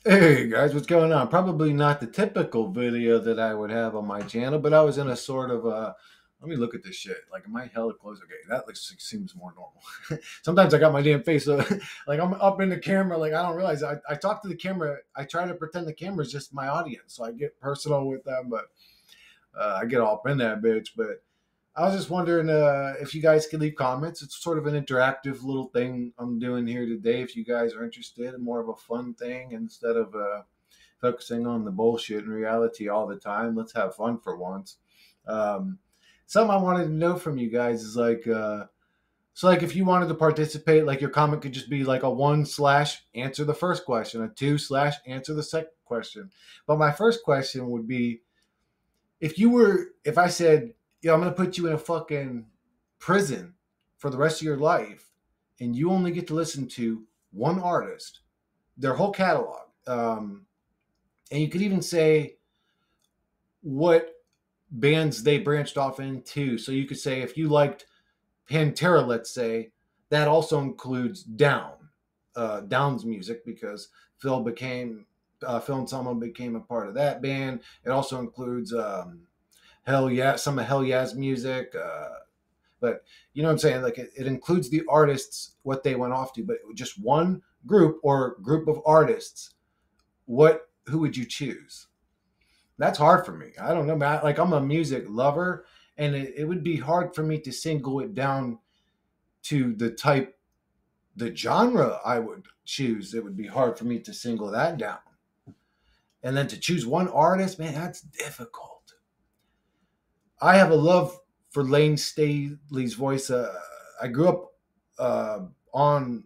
Hey guys, what's going on? Probably not the typical video that I would have on my channel, but I was in a sort of let me look at this shit. Like, am I hella close? Okay, that looks seems more normal. Sometimes I got my damn face like I'm up in the camera, like I don't realize I talk to the camera. I try to pretend the camera is just my audience, so I get personal with them, but I get all up in that bitch. But I was just wondering if you guys could leave comments. It's sort of an interactive little thing I'm doing here today. If you guys are interested in more of a fun thing instead of focusing on the bullshit and reality all the time, let's have fun for once. Um, Something I wanted to know from you guys is like, so like if you wanted to participate, like your comment could just be like a 1/ answer the first question, a 2/ answer the second question. But my first question would be, if I said, I'm going to put you in a fucking prison for the rest of your life, and you only get to listen to one artist, their whole catalog, and you could even say what bands they branched off into. So you could say if you liked Pantera, let's say, that also includes Down's music because Phil and Selma became a part of that band. It also includes Hell Yeah, some of Hell Yeah's music. But you know what I'm saying? Like it includes the artists, what they went off to, but just one group or group of artists. Who would you choose? That's hard for me. I don't know, man. Like I'm a music lover, and it would be hard for me to single it down to the genre I would choose. It would be hard for me to single that down. And then to choose one artist, man, that's difficult. I have a love for Lane Staley's voice. I grew up on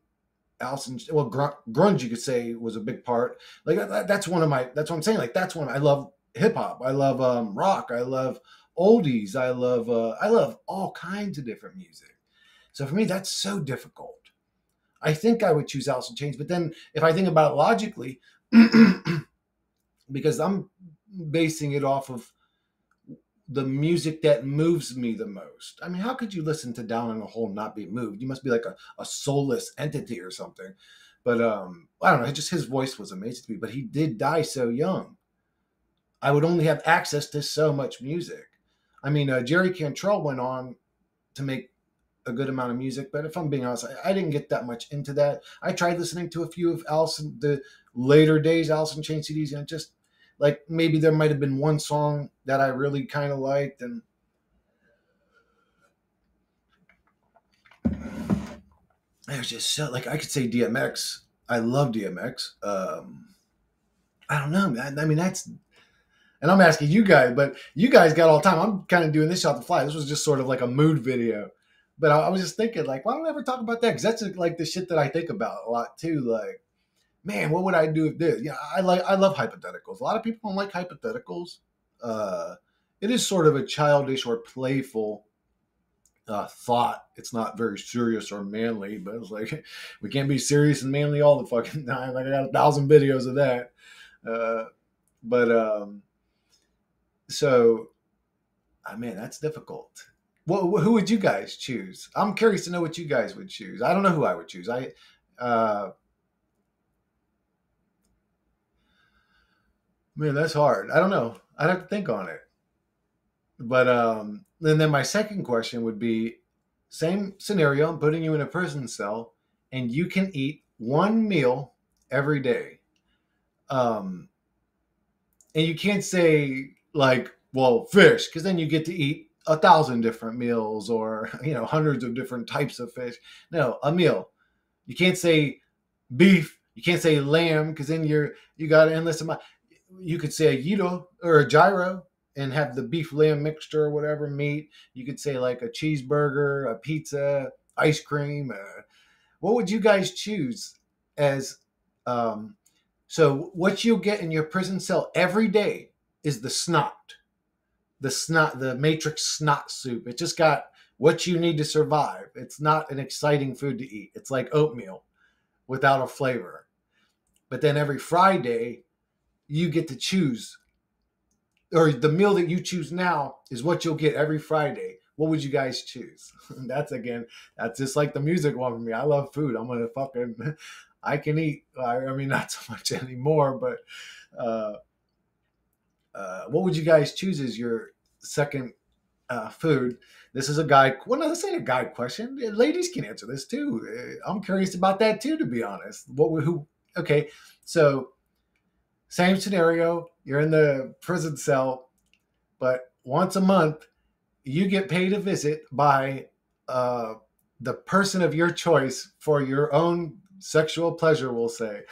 Allison. Well, grunge you could say was a big part. Like that's one of my. That's what I'm saying. Like that's one I love hip hop. I love rock. I love oldies. I love all kinds of different music. So for me, that's so difficult. I think I would choose Alice in Chains, but then if I think about it logically, because I'm basing it off of the music that moves me the most. I mean, how could you listen to Down in a Hole and not be moved? You must be like a soulless entity or something. But I don't know. Just his voice was amazing to me. But he did die so young. I would only have access to so much music. I mean, Jerry Cantrell went on to make a good amount of music, but if I'm being honest, I didn't get that much into that. I tried listening to a few of the later days Alice in Chains CDs, and just like maybe there might have been one song that I really kind of liked, and it was just so like I could say DMX. I love DMX. I don't know, man. I mean, and I'm asking you guys, but you guys got all the time. I'm kind of doing this off the fly. This was just sort of like a mood video. But I was just thinking, like, why don't I ever talk about that? Because that's like the shit that I think about a lot too. Like, man, what would I do if this? Yeah, I love hypotheticals. A lot of people don't like hypotheticals. Uh, it is sort of a childish or playful thought. It's not very serious or manly, but it's like we can't be serious and manly all the fucking time. Like I got 1,000 videos of that. Uh, but so, I mean, that's difficult. Well, who would you guys choose? I'm curious to know what you guys would choose. I don't know who I would choose. Uh, Man, that's hard. I don't know. I'd have to think on it. But and then my second question would be, same scenario. I'm putting you in a prison cell, and you can eat one meal every day. Um, and you can't say like, well, fish, because then you get to eat 1,000 different meals or hundreds of different types of fish. No, a meal. You can't say beef. You can't say lamb because then you got an endless amount. You could say a gyro or a gyro and have the beef lamb mixture or whatever meat. You could say like a cheeseburger, a pizza, ice cream. What would you guys choose as um, so what you'll get in your prison cell every day is the matrix snot soup. It just got what you need to survive. It's not an exciting food to eat. It's like oatmeal without a flavor. But then every Friday, you get to choose, or the meal that you choose now is what you'll get every Friday. What would you guys choose? That's just like the music one for me. I love food. I can eat. I mean, not so much anymore, but uh, what would you guys choose as your second food? This is a guy. Well, no, this ain't a guy question. Ladies can answer this too. I'm curious about that too, to be honest. Who? Okay, so same scenario. You're in the prison cell, but once a month you get paid a visit by uh, the person of your choice for your own sexual pleasure, we'll say.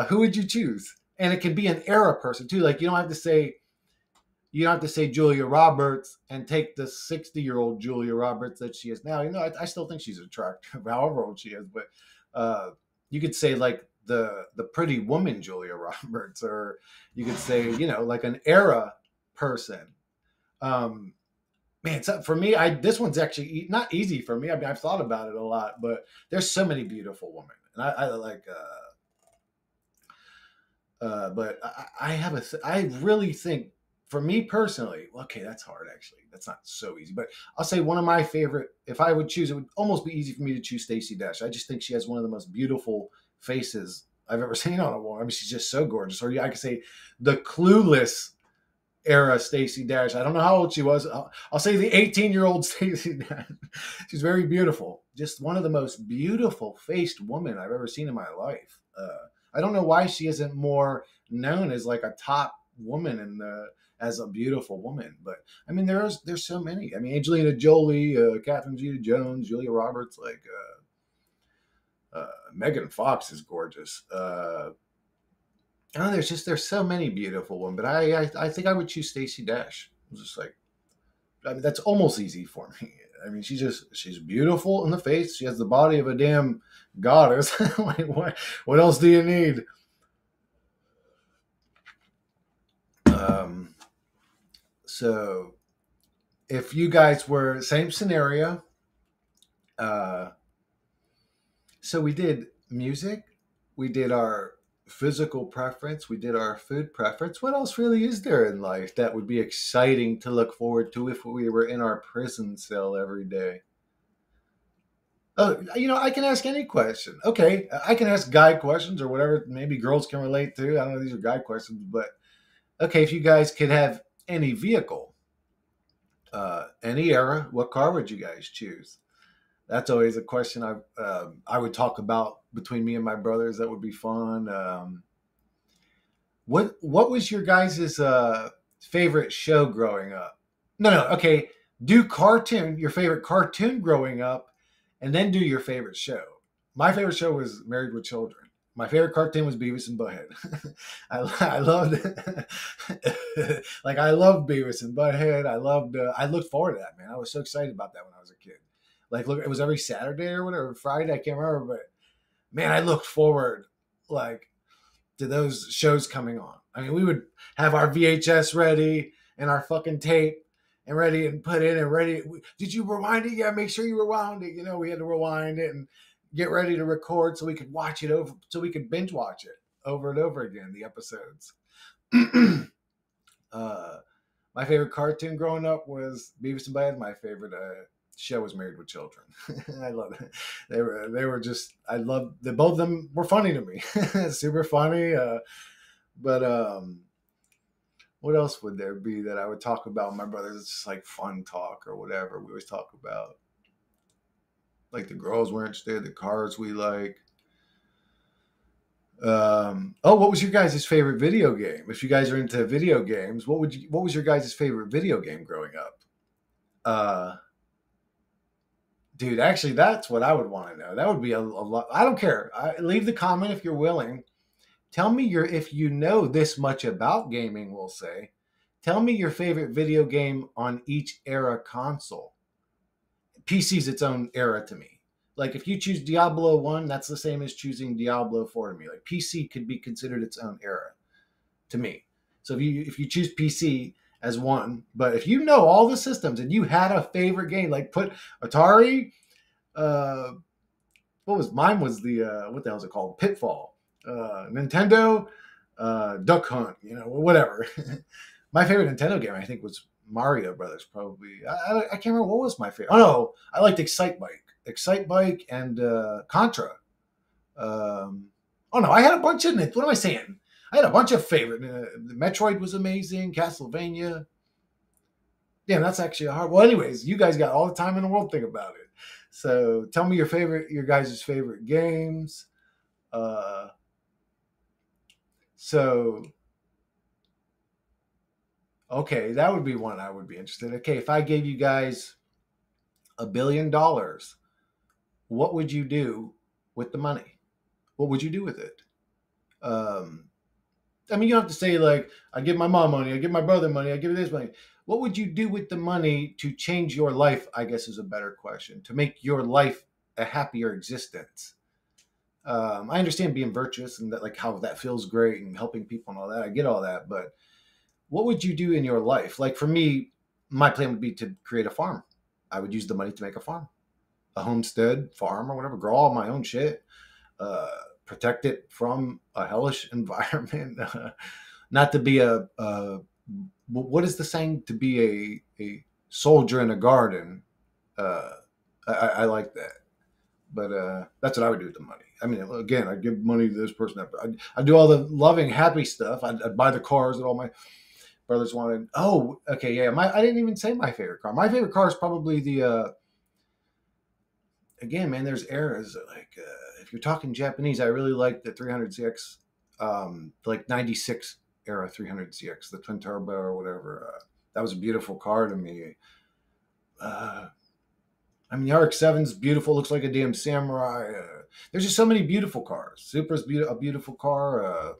Who would you choose? And it can be an era person too. Like you don't have to say Julia Roberts and take the 60-year-old Julia Roberts that she is now. I still think she's attractive, however old she is. But you could say like the pretty woman Julia Roberts, or you could say like an era person. Um, Man, so for me, this one's actually not easy for me. I mean, I've thought about it a lot, but there's so many beautiful women, and I like. But I have I really think, for me personally, okay, that's hard actually. That's not so easy, but I'll say one of my favorite. If I would choose, it would almost be easy for me to choose Stacey Dash. I just think she has one of the most beautiful faces I've ever seen on a woman. I mean, she's just so gorgeous. Or I could say the Clueless era Stacey Dash. I don't know how old she was. I'll say the 18-year-old Stacey Dash. She's very beautiful. Just one of the most beautiful faced women I've ever seen in my life. I don't know why she isn't more known as like a top woman as a beautiful woman. But I mean, there's so many. I mean, Angelina Jolie, Catherine Zeta-Jones, Julia Roberts, like Megan Fox is gorgeous. Oh, there's so many beautiful women, but I think I would choose Stacey Dash. It's just like, I mean, that's almost easy for me. I mean, she's beautiful in the face. She has the body of a damn goddess. Like, what else do you need? So if you guys were same scenario, so we did music, we did our physical preference, we did our food preference. What else really is there in life that would be exciting to look forward to if we were in our prison cell every day? Oh, I can ask any question. Okay, I can ask guy questions or whatever. Maybe girls can relate to. I don't know. These are guy questions, but okay. If you guys could have any vehicle, any era, what car would you guys choose? That's always a question I would talk about between me and my brothers. That would be fun. What was your guys' favorite show growing up? No. Okay, do your favorite cartoon growing up, and then do your favorite show. My favorite show was Married with Children. My favorite cartoon was Beavis and Butthead. I loved it. Like I loved Beavis and Butthead. I looked forward to that, man. I was so excited about that when I was a kid. Like, look, it was every Saturday or whatever, Friday. I can't remember, but man, I looked forward like to those shows coming on. I mean, we would have our VHS ready and our fucking tape and ready and put in and ready. Did you rewind it? Yeah, make sure you rewound it. We had to rewind it and get ready to record so we could watch it over, so we could binge watch it over and over again, the episodes. My favorite cartoon growing up was Beavis and Butthead. My favorite show was Married with Children. I love it. They were just, I loved the both of them were funny to me. Super funny. But what else would there be that I would talk about with my brothers? It's just like fun talk or whatever. We always talk about like the girls we're interested, the cars we like. What was your guys' favorite video game? If you guys are into video games, what was your guys' favorite video game growing up? Dude, actually, that's what I would want to know. That would be a lot. I don't care. Leave the comment if you're willing. Tell me if you know this much about gaming, we'll say. Tell me your favorite video game on each era console. PC's its own era to me. Like if you choose Diablo 1, that's the same as choosing Diablo 4 to me. Like PC could be considered its own era to me. So if you choose PC as one, but if you know all the systems and you had a favorite game, like put Atari, mine was the what the hell is it called? Pitfall. Nintendo, Duck Hunt, whatever. My favorite Nintendo game, I think, was Mario Brothers, probably. I can't remember what was my favorite. Oh no, I liked Excite Bike and Contra. Oh no, I had a bunch of it. What am I saying? I had a bunch of favorite. Metroid was amazing. Castlevania. Damn, that's actually a hard. Well, anyways, you guys got all the time in the world to think about it. So tell me your guys' favorite games. Uh, so okay, that would be one I would be interested in. Okay, if I gave you guys $1 billion, what would you do with the money? What would you do with it? Um, I mean, you don't have to say like, I give my mom money, I give my brother money, I give this money. What would you do with the money to change your life? I guess is a better question. To make your life a happier existence. I understand being virtuous and that, like, how that feels great and helping people and all that. I get all that, but what would you do in your life? Like for me, my plan would be to create a farm. I would use the money to make a farm, a homestead farm or whatever, grow all my own shit, uh, protect it from a hellish environment. Not to be what is the saying? To be a soldier in a garden. Uh, I like that. But that's what I would do with the money. I mean, again, I'd give money to this person. I'd do all the loving, happy stuff. I'd buy the cars that all my brothers wanted. Oh, okay, yeah. I didn't even say my favorite car. My favorite car is probably the. Again, man, there's eras. Like if you're talking Japanese, I really like the 300ZX, like '96 era 300ZX, the twin turbo or whatever. That was a beautiful car to me. Uh, I mean, the RX-7's beautiful. Looks like a damn samurai. There's just so many beautiful cars. Supra's a beautiful car.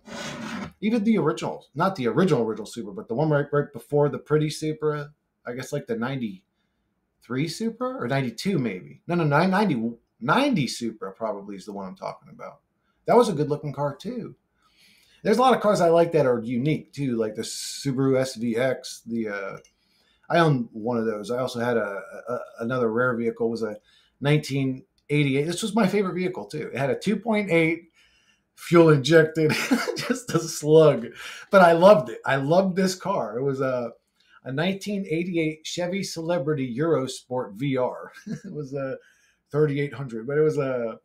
Even the original, not the original Supra, but the one right before the pretty Supra. I guess like the '93 Supra or '92 maybe. No, 90 Supra probably is the one I'm talking about. That was a good looking car too. There's a lot of cars I like that are unique too, like the Subaru SVX, I own one of those. I also had another rare vehicle. It was a 1988. This was my favorite vehicle too. It had a 2.8 fuel injected, just a slug, but I loved it. I loved this car. It was a 1988 Chevy Celebrity Eurosport VR. It was a 3800, but it was a.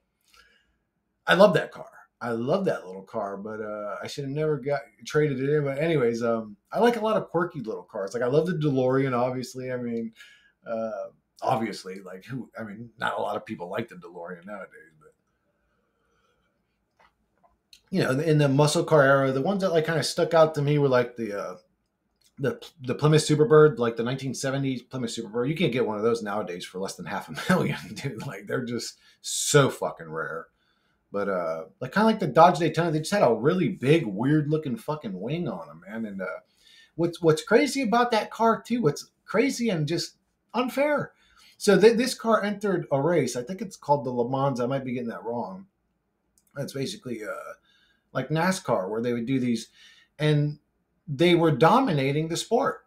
I love that car. I love that little car, but I should have never got traded it in. But anyways, I like a lot of quirky little cars. Like I love the DeLorean, obviously. I mean, obviously, like who? I mean, not a lot of people like the DeLorean nowadays, but you know, in the muscle car era, the ones that like kind of stuck out to me were like the Plymouth Superbird, like the 1970s Plymouth Superbird. You can't get one of those nowadays for less than $500,000, dude. Like they're just so fucking rare. But like kind of like the Dodge Daytona, they just had a really big, weird looking fucking wing on them, man. And what's crazy about that car too? What's crazy and just unfair? So this car entered a race. I think it's called the Le Mans. I might be getting that wrong. It's basically like NASCAR, where they would do these, and they were dominating the sport.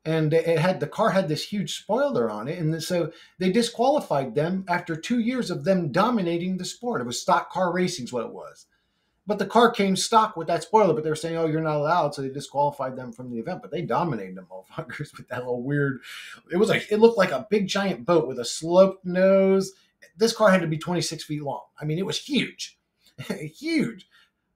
And the car had this huge spoiler on it, and so they disqualified them after 2 years of them dominating the sport. It was stock car racing, is what it was. But the car came stock with that spoiler, but they were saying, "Oh, you're not allowed," so they disqualified them from the event. But they dominated them motherfuckers with that little weird. It looked like a big giant boat with a sloped nose. This car had to be 26 feet long. I mean, it was huge, huge,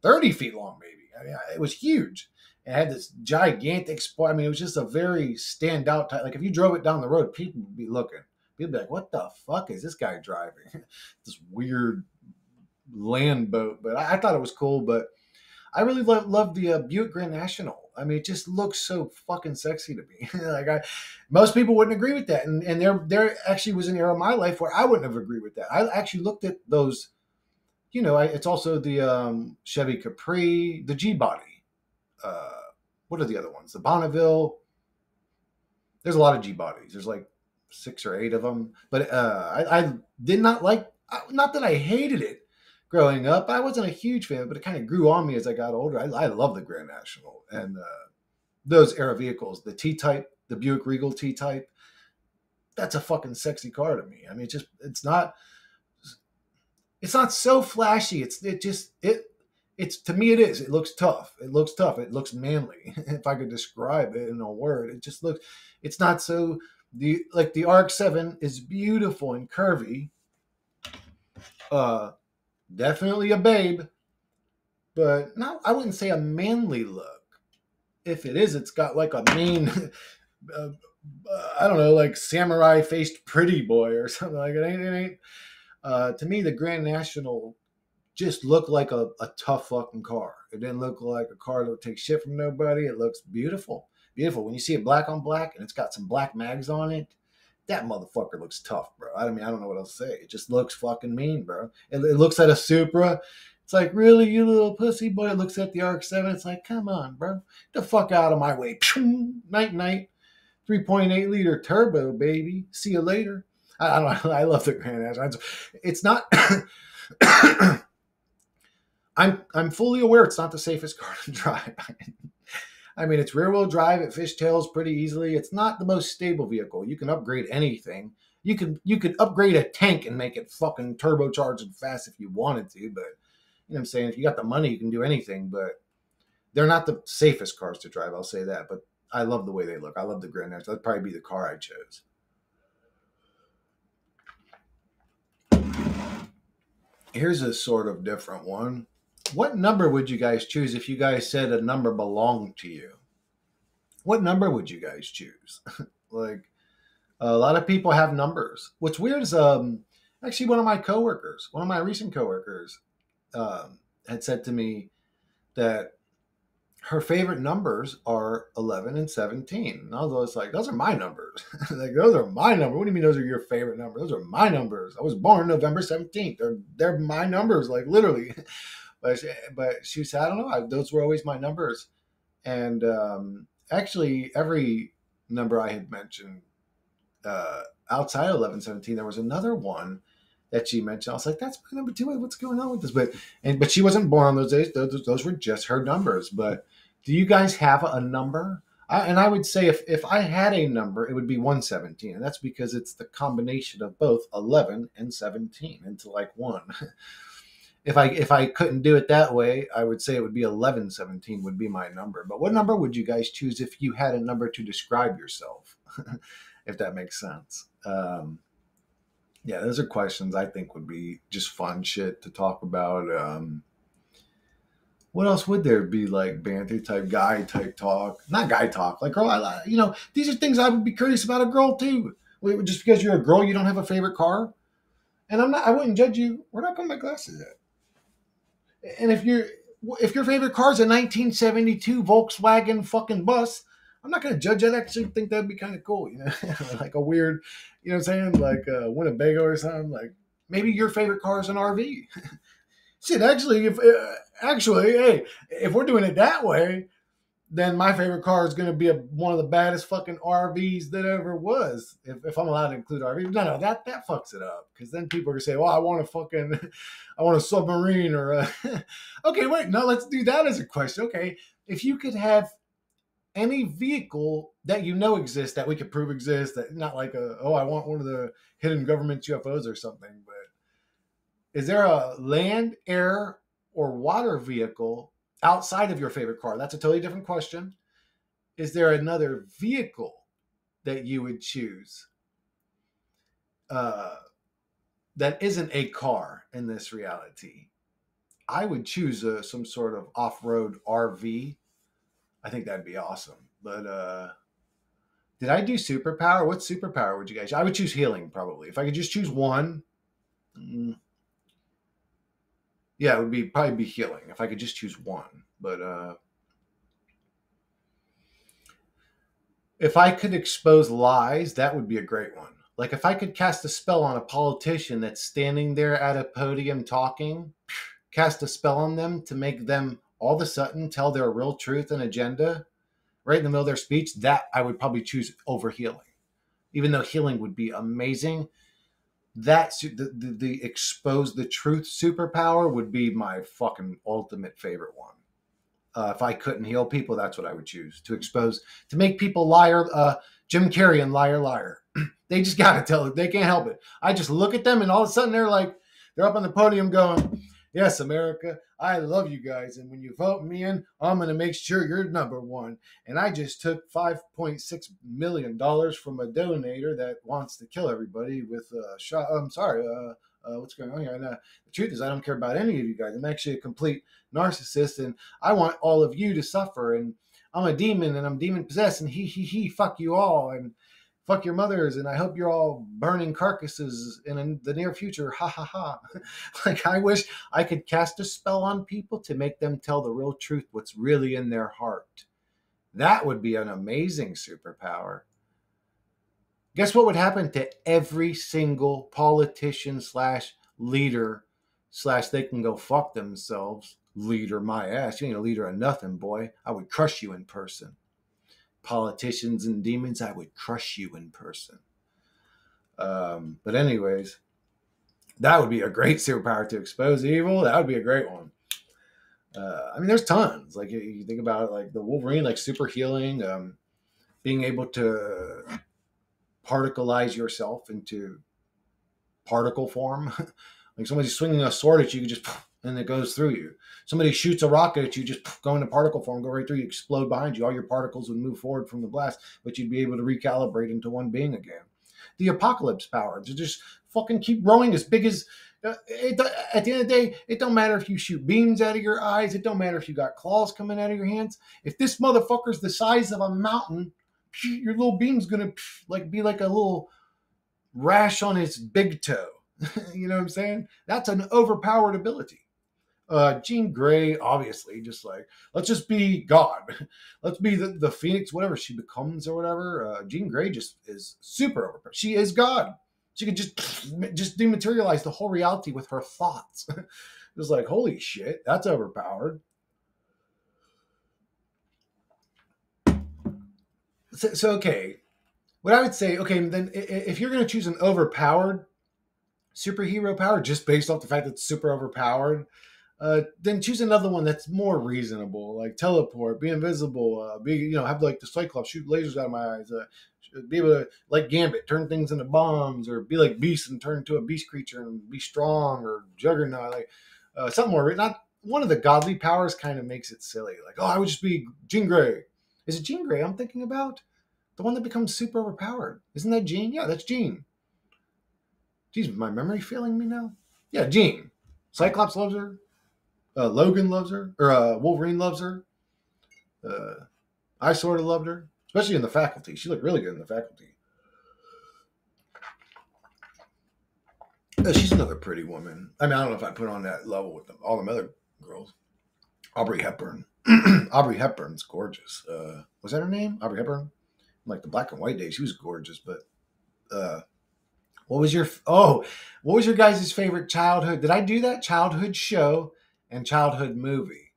30 feet long maybe. I mean, it was huge. It had this gigantic sport. I mean, it was just a very standout type. Like if you drove it down the road, people would be looking. People would be like, "What the fuck is this guy driving?" This weird land boat. But I thought it was cool. But I really love the Buick Grand National. I mean, it just looks so fucking sexy to me. Most people wouldn't agree with that, and there actually was an era of my life where I wouldn't have agreed with that. I actually looked at those. You know, it's also the Chevy Capri, the G body. What are the other ones? The Bonneville. There's a lot of G bodies. There's like 6 or 8 of them. But I did not like. Not that I hated it growing up. I wasn't a huge fan, but it kind of grew on me as I got older. I love the Grand National and those era vehicles. The T Type, the Buick Regal T Type. That's a fucking sexy car to me. I mean, it's not so flashy. It's to me it is. It looks tough. It looks tough. It looks manly. If I could describe it in a word, it just looks. It's not so the RX-7 is beautiful and curvy. Definitely a babe, but no, I wouldn't say a manly look. If it is, it's got like a mean, uh, I don't know, like samurai faced pretty boy or something like it. Ain't. To me, the Grand National just looked like a tough fucking car. It didn't look like a car that would take shit from nobody. It looks beautiful. Beautiful. When you see it black on black and it's got some black mags on it, that motherfucker looks tough, bro. I mean, I don't know what else to say. It just looks fucking mean, bro. It looks at a Supra. It's like, really, you little pussy boy? It looks at the RX-7. It's like, come on, bro. Get the fuck out of my way. Night, night. 3.8 liter turbo, baby. See you later. I don't know. I love the Grand National. It's not. I'm fully aware it's not the safest car to drive. I mean, it's rear wheel drive. It fishtails pretty easily. It's not the most stable vehicle. You can upgrade anything. You could upgrade a tank and make it fucking turbocharged and fast if you wanted to. But you know what I'm saying? If you got the money, you can do anything. But they're not the safest cars to drive. I'll say that. But I love the way they look. I love the Grand National. That'd probably be the car I chose. Here's a sort of different one. What number would you guys choose if you guys said a number belonged to you? What number would you guys choose? Like, a lot of people have numbers. What's weird is actually one of my recent coworkers, had said to me that her favorite numbers are 11 and 17. And I was like, those are my numbers. Like, those are my numbers. What do you mean those are your favorite numbers? Those are my numbers. I was born November 17th. They're my numbers, like literally. But she said, I don't know. Those were always my numbers. And actually, every number I had mentioned outside of 11, 17, there was another one that she mentioned. I was like, that's my number too. What's going on with this? But she wasn't born on those days. Those were just her numbers. But do you guys have a number? And I would say if I had a number, it would be 117. And that's because it's the combination of both 11 and 17 into like one. If I couldn't do it that way, I would say it would be 1117 would be my number. But what number would you guys choose if you had a number to describe yourself? If that makes sense. Yeah, those are questions I think would be just fun shit to talk about. What else would there be, like banter type, guy type talk? Not guy talk, like girl. These are things I would be curious about a girl too. Wait, just because you're a girl, you don't have a favorite car, and I wouldn't judge you. Where did I put my glasses at? And if your favorite car is a 1972 Volkswagen fucking bus, I'm not going to judge that. I actually think that'd be kind of cool, like a weird, you know what I'm saying, like a Winnebago or something. Like maybe your favorite car is an RV. Shit, actually, hey, if we're doing it that way, then my favorite car is going to be one of the baddest fucking RVs that ever was. If I'm allowed to include RVs, no, that fucks it up, because then people are going to say, well, I want a submarine or a. Okay, wait, no, let's do that as a question. Okay, if you could have any vehicle that exists, that we could prove exists, that not like I want one of the hidden government UFOs or something, but is there a land, air, or water vehicle outside of your favorite car? That's a totally different question. Is there another vehicle that you would choose that isn't a car in this reality? I would choose some sort of off-road RV. I think that'd be awesome. But did I do superpower? What superpower would you guys? I would choose healing, probably. If I could just choose one. Yeah, it would probably be healing if I could just choose one. But if I could expose lies, that would be a great one. Like if I could cast a spell on a politician that's standing there at a podium talking, cast a spell on them to make them all of a sudden tell their real truth and agenda right in the middle of their speech, that I would probably choose over healing. Even though healing would be amazing, that's the expose the truth superpower would be my fucking ultimate favorite one. If I couldn't heal people, that's what I would choose, to make people liar. Jim Carrey and Liar Liar. They just got to tell it. They can't help it. I just look at them and all of a sudden they're up on the podium going, yes, America, I love you guys. And when you vote me in, I'm going to make sure you're number one. And I just took $5.6 million from a donator that wants to kill everybody with What's going on here? And the truth is, I don't care about any of you guys. I'm actually a complete narcissist, and I want all of you to suffer. And I'm a demon, and I'm demon possessed, and he, fuck you all, and fuck your mothers, and I hope you're all burning carcasses in the near future. Ha ha ha. Like, I wish I could cast a spell on people to make them tell the real truth, what's really in their heart. That would be an amazing superpower. Guess what would happen to every single politician slash leader slash they can go fuck themselves leader, my ass? You ain't a leader of nothing, boy. I would crush you in person. Politicians and demons, I would crush you in person. But anyways, that would be a great superpower to expose evil. That would be a great one. I mean, there's tons. Like, you think about it, like the Wolverine, like super healing, being able to particleize yourself into particle form. Like, somebody's swinging a sword at you, just and it goes through you. Somebody shoots a rocket at you, just go into particle form, go right through you, explode behind you. All your particles would move forward from the blast, but you'd be able to recalibrate into one being again. The apocalypse power to just fucking keep growing as big as at the end of the day, it don't matter if you shoot beams out of your eyes. It don't matter if you got claws coming out of your hands. If this motherfucker's the size of a mountain, your little beam's gonna be like a little rash on his big toe. You know what I'm saying? That's an overpowered ability. Jean Grey, obviously, just like, let's just be God. Let's be the Phoenix, whatever she becomes or whatever. Jean Grey just is super overpowered. She is God. She could just dematerialize the whole reality with her thoughts. It was like, holy shit, that's overpowered. So okay, what I would say, okay, then if you're going to choose an overpowered superhero power just based off the fact that it's super overpowered, then choose another one that's more reasonable, like teleport, be invisible, have like the Cyclops shoot lasers out of my eyes, be able to, like Gambit, turn things into bombs, or be like Beast and turn into a beast creature and be strong, or Juggernaut, like something more. Not one of the godly powers kind of makes it silly. Like, oh, I would just be Jean Grey. Is it Jean Grey I'm thinking about? The one that becomes super overpowered. Isn't that Jean? Yeah, that's Jean. Geez, my memory failing me now? Yeah, Jean. Cyclops loves her. Logan loves her. Or Wolverine loves her. I sort of loved her. Especially in the Faculty. She looked really good in the Faculty. She's another pretty woman. I mean, I don't know if I'd put her on that level with all them other girls. Aubrey Hepburn. Aubrey Hepburn's gorgeous. Was that her name? Aubrey Hepburn? Like the black and white days, she was gorgeous. But what was your guys' favorite childhood? Did I do that? Childhood show and childhood movie.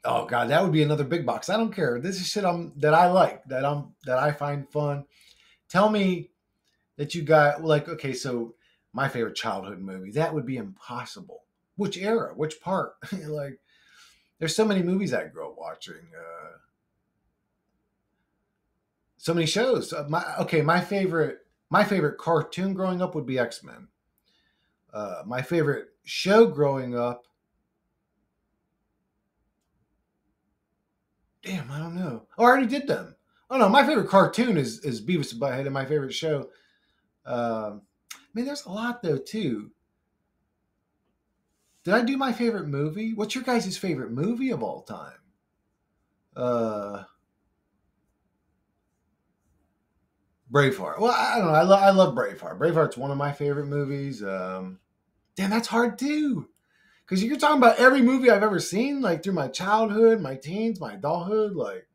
Oh God, that would be another big box. I don't care. This is shit that I like, that I find fun. Tell me that you got, like, okay, so my favorite childhood movie, that would be impossible. Which era? Which part? Like, there's so many movies I grew up watching. So many shows. My favorite cartoon growing up would be X-Men. My favorite show growing up, damn, I don't know. Oh, I already did them. Oh no, my favorite cartoon is Beavis and Butthead, and my favorite show. Man, there's a lot though too. Did I do my favorite movie? What's your guys' favorite movie of all time? Braveheart. Well, I don't know. I love Braveheart. Braveheart's one of my favorite movies. Damn, that's hard too. Because you're talking about every movie I've ever seen, like through my childhood, my teens, my adulthood. Like,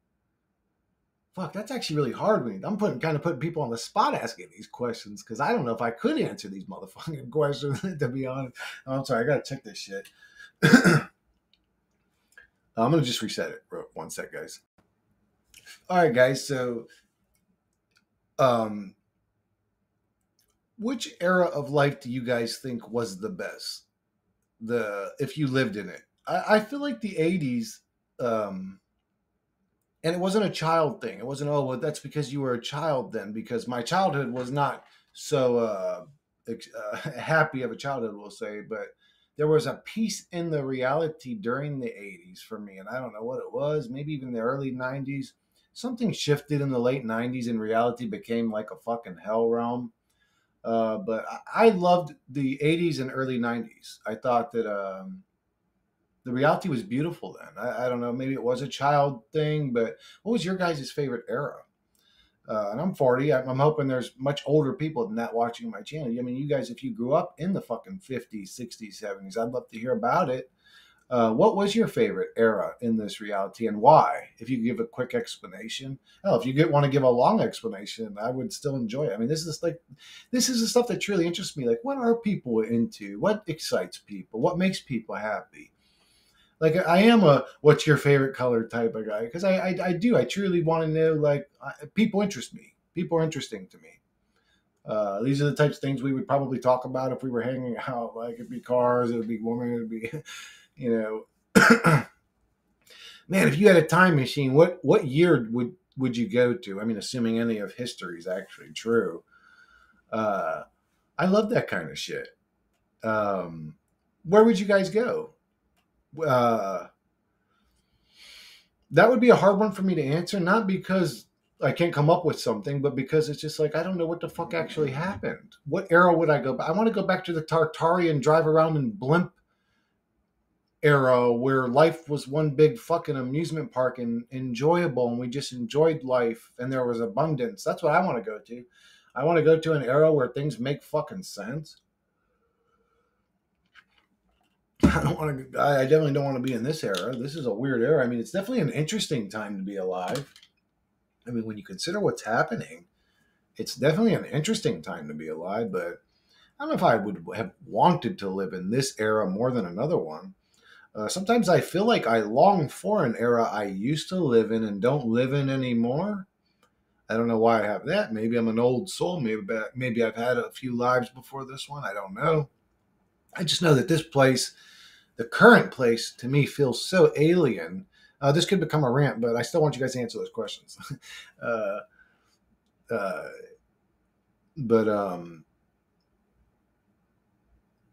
fuck, that's actually really hard. I'm putting people on the spot asking these questions, because I don't know if I could answer these motherfucking questions, to be honest. Oh, I'm sorry, I gotta check this shit. I'm gonna just reset it. One sec, guys. All right, guys. So, which era of life do you guys think was the best? If you lived in it, I feel like the 80s, and it wasn't a child thing. It wasn't, oh, well, that's because you were a child then, because my childhood was not so happy of a childhood, we'll say, but there was a piece in the reality during the 80s for me, and I don't know what it was, maybe even the early 90s. Something shifted in the late 90s and reality became like a fucking hell realm. But I loved the 80s and early 90s. I thought that the reality was beautiful then. I don't know, maybe it was a child thing, but what was your guys' favorite era? And I'm 40. I'm hoping there's much older people than that watching my channel. I mean, you guys, if you grew up in the fucking 50s, 60s, 70s, I'd love to hear about it. What was your favorite era in this reality and why? If you could give a quick explanation. Oh, if you want to give a long explanation, I would still enjoy it. I mean, this is the stuff that truly interests me. Like, what are people into? What excites people? What makes people happy? Like, I am a what's your favorite color type of guy because I truly want to know. Like, people interest me. People are interesting to me. These are the types of things we would probably talk about if we were hanging out. Like, it'd be cars, it'd be women, it'd be, you know, man. If you had a time machine, what year would you go to? I mean, assuming any of history is actually true. Uh, I love that kind of shit. Where would you guys go? Uh, that would be a hard one for me to answer, not because I can't come up with something, but because it's just like I don't know what the fuck actually happened. What era would I go back? I want to go back to the Tartarian drive around in blimp era where life was one big fucking amusement park and enjoyable and we just enjoyed life and there was abundance. That's what I want to go to. I want to go to an era where things make fucking sense. I don't want to. I definitely don't want to be in this era. This is a weird era. I mean, it's definitely an interesting time to be alive. I mean, when you consider what's happening, it's definitely an interesting time to be alive. But I don't know if I would have wanted to live in this era more than another one. Sometimes I feel like I long for an era I used to live in and don't live in anymore. I don't know why I have that. Maybe I'm an old soul. Maybe I've had a few lives before this one. I don't know. I just know that this place, the current place, to me feels so alien. This could become a rant, but I still want you guys to answer those questions. uh, uh, but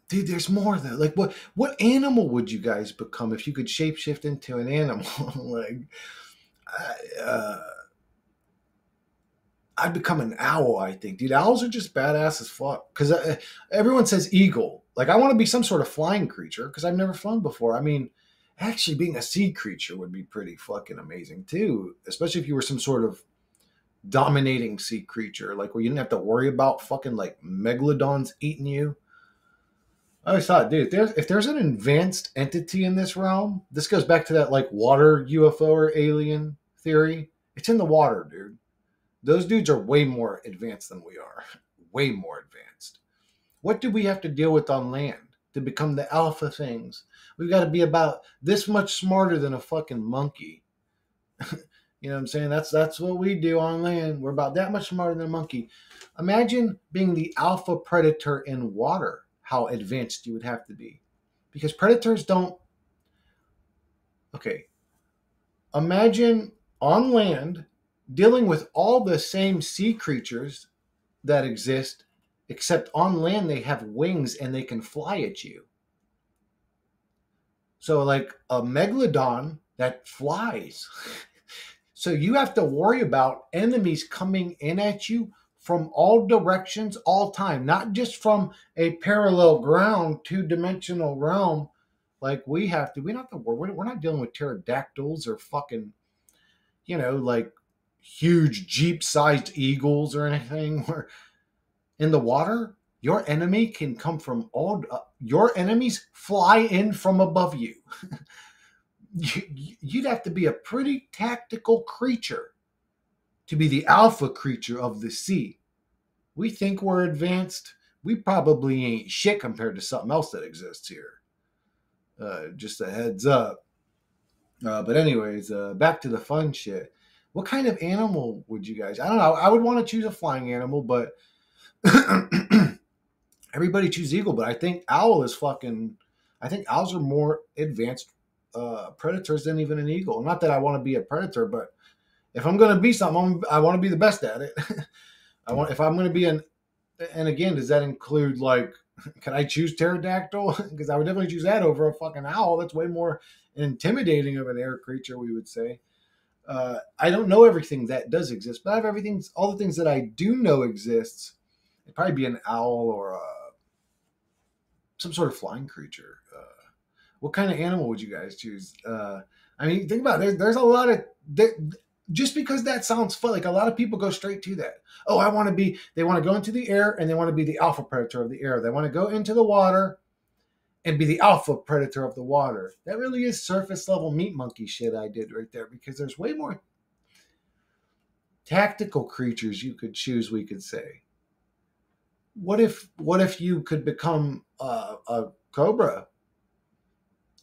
dude, there's more though. Like, what animal would you guys become if you could shapeshift into an animal? Like, I, uh, I'd become an owl. I think, dude, owls are just badass as fuck. Because everyone says eagle. Like, I want to be some sort of flying creature because I've never flown before. I mean, actually, being a sea creature would be pretty fucking amazing too. Especially if you were some sort of dominating sea creature, like where you didn't have to worry about fucking like megalodons eating you. I always thought, dude, if there's an advanced entity in this realm, this goes back to that like water UFO or alien theory. It's in the water, dude. Those dudes are way more advanced than we are. Way more advanced. What do we have to deal with on land to become the alpha things? We've got to be about this much smarter than a fucking monkey. You know what I'm saying? That's what we do on land. We're about that much smarter than a monkey. Imagine being the alpha predator in water, how advanced you would have to be. Because predators don't. Okay. Imagine on land dealing with all the same sea creatures that exist, except on land they have wings and they can fly at you. So, like a megalodon that flies. So you have to worry about enemies coming in at you from all directions, all time, not just from a parallel ground, two-dimensional realm like we have to. We don't have to worry. We're not dealing with pterodactyls or fucking, like huge Jeep-sized eagles or anything. Where in the water, your enemy can come from your enemies fly in from above you. You'd have to be a pretty tactical creature to be the alpha creature of the sea. We think we're advanced. We probably ain't shit compared to something else that exists here. Just a heads up. But anyways, back to the fun shit. What kind of animal would you guys? I don't know. I would want to choose a flying animal, but everybody chooses eagle. But I think owl is fucking. I think owls are more advanced predators than even an eagle. Not that I want to be a predator, but if I'm going to be something, I want to be the best at it. If I'm going to be and again, does that include like, can I choose pterodactyl? Because I would definitely choose that over a fucking owl. That's way more intimidating of an air creature, we would say. I don't know everything that does exist, but I have all the things that I do know exists. It'd probably be an owl or some sort of flying creature. What kind of animal would you guys choose? I mean, think about it. There's a lot of just because that sounds fun. Like a lot of people go straight to that. Oh, I want to be. They want to go into the air and they want to be the alpha predator of the air. They want to go into the water and be the alpha predator of the water. That really is surface level meat monkey shit I did right there, because there's way more tactical creatures you could choose. We could say, what if you could become a cobra,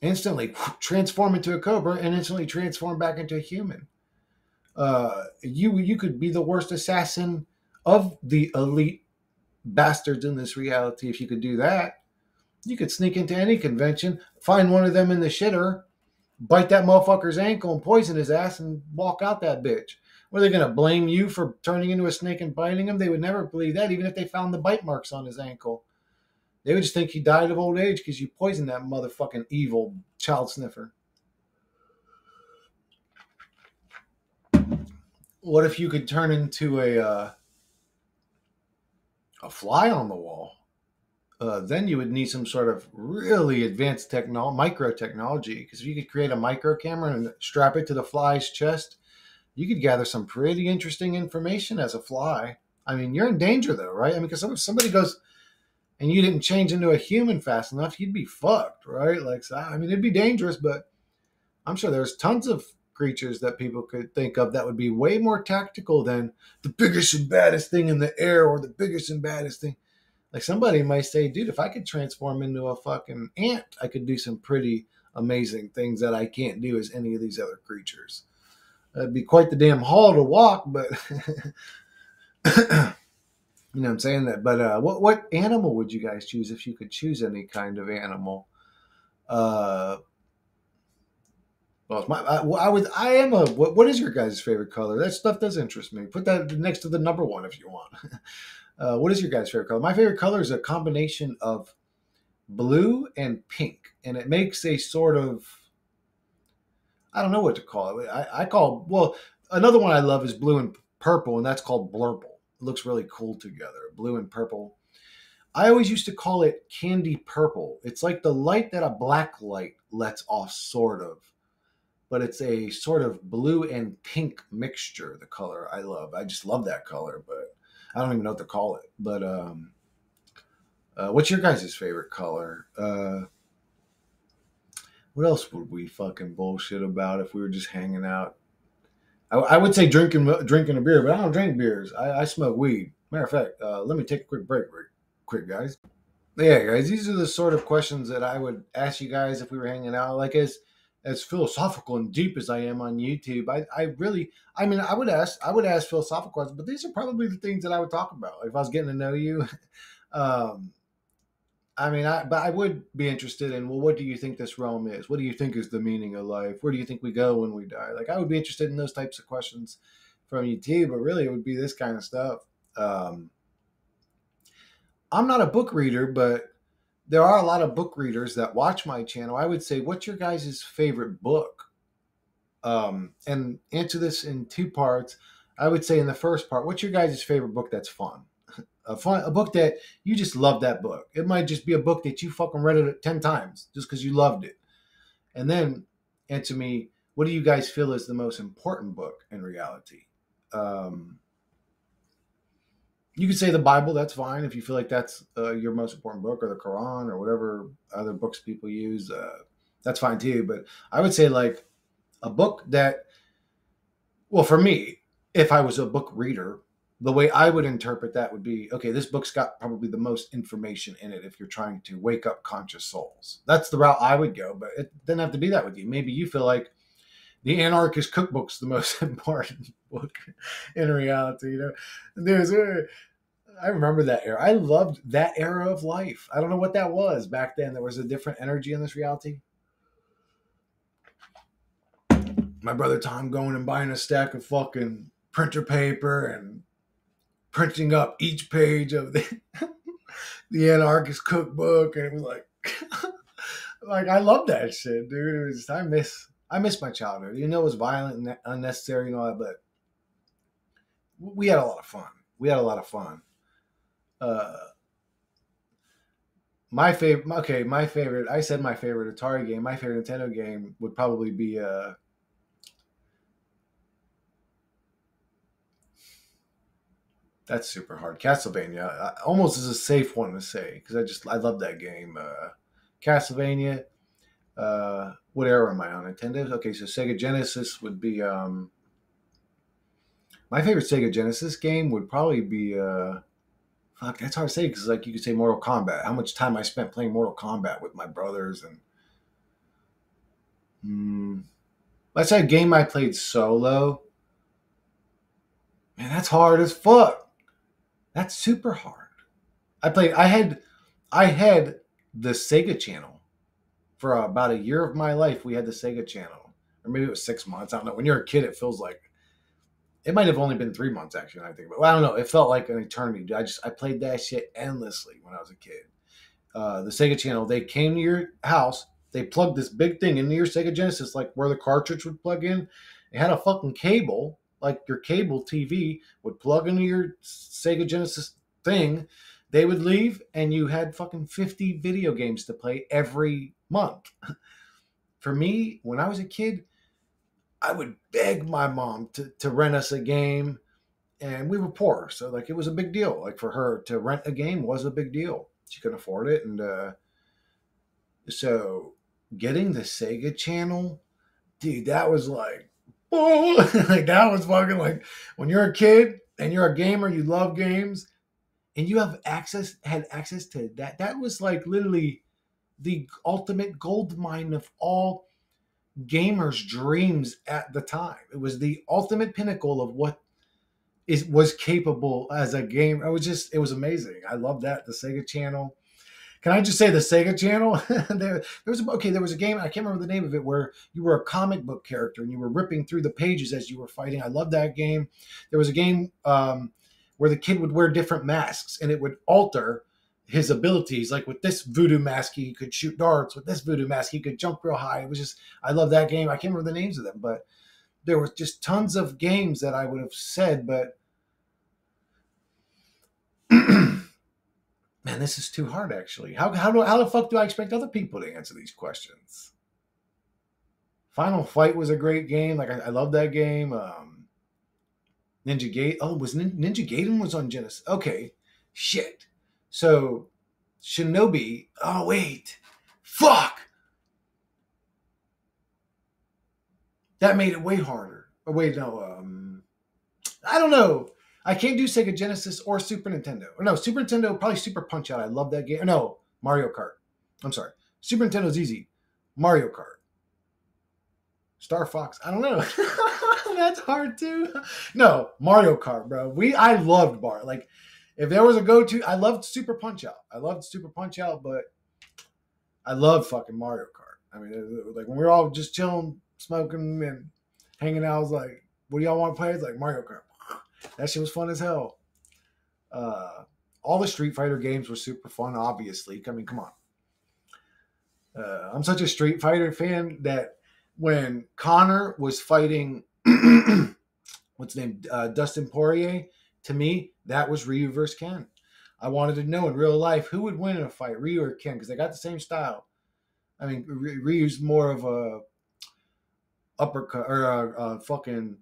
instantly transform into a cobra and instantly transform back into a human? You could be the worst assassin of the elite bastards in this reality. If you could do that, you could sneak into any convention, find one of them in the shitter, bite that motherfucker's ankle and poison his ass and walk out that bitch. Were they going to blame you for turning into a snake and biting him? They would never believe that, even if they found the bite marks on his ankle. They would just think he died of old age because you poisoned that motherfucking evil child sniffer. What if you could turn into a fly on the wall? Then you would need some sort of really advanced micro technology, because if you could create a micro camera and strap it to the fly's chest, you could gather some pretty interesting information as a fly. I mean, you're in danger though, right? I mean, because if somebody goes and you didn't change into a human fast enough, you'd be fucked, right? Like, I mean, it'd be dangerous, but I'm sure there's tons of creatures that people could think of that would be way more tactical than the biggest and baddest thing in the air or the biggest and baddest thing. Like somebody might say, dude, if I could transform into a fucking ant, I could do some pretty amazing things that I can't do as any of these other creatures. It'd be quite the damn haul to walk, but you know what I'm saying? That. But what animal would you guys choose if you could choose any kind of animal? Well, I am a. What is your guys' favorite color? That stuff does interest me. Put that next to the number one if you want. What is your guys' favorite color? My favorite color is a combination of blue and pink, and it makes a sort of, I don't know what to call it. I call, well, another one I love is blue and purple, and that's called blurple. It looks really cool together, blue and purple. I always used to call it candy purple. It's like the light that a black light lets off, sort of. But it's a sort of blue and pink mixture, the color I love. I just love that color, but I don't even know what to call it. But what's your guys' favorite color? What else would we fucking bullshit about if we were just hanging out? I would say drinking a beer, but I don't drink beers. I smoke weed. Matter of fact, let me take a quick break real quick, guys. Yeah, guys, these are the sort of questions that I would ask you guys if we were hanging out. Like as philosophical and deep as I am on YouTube, I mean, I would ask philosophical questions, but these are probably the things that I would talk about. Like if I was getting to know you, I mean, but I would be interested in, well, what do you think this realm is? What do you think is the meaning of life? Where do you think we go when we die? Like, I would be interested in those types of questions from you too, but really it would be this kind of stuff. I'm not a book reader, but there are a lot of book readers that watch my channel. I would say, what's your guys' favorite book? And answer this in two parts. I would say in the first part, what's your guys' favorite book that's fun? A book that you just love that book. It might just be a book that you fucking read it 10 times just because you loved it. And then answer me, what do you guys feel is the most important book in reality? You could say the Bible, that's fine. If you feel like that's your most important book, or the Quran, or whatever other books people use, that's fine too. But I would say like a book that, well, for me, if I was a book reader, the way I would interpret that would be, okay, this book's got probably the most information in it if you're trying to wake up conscious souls. That's the route I would go, but it doesn't have to be that with you. Maybe you feel like the Anarchist Cookbook's the most important book in reality. You know, I remember that era. I loved that era of life. I don't know what that was back then. There was a different energy in this reality. My brother Tom going and buying a stack of fucking printer paper and printing up each page of the Anarchist Cookbook, and it was like, like I love that shit, dude. It was I miss my childhood. You know, it was violent and unnecessary and all that, but we had a lot of fun. Uh, my favorite. Okay, my favorite. I said my favorite Atari game. My favorite Nintendo game would probably be. That's super hard. Castlevania almost is a safe one to say because I love that game. Castlevania. What era am I on? Nintendo. Okay, so Sega Genesis would be. My favorite Sega Genesis game would probably be. Fuck, that's hard to say because like you could say Mortal Kombat. How much time I spent playing Mortal Kombat with my brothers and. Hmm, let's say a game I played solo. Man, that's hard as fuck. That's super hard. I had the Sega channel for about a year of my life. We had the Sega channel, or maybe it was 6 months. I don't know. When you're a kid, it feels like it might have only been 3 months actually. I think, but well, I don't know. It felt like an eternity. I played that shit endlessly when I was a kid. The Sega channel, they came to your house. They plugged this big thing into your Sega Genesis, like where the cartridge would plug in. It had a fucking cable, like your cable TV would plug into your Sega Genesis thing. They would leave, and you had fucking 50 video games to play every month. For me, when I was a kid, I would beg my mom to rent us a game, and we were poor, so like it was a big deal. Like for her to rent a game was a big deal. She couldn't afford it, and so getting the Sega channel, dude, that was like, oh, like that was fucking like when you're a kid and you're a gamer, you love games, and you had access to that. That was like literally the ultimate gold mine of all gamers' dreams at the time. It was the ultimate pinnacle of what is was capable as a game. It was amazing. I love that the Sega channel. Can I just say the Sega channel? There was a game, I can't remember the name of it, where you were a comic book character and you were ripping through the pages as you were fighting. I love that game. There was a game where the kid would wear different masks and it would alter his abilities. Like with this voodoo mask, he could shoot darts. With this voodoo mask, he could jump real high. It was just, I love that game. I can't remember the names of them, but there was just tons of games that I would have said, but man, this is too hard. Actually, how the fuck do I expect other people to answer these questions? Final Fight was a great game. Like I love that game. Ninja Gate. Oh, was Ninja Gaiden was on Genesis? Okay, shit. So Shinobi. Oh wait, fuck. That made it way harder. Oh wait, no. I don't know. I can't do Sega Genesis or Super Nintendo. Or no, Super Nintendo, probably Super Punch Out. I love that game. No, Mario Kart. I'm sorry. Super Nintendo's easy. Mario Kart. Star Fox. I don't know. That's hard too. No, Mario Kart, bro. I loved Mario. Like, if there was a go-to, I loved Super Punch Out. But I loved fucking Mario Kart. I mean, like when we were all just chilling, smoking, and hanging out, I was like, what do y'all want to play? It's like Mario Kart. That shit was fun as hell. All the Street Fighter games were super fun, obviously. I mean, come on. I'm such a Street Fighter fan that when Conor was fighting, what's his name, Dustin Poirier, to me, that was Ryu versus Ken. I wanted to know in real life who would win in a fight, Ryu or Ken, because they got the same style. I mean, Ryu's more of a uppercut or a fucking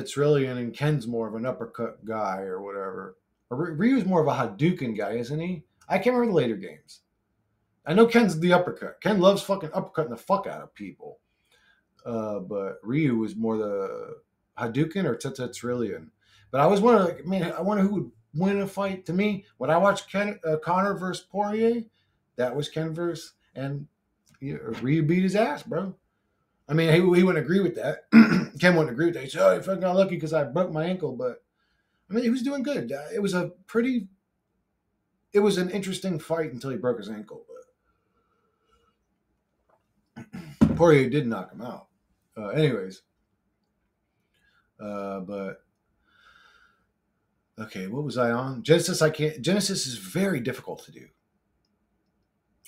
Trillion, and Ken's more of an uppercut guy or whatever. Ryu's more of a Hadouken guy, isn't he? I can't remember the later games. I know Ken's the uppercut. Ken loves fucking uppercutting the fuck out of people. But Ryu was more the Hadouken or Trillion. But I was wondering, like, man, I wonder who would win a fight. To me, when I watched Conor versus Poirier, that was Ken versus, and Ryu beat his ass, bro. I mean, he wouldn't agree with that. Ken wouldn't agree with that. He said, "Oh, you fucking got lucky because I broke my ankle." But I mean, he was doing good. It was an interesting fight until he broke his ankle. But Poirier did knock him out. Anyways, but okay, what was I on? Genesis. Genesis is very difficult to do.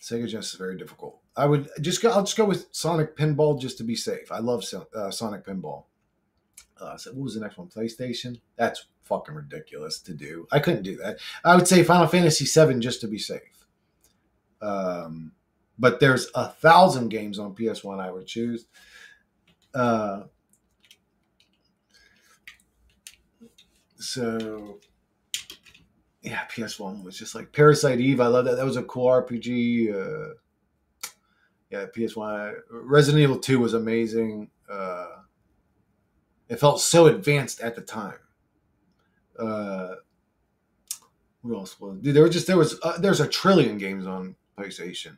Sega Genesis is very difficult. I'll just go with Sonic Pinball just to be safe. I love Sonic Pinball. So what was the next one? PlayStation. That's fucking ridiculous to do. I couldn't do that. I would say Final Fantasy VII just to be safe. Um, but there's 1,000 games on PS1 I would choose. So yeah, PS1 was just like Parasite Eve. I love that. That was a cool RPG. Yeah, PS1. Resident Evil 2 was amazing. It felt so advanced at the time. Uh, what else was? Dude, there's a trillion games on PlayStation.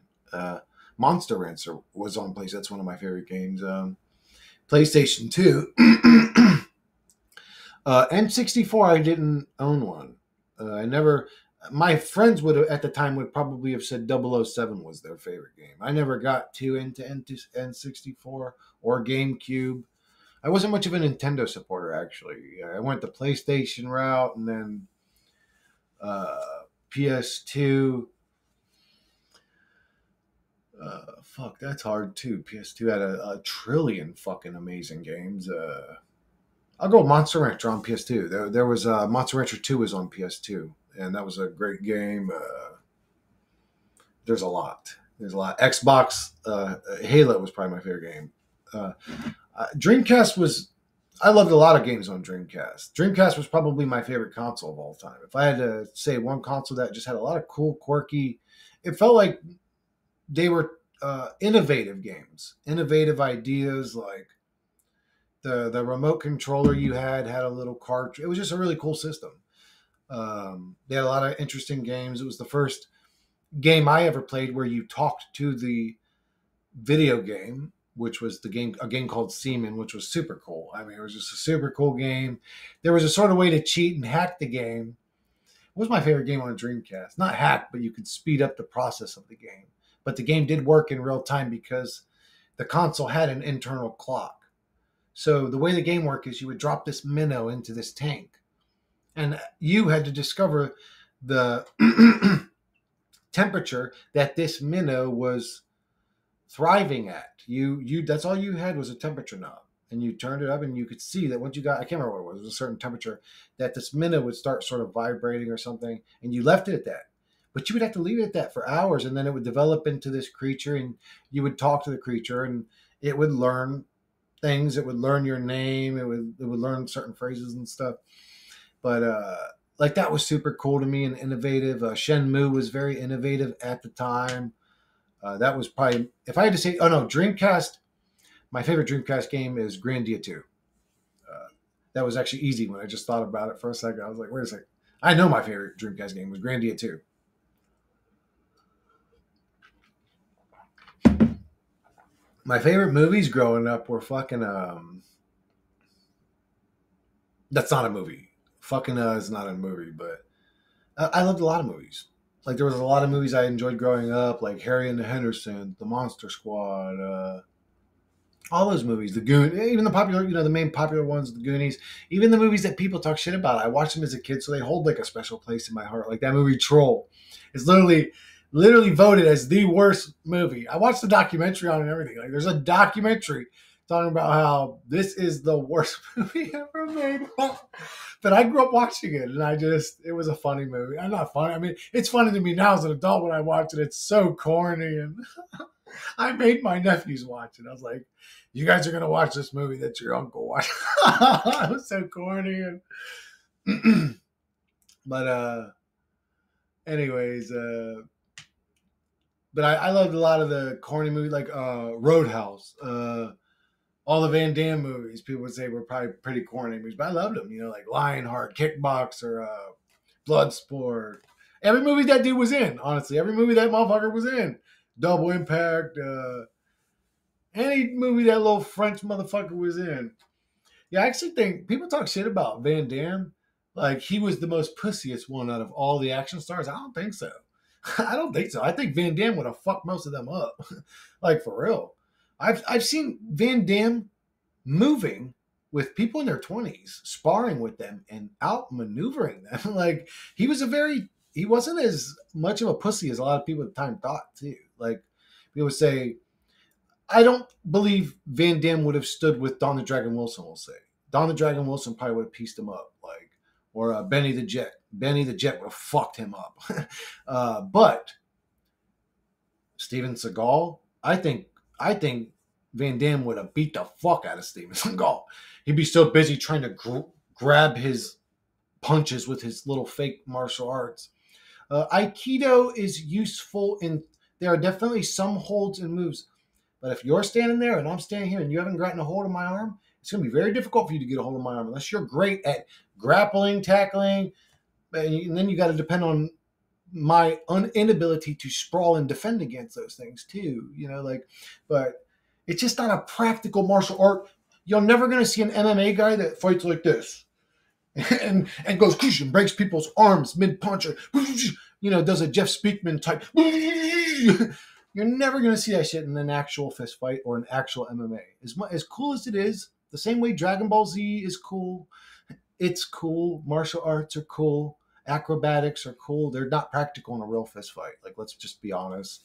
Monster Rancher was on PlayStation. That's one of my favorite games. PlayStation 2. N64, I didn't own one. I never. My friends would have, at the time would probably have said 007 was their favorite game. I never got too into N64 or GameCube. I wasn't much of a Nintendo supporter, actually. I went the PlayStation route and then PS2. Fuck, that's hard too. PS2 had a trillion fucking amazing games. I'll go with Monster Rancher on PS2. There was Monster Rancher 2 was on PS2, and that was a great game. There's a lot. Xbox Halo was probably my favorite game. Dreamcast was. I loved a lot of games on Dreamcast. Dreamcast was probably my favorite console of all time. If I had to say one console that just had a lot of cool, quirky, it felt like they were innovative games, innovative ideas. Like the remote controller you had a little cartridge. It was just a really cool system. They had a lot of interesting games. It was the first game I ever played where you talked to the video game, which was a game called Seaman, which was super cool. I mean, it was just a super cool game. There was a sort of way to cheat and hack the game. It was my favorite game on Dreamcast. Not hack, but you could speed up the process of the game. But the game did work in real time because the console had an internal clock. So the way the game worked is you would drop this minnow into this tank, and you had to discover the temperature that this minnow was thriving at. You that's all you had was a temperature knob, and you turned it up, and you could see that once you got, I can't remember what it was a certain temperature, that this minnow would start sort of vibrating or something, and you left it at that. But you would have to leave it at that for hours, and then it would develop into this creature, and you would talk to the creature, and it would learn things. It would learn your name. It would learn certain phrases and stuff. But like that was super cool to me and innovative. Shenmue was very innovative at the time. That was probably, if I had to say, oh no, Dreamcast. My favorite Dreamcast game is Grandia 2. That was actually easy when I just thought about it for a second. I was like, wait a second. I know my favorite Dreamcast game was Grandia 2. My favorite movies growing up were fucking that's not a movie. Fucking is not a movie, but I loved a lot of movies. Like there was a lot of movies I enjoyed growing up, like Harry and the Hendersons, The Monster Squad, all those movies, The Goon, even the popular, the main popular ones, The Goonies, even the movies that people talk shit about. I watched them as a kid, so they hold like a special place in my heart. Like that movie Troll is literally voted as the worst movie. I watched the documentary on it and everything. Like there's a documentary talking about how this is the worst movie ever made. But I grew up watching it, and it was a funny movie. I'm not funny. I mean, it's funny to me now as an adult when I watch it. It's so corny, and I made my nephews watch it. I was like, you guys are going to watch this movie that your uncle watched. It was so corny. And but anyways, but I loved a lot of the corny movies like Roadhouse, all the Van Damme movies. People would say were probably pretty corny movies, but I loved them. Like Lionheart, Kickboxer, Bloodsport. Every movie that dude was in, honestly, every movie that motherfucker was in. Double Impact, any movie that little French motherfucker was in. Yeah, I actually think people talk shit about Van Damme. Like he was the most pussiest one out of all the action stars. I don't think so. I don't think so. I think Van Damme would have fucked most of them up. Like for real. I've seen Van Damme moving with people in their 20s, sparring with them and outmaneuvering them. Like he wasn't as much of a pussy as a lot of people at the time thought too. Like people would say, I don't believe Van Damme would have stood with Don the Dragon Wilson, we'll say. Don the Dragon Wilson probably would have pieced him up, like, or Benny the Jet. Benny the Jet would have fucked him up. But Steven Seagal, I think Van Damme would have beat the fuck out of Steven Seagal. He'd be so busy trying to grab his punches with his little fake martial arts. Aikido is useful there are definitely some holds and moves, but if you're standing there and I'm standing here and you haven't gotten a hold of my arm, it's going to be very difficult for you to get a hold of my arm unless you're great at grappling, tackling, and then you got to depend on my inability to sprawl and defend against those things too. But it's just not a practical martial art. You're never going to see an MMA guy that fights like this and goes and breaks people's arms mid punch, or does a Jeff Speakman type. You're never going to see that shit in an actual fist fight or an actual MMA. As cool as it is, the same way Dragon Ball Z is cool, it's cool. Martial arts are cool. Acrobatics are cool. They're not practical in a real fist fight. Like, let's just be honest.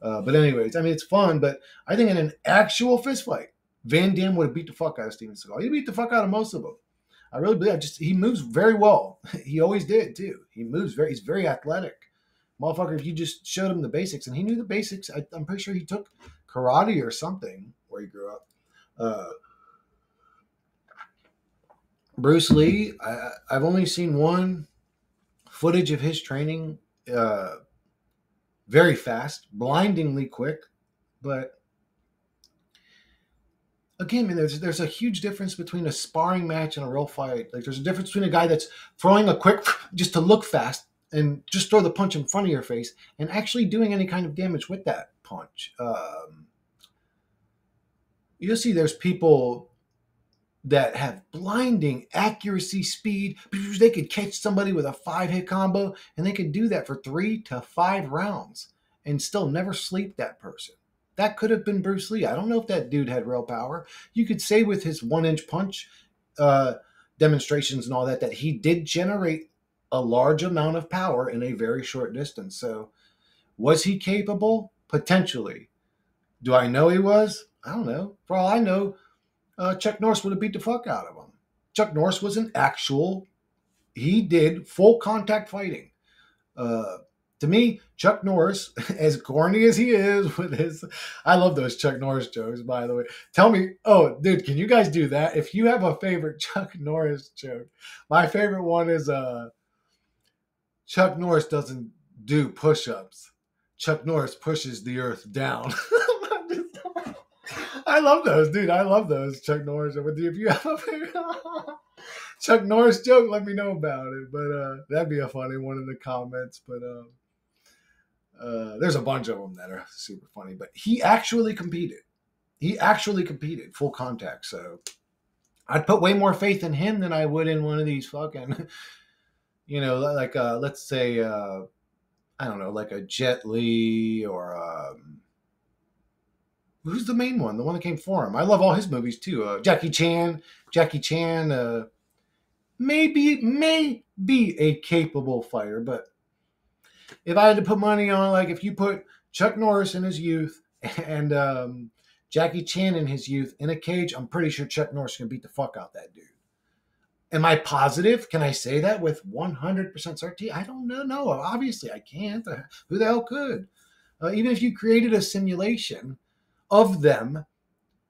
But anyways, I mean, it's fun, but I think in an actual fist fight, Van Damme would have beat the fuck out of Steven Seagal. He beat the fuck out of most of them. I really believe he moves very well. He always did too. He's very athletic. Motherfucker, if you just showed him the basics, and he knew the basics, I'm pretty sure he took karate or something where he grew up. Bruce Lee, I've only seen one footage of his training. Very fast, blindingly quick, but again, man, there's a huge difference between a sparring match and a real fight. Like, there's a difference between a guy that's throwing a quick just to look fast and just throw the punch in front of your face and actually doing any kind of damage with that punch. You'll see there's people that have blinding accuracy, speed. They could catch somebody with a 5-hit combo, and they could do that for 3 to 5 rounds and still never sleep that person. That could have been Bruce Lee. I don't know if that dude had real power. You could say with his 1-inch punch demonstrations and all that he did generate a large amount of power in a very short distance. So was he capable? Potentially. Do I know he was? I don't know. For all I know, Chuck Norris would have beat the fuck out of him. Chuck Norris was he did full contact fighting. To me, Chuck Norris, as corny as he is with I love those Chuck Norris jokes, by the way. Tell me, dude, can you guys do that? If you have a favorite Chuck Norris joke, my favorite one is Chuck Norris doesn't do push-ups. Chuck Norris pushes the earth down. I love those, dude. I love those Chuck Norris. If you have a favorite Chuck Norris joke, let me know about it. But that'd be a funny one in the comments. But there's a bunch of them that are super funny. But he actually competed. Full contact. So I'd put way more faith in him than I would in one of these fucking, like let's say, I don't know, like a Jet Li or who's the main one? The one that came for him. I love all his movies too. Jackie Chan may be a capable fighter, but if I had to put money on, like, if you put Chuck Norris in his youth and Jackie Chan in his youth in a cage, I'm pretty sure Chuck Norris can beat the fuck out that dude. Am I positive? Can I say that with 100% certainty? I don't know. No, obviously I can't. Who the hell could? Even if you created a simulation of them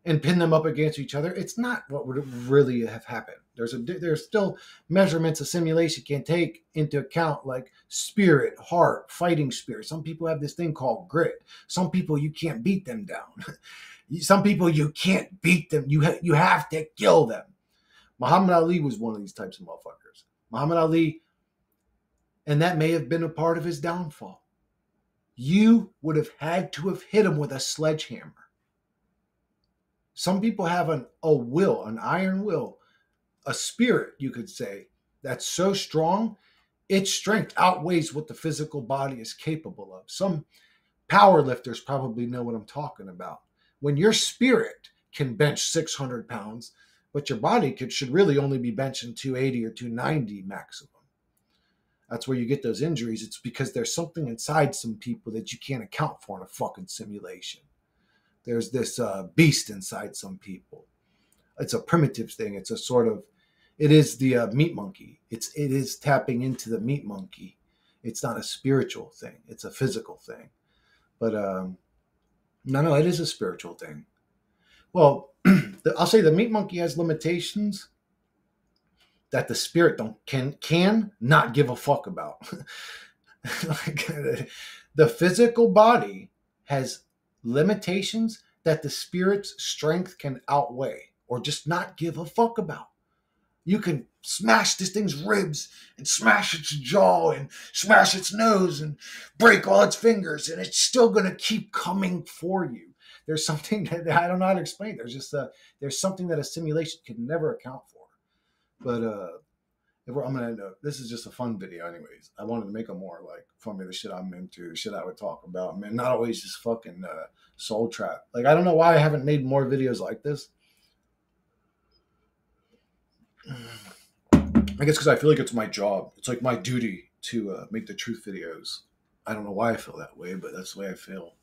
and pin them up against each other, it's not what would really have happened. There's still measurements a simulation can take into account, like spirit, heart, fighting spirit. Some people have this thing called grit. Some people, you can't beat them down. Some people, you can't beat them. You have to kill them. Muhammad Ali was one of these types of motherfuckers. Muhammad Ali, and that may have been a part of his downfall. You would have had to have hit him with a sledgehammer. Some people have an iron will, a spirit, you could say, that's so strong, its strength outweighs what the physical body is capable of. Some power lifters probably know what I'm talking about. When your spirit can bench 600 pounds, but your body should really only be benching 280 or 290 maximum. That's where you get those injuries. It's because there's something inside some people that you can't account for in a fucking simulation. There's this beast inside some people. it's a primitive thing. It's a sort of, it is the meat monkey. It is tapping into the meat monkey. It's not a spiritual thing. It's a physical thing. But no, it is a spiritual thing. Well, I'll say the meat monkey has limitations that the spirit can not give a fuck about. Like, the physical body has limitations that the spirit's strength can outweigh or just not give a fuck about. You can smash this thing's ribs and smash its jaw and smash its nose and break all its fingers, and it's still going to keep coming for you. There's something that I don't know how to explain. There's something that a simulation can never account for. But I'm gonna end up. This is just a fun video, anyways. I wanted to make a more like fun of the shit I'm into, the shit I would talk about, man. Not always just fucking soul trap. Like, I don't know why I haven't made more videos like this. I guess because I feel like it's my job. It's like my duty to make the truth videos. I don't know why I feel that way, but that's the way I feel.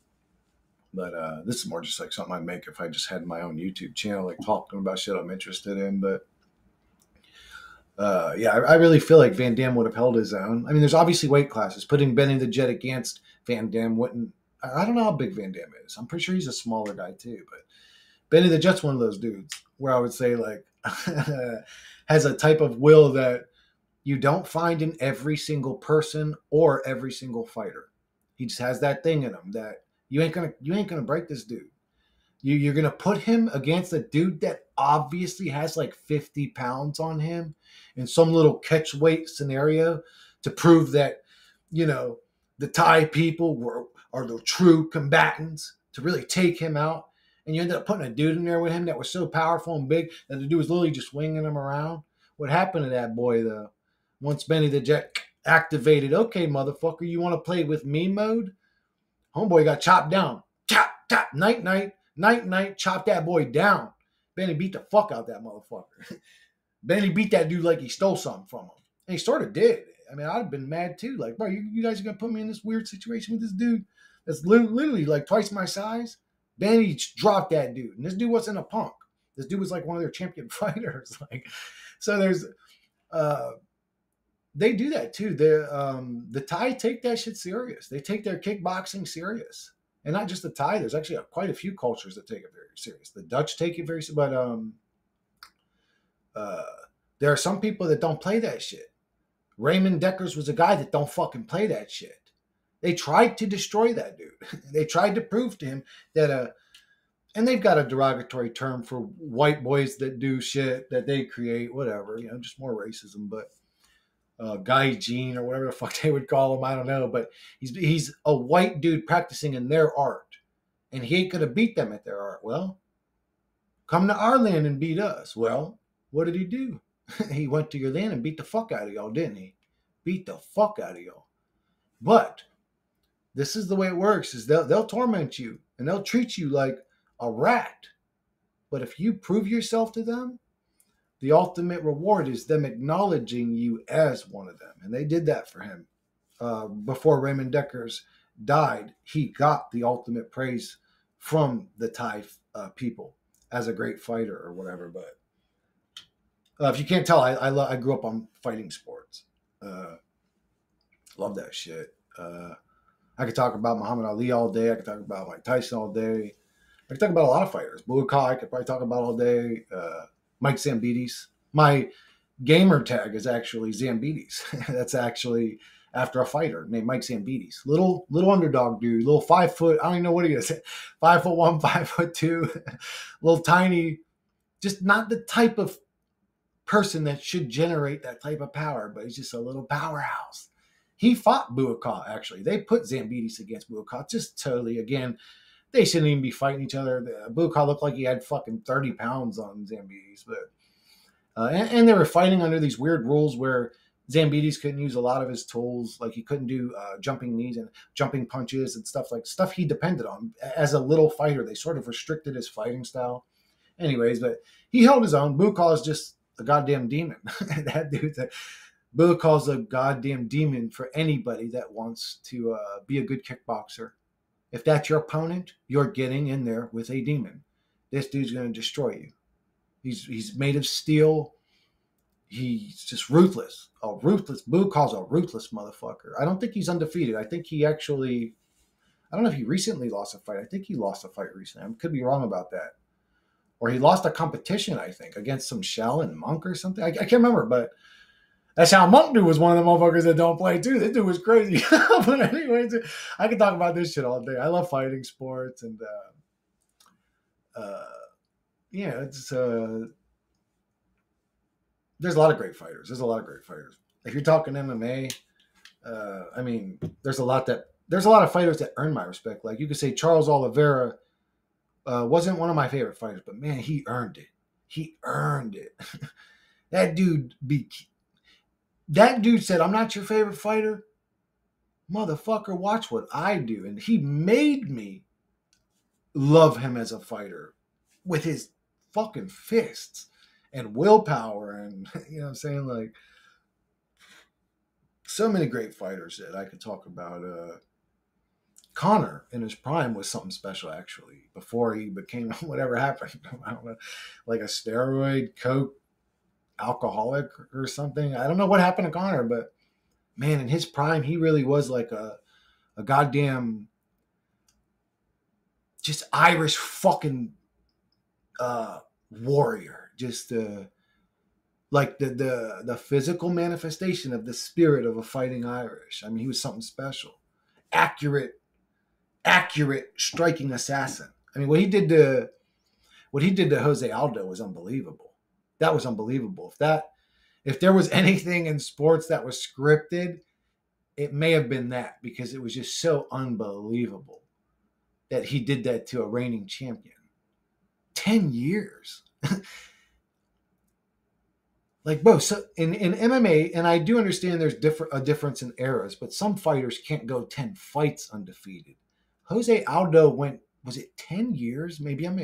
But this is more just like something I'd make if I just had my own YouTube channel, like talking about shit I'm interested in. But yeah, I really feel like Van Damme would have held his own. I mean, there's obviously weight classes. Putting Benny the Jet against Van Damme wouldn't. I don't know how big Van Damme is. I'm pretty sure he's a smaller guy too. But Benny the Jet's one of those dudes where I would say like has a type of will that you don't find in every single person or every single fighter. He just has that thing in him that you ain't gonna break this dude. You're gonna put him against a dude that obviously has like 50 pounds on him in some little catch weight scenario to prove that, you know, the Thai people are the true combatants, to really take him out. And you ended up putting a dude in there with him that was so powerful and big that the dude was literally just winging him around. What happened to that boy though? Once Benny the Jet activated, okay, motherfucker, you want to play with me mode? Homeboy got chopped down. Chop, chop, night, night. Night, chop that boy down. Benny beat the fuck out that motherfucker. Benny beat that dude like he stole something from him. And he sort of did. I mean, I'd have been mad too. Like, bro, you guys are going to put me in this weird situation with this dude that's literally like twice my size? Benny dropped that dude. And this dude wasn't a punk. This dude was like one of their champion fighters. Like, so there's, they do that too. The Thai take that shit serious. They take their kickboxing serious. And not just the Thai, there's actually quite a few cultures that take it very serious. The Dutch take it very serious, but there are some people that don't play that shit. Raymond Deckers was a guy that don't fucking play that shit. They tried to destroy that dude. They tried to prove to him that and they've got a derogatory term for white boys that do shit that they create, whatever, you know, just more racism, but Guy Gene or whatever the fuck they would call him, I don't know, but he's a white dude practicing in their art, and he ain't gonna beat them at their art. Well, come to our land and beat us. Well, what did he do? He went to your land and beat the fuck out of y'all, didn't he? Beat the fuck out of y'all. But this is the way it works: is they'll torment you and they'll treat you like a rat. But if you prove yourself to them, the ultimate reward is them acknowledging you as one of them. And they did that for him. Before Raymond Deckers died, he got the ultimate praise from the Thai people as a great fighter or whatever. But if you can't tell, I grew up on fighting sports. Love that shit. I could talk about Muhammad Ali all day. I could talk about Mike Tyson all day. I could talk about a lot of fighters. Budokai, I could probably talk about all day. Mike Zambidis. My gamer tag is actually Zambidis. That's actually after a fighter named Mike Zambidis. Little underdog dude, little 5 foot. I don't even know what he is. 5'1", 5'2", little tiny. Just not the type of person that should generate that type of power, but he's just a little powerhouse. He fought Budokai, actually. They put Zambidis against Budokai. Just totally, again, they shouldn't even be fighting each other. Budokai looked like he had fucking 30 pounds on Zambidis. But and they were fighting under these weird rules where Zambidis couldn't use a lot of his tools. Like he couldn't do jumping knees and jumping punches and stuff he depended on. As a little fighter, they sort of restricted his fighting style. Anyways, but he held his own. Budokai is just a goddamn demon. That dude, Budokai is a goddamn demon for anybody that wants to be a good kickboxer. If that's your opponent, you're getting in there with a demon. This dude's going to destroy you. He's made of steel. He's just ruthless. A ruthless. Boo calls a ruthless motherfucker. I don't think he's undefeated. I think he actually. I don't know if he recently lost a fight. I think he lost a fight recently. I could be wrong about that. Or he lost a competition, I think, against some Shaolin monk or something. I can't remember, but that Shaolin monk dude was one of the motherfuckers that don't play too. This dude was crazy. But anyways, I could talk about this shit all day. I love fighting sports, and yeah, it's there's a lot of great fighters. There's a lot of great fighters. If you're talking MMA, I mean, there's a lot of fighters that earn my respect. Like you could say Charles Oliveira wasn't one of my favorite fighters, but man, he earned it. He earned it. That dude said, "I'm not your favorite fighter, motherfucker. Watch what I do," and he made me love him as a fighter with his fucking fists and willpower, and you know what I'm saying, like so many great fighters that I could talk about. Conor in his prime was something special, actually, before he became whatever happened. I don't know, like a steroid, coke, alcoholic or something. I don't know what happened to Conor, but man, in his prime, he really was like a goddamn just Irish fucking warrior. Just like the physical manifestation of the spirit of a fighting Irish. I mean, he was something special. Accurate striking assassin. I mean, what he did to Jose Aldo was unbelievable. That was unbelievable. If there was anything in sports that was scripted, it may have been that, because it was just so unbelievable that he did that to a reigning champion. 10 years. Like, bro, so in MMA, and I do understand there's a difference in eras, but some fighters can't go 10 fights undefeated. Jose Aldo went, was it 10 years? Maybe am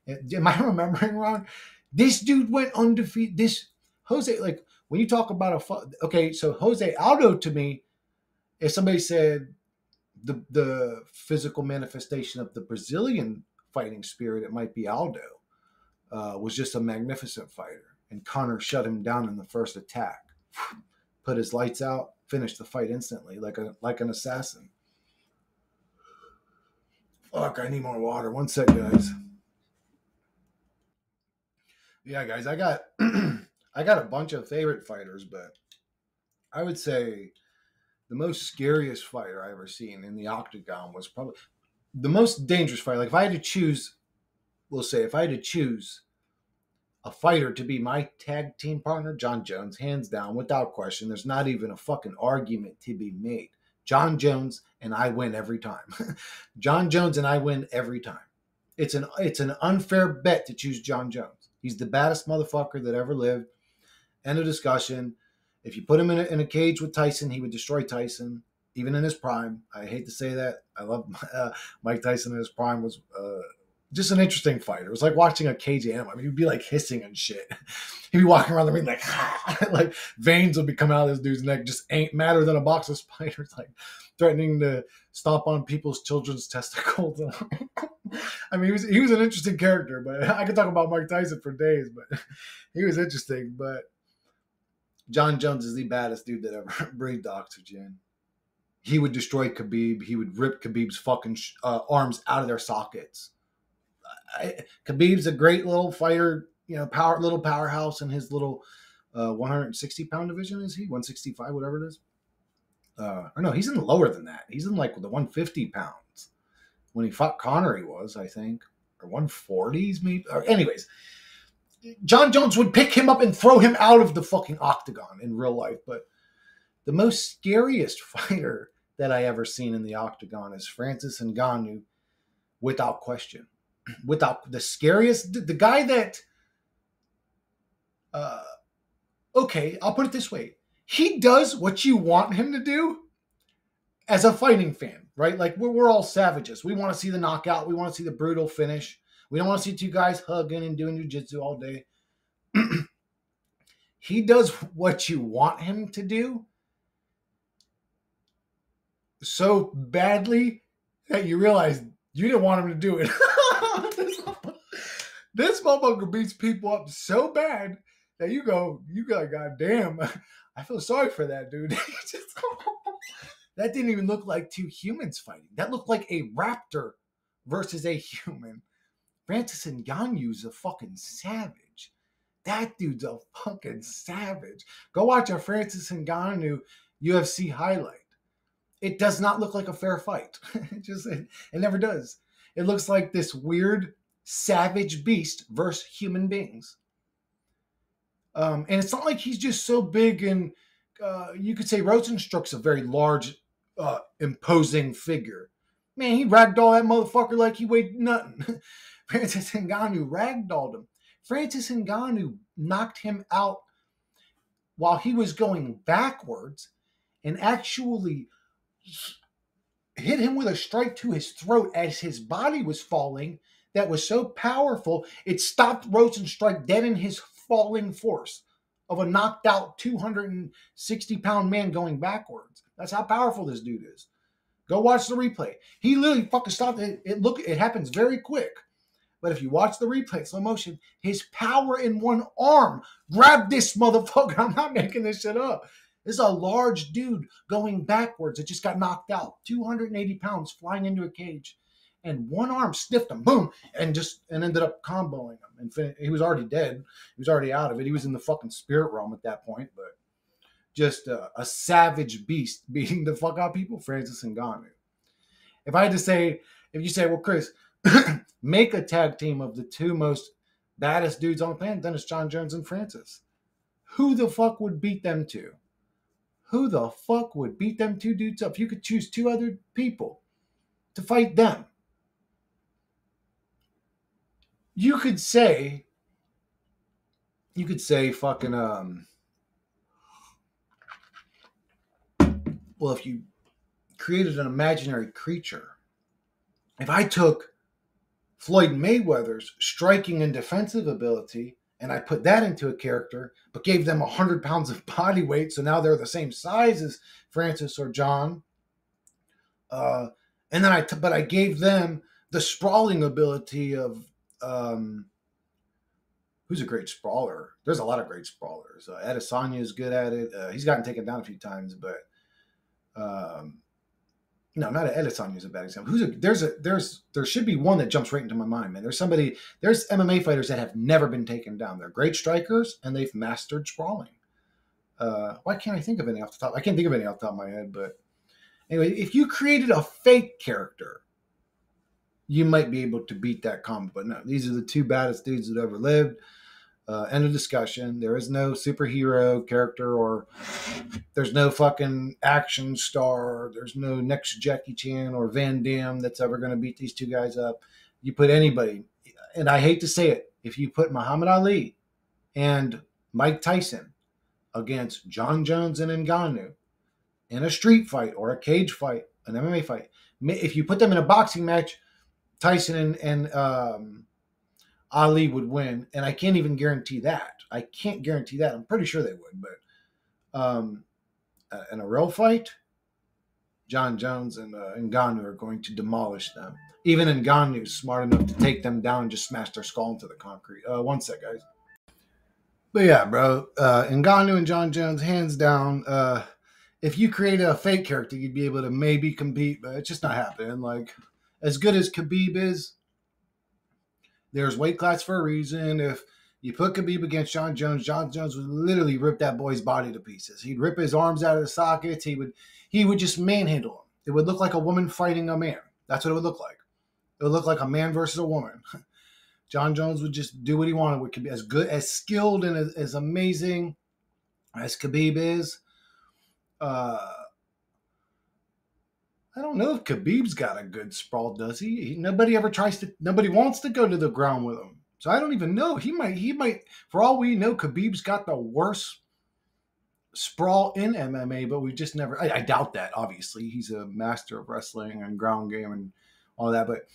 I remembering wrong? This dude went undefeated. This Jose, like, when you talk about okay, so Jose Aldo, to me, if somebody said the physical manifestation of the Brazilian fighting spirit, it might be Aldo. Was just a magnificent fighter. And Conor shut him down in the first attack. Put his lights out, finished the fight instantly, like an assassin. Fuck, I need more water. One sec, guys. Yeah, guys, I got I got a bunch of favorite fighters, but I would say the most scariest fighter I ever seen in the octagon was probably the most dangerous fight. Like, if I had to choose, if I had to choose a fighter to be my tag team partner, Jon Jones, hands down, without question. There's not even a fucking argument to be made. Jon Jones, and I win every time. Jon Jones and I win every time. It's an unfair bet to choose Jon Jones. He's the baddest motherfucker that ever lived. End of discussion. If you put him in a cage with Tyson, he would destroy Tyson, even in his prime. I hate to say that. I love Mike Tyson in his prime. Was just an interesting fighter. It was like watching a cage animal. I mean, he'd be like hissing and shit. He'd be walking around the ring like, like veins would be coming out of this dude's neck. Just ain't madder than a box of spiders, like threatening to stomp on people's children's testicles. I mean, he was an interesting character, but I could talk about Mike Tyson for days, but he was interesting. But Jon Jones is the baddest dude that ever breathed oxygen. He would destroy Khabib. He would rip Khabib's fucking arms out of their sockets. Khabib's a great little fighter, you know, little powerhouse in his little 160-pound division. Is he 165, whatever it is? Or no, he's in lower than that. He's in like the 150 pounds. When he fought Conor, he was, I think, or 140s maybe. Anyways, Jon Jones would pick him up and throw him out of the fucking octagon in real life. But the most scariest fighter that I ever seen in the octagon is Francis Ngannou, without question. Without the scariest, the guy that, okay, I'll put it this way. He does what you want him to do as a fighting fan, right? Like, we're all savages. We want to see the knockout. We want to see the brutal finish. We don't want to see two guys hugging and doing jiu-jitsu all day. He does what you want him to do so badly that you realize you didn't want him to do it. This motherfucker beats people up so bad that you go, goddamn, I feel sorry for that dude. That didn't even look like two humans fighting. That looked like a raptor versus a human. Francis Ngannou's a fucking savage. That dude's a fucking savage. Go watch a Francis Ngannou UFC highlight. It does not look like a fair fight. It never does. It looks like this weird savage beast versus human beings. And it's not like he's just so big and you could say Rosenstruck's a very large, imposing figure. Man, he ragdolled that motherfucker like he weighed nothing. Francis Ngannou ragdolled him. Francis Ngannou knocked him out while he was going backwards and actually hit him with a strike to his throat as his body was falling that was so powerful, it stopped Rosenstruck dead in his falling force of a knocked out 260-pound man going backwards. That's how powerful this dude is. Go watch the replay. He literally fucking stopped it. It happens very quick. But if you watch the replay, slow motion, his power in one arm grabbed this motherfucker. I'm not making this shit up. This is a large dude going backwards that just got knocked out. 280 pounds flying into a cage. And one arm stiffed him, boom, and ended up comboing him. And he was already dead. He was already out of it. He was in the fucking spirit realm at that point. But just a savage beast beating the fuck out of people, Francis Ngannou. If I had to say, if you say, well, Chris, make a tag team of the two most baddest dudes on the planet, then it's Jon Jones and Francis. Who the fuck would beat them two? Who the fuck would beat them two dudes up? If you could choose two other people to fight them, you could say fucking, well, if you created an imaginary creature, if I took Floyd Mayweather's striking and defensive ability and I put that into a character, but gave them 100 pounds of body weight, so now they're the same size as Francis or John, and then I gave them the sprawling ability of who's a great sprawler. There's a lot of great sprawlers. Adesanya is good at it. He's gotten taken down a few times, but no, not Adesanya is a bad example. There should be one that jumps right into my mind, man. There's MMA fighters that have never been taken down. They're great strikers and they've mastered sprawling. Why can't I think of any off the top? I can't think of any off the top of my head, but anyway, if you created a fake character, you might be able to beat that combo. But no, these are the two baddest dudes that ever lived. End of discussion. There is no superhero character, or there's no fucking action star. There's no next Jackie Chan or Van Damme that's ever going to beat these two guys up. You put anybody, and I hate to say it, if you put Muhammad Ali and Mike Tyson against Jon Jones and Ngannou in a street fight or a cage fight, an MMA fight, if you put them in a boxing match, Tyson and Ali would win, and I can't even guarantee that. I can't guarantee that. I'm pretty sure they would, but in a real fight, Jon Jones and Ngannou are going to demolish them. Even Ngannou's smart enough to take them down and just smash their skull into the concrete. One sec, guys. But yeah, bro, Ngannou and Jon Jones, hands down. If you created a fake character, you'd be able to maybe compete, but it's just not happening. Like, as good as Khabib is, there's weight class for a reason. If you put Khabib against Jon Jones would literally rip that boy's body to pieces. He'd rip his arms out of the sockets. He would just manhandle him. It would look like a woman fighting a man. That's what it would look like. It would look like a man versus a woman. Jon Jones would just do what he wanted with Khabib. As good, as skilled, and as amazing as Khabib is, I don't know if Khabib's got a good sprawl, does he? Nobody wants to go to the ground with him. So I don't even know. He might, for all we know, Khabib's got the worst sprawl in MMA, but we just never, I doubt that, obviously. He's a master of wrestling and ground game and all that, but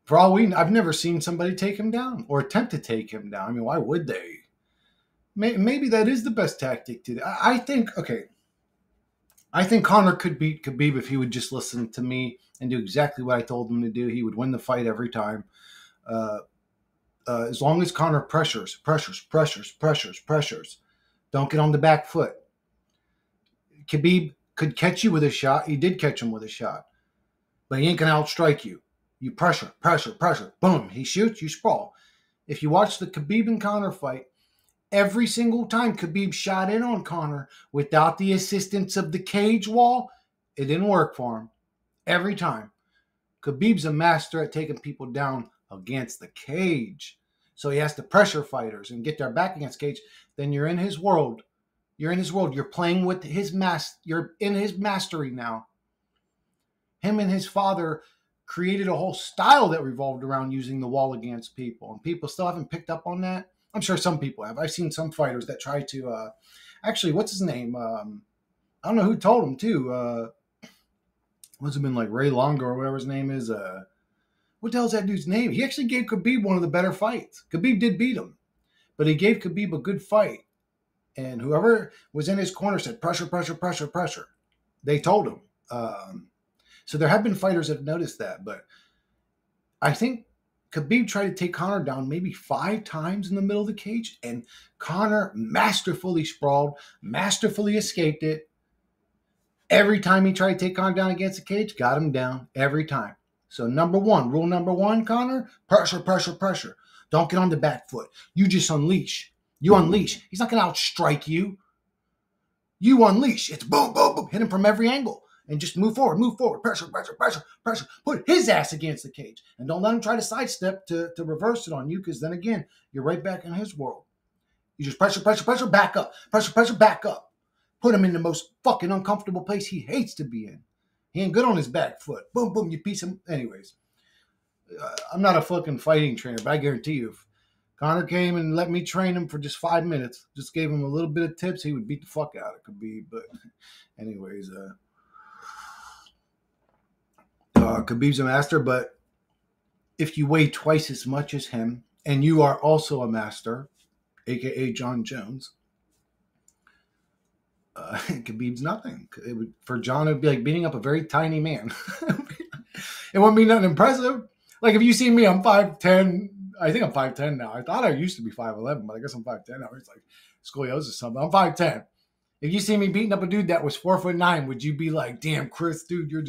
for all we know, I've never seen somebody take him down or attempt to take him down. I mean, why would they? Maybe that is the best tactic to do. I think Conor could beat Khabib if he would just listen to me and do exactly what I told him to do. He would win the fight every time. as long as Conor pressures, don't get on the back foot. Khabib could catch you with a shot. He did catch him with a shot. But he ain't going to outstrike you. You pressure. Boom. He shoots, you sprawl. If you watch the Khabib and Conor fight, every single time Khabib shot in on Conor without the assistance of the cage wall, it didn't work for him. Every time. Khabib's a master at taking people down against the cage. So he has to pressure fighters and get their back against cage. Then you're in his world. You're in his world. You're playing with his You're in his mastery now. Him and his father created a whole style that revolved around using the wall against people. And people still haven't picked up on that. I'm sure some people have. I've seen some fighters that try to, actually, what's his name? I don't know who told him too. Must have been like Ray Longo or whatever his name is. What the hell's that dude's name? He actually gave Khabib one of the better fights. Khabib did beat him, but he gave Khabib a good fight. And whoever was in his corner said, pressure. They told him. So there have been fighters that have noticed that, but I think Khabib tried to take Conor down maybe 5 times in the middle of the cage, and Conor masterfully sprawled, masterfully escaped it. Every time he tried to take Conor down against the cage, got him down every time. So rule number one, Conor, pressure. Don't get on the back foot. You just unleash. You unleash. He's not going to outstrike you. You unleash. It's boom. Hit him from every angle. And just move forward. Pressure. Put his ass against the cage. And don't let him try to sidestep to reverse it on you, because then again, you're right back in his world. You just pressure, back up. Pressure, back up. Put him in the most fucking uncomfortable place he hates to be in. He ain't good on his back foot. Boom, you piece him. Anyways, I'm not a fucking fighting trainer, but I guarantee you, if Conor came and let me train him for just 5 minutes, just gave him a little bit of tips, he would beat the fuck out of Khabib. But anyways, Khabib's a master, but if you weigh twice as much as him and you are also a master, aka Jon Jones, Khabib's nothing. For Jon, it would be like beating up a very tiny man. It wouldn't be nothing impressive. Like if you see me, I'm 5'10". I think I'm 5'10" now. I thought I used to be 5'11", but I guess I'm 5'10" now. It's like scoliosis or something. I'm 5'10". If you see me beating up a dude that was 4'9", would you be like, damn, Chris, dude, you're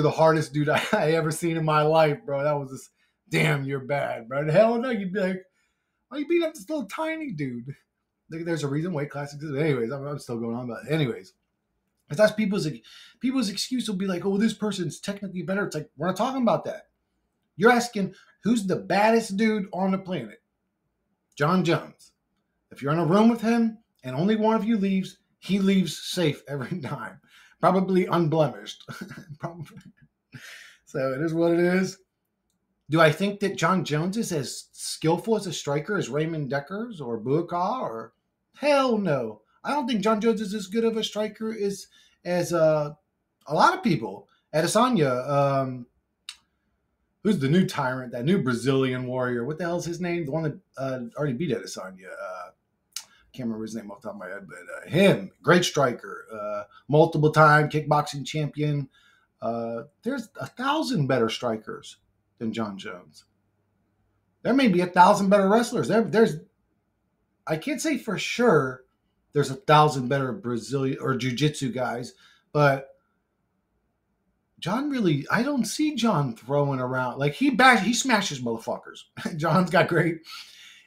the hardest dude I ever seen in my life, bro. That was just, damn, you're bad, bro. Hell no, you'd be like, why you beating up this little tiny dude? There's a reason weight class exists. Anyways, I'm still going on, but anyways. Because that's people's excuse will be like, oh, this person's technically better. It's like, we're not talking about that. You're asking, who's the baddest dude on the planet? Jon Jones. If you're in a room with him and only one of you leaves, he leaves safe every time. Probably unblemished. Probably. So it is what it is. Do I think that Jon Jones is as skillful as a striker as Raymond Deckers or Buakaw? Or hell no. I don't think Jon Jones is as good of a striker as a lot of people. Adesanya, who's the new tyrant, that new Brazilian warrior? What the hell is his name? The one that already beat Adesanya. Can't remember his name off the top of my head, but him, great striker, multiple-time kickboxing champion. There's 1,000 better strikers than Jon Jones. There may be 1,000 better wrestlers. There's, I can't say for sure there's 1,000 better Brazilian or jiu-jitsu guys, but Jon really, I don't see Jon throwing around. Like he smashes motherfuckers. Jon's got great.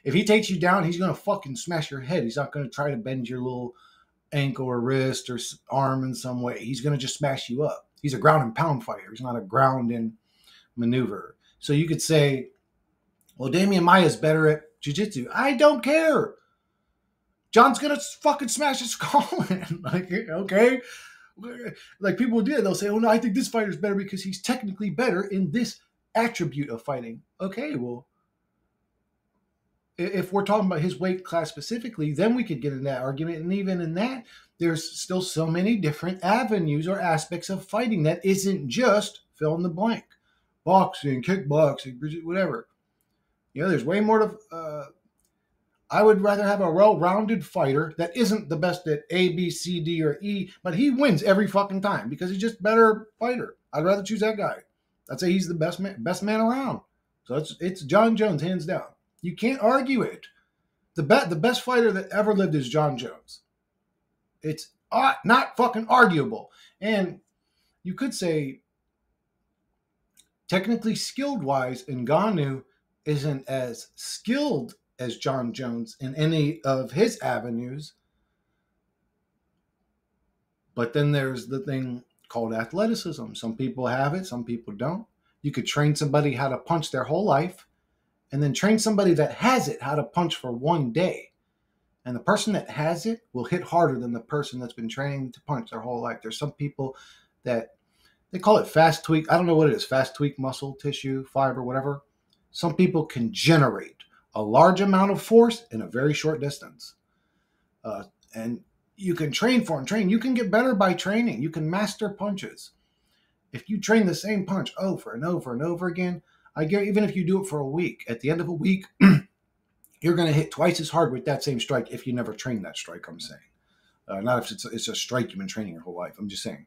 If he takes you down, he's going to fucking smash your head. He's not going to try to bend your little ankle or wrist or arm in some way. He's going to just smash you up. He's a ground and pound fighter. He's not a ground and maneuver. So you could say, well, Damian Maia's better at jiu-jitsu. I don't care. Jon's going to fucking smash his skull in. Like, okay. Like people did. They'll say, oh, no, I think this fighter's better because he's technically better in this attribute of fighting. Okay, well, if we're talking about his weight class specifically, then we could get in that argument. And even in that, there's still so many different avenues or aspects of fighting that isn't just fill in the blank. Boxing, kickboxing, whatever. You know, there's way more to... I would rather have a well-rounded fighter that isn't the best at A, B, C, D, or E, but he wins every fucking time because he's just a better fighter. I'd rather choose that guy. I'd say he's the best man around. So it's Jon Jones, hands down. You can't argue it. The best fighter that ever lived is Jon Jones. It's not fucking arguable. And you could say, technically skilled wise, Ngannou isn't as skilled as Jon Jones in any of his avenues. But then there's the thing called athleticism. Some people have it, some people don't. You could train somebody how to punch their whole life and then train somebody that has it how to punch for one day. And the person that has it will hit harder than the person that's been training to punch their whole life. There's some people that they call it fast tweak. I don't know what it is, fast tweak muscle, tissue, fiber, whatever. Some people can generate a large amount of force in a very short distance. And you can train for and train. You can get better by training. You can master punches. If you train the same punch over and over and over again, I guarantee even if you do it for a week, at the end of a week, you're going to hit twice as hard with that same strike if you never train that strike, I'm saying. Not if it's a strike you've been training your whole life. I'm just saying.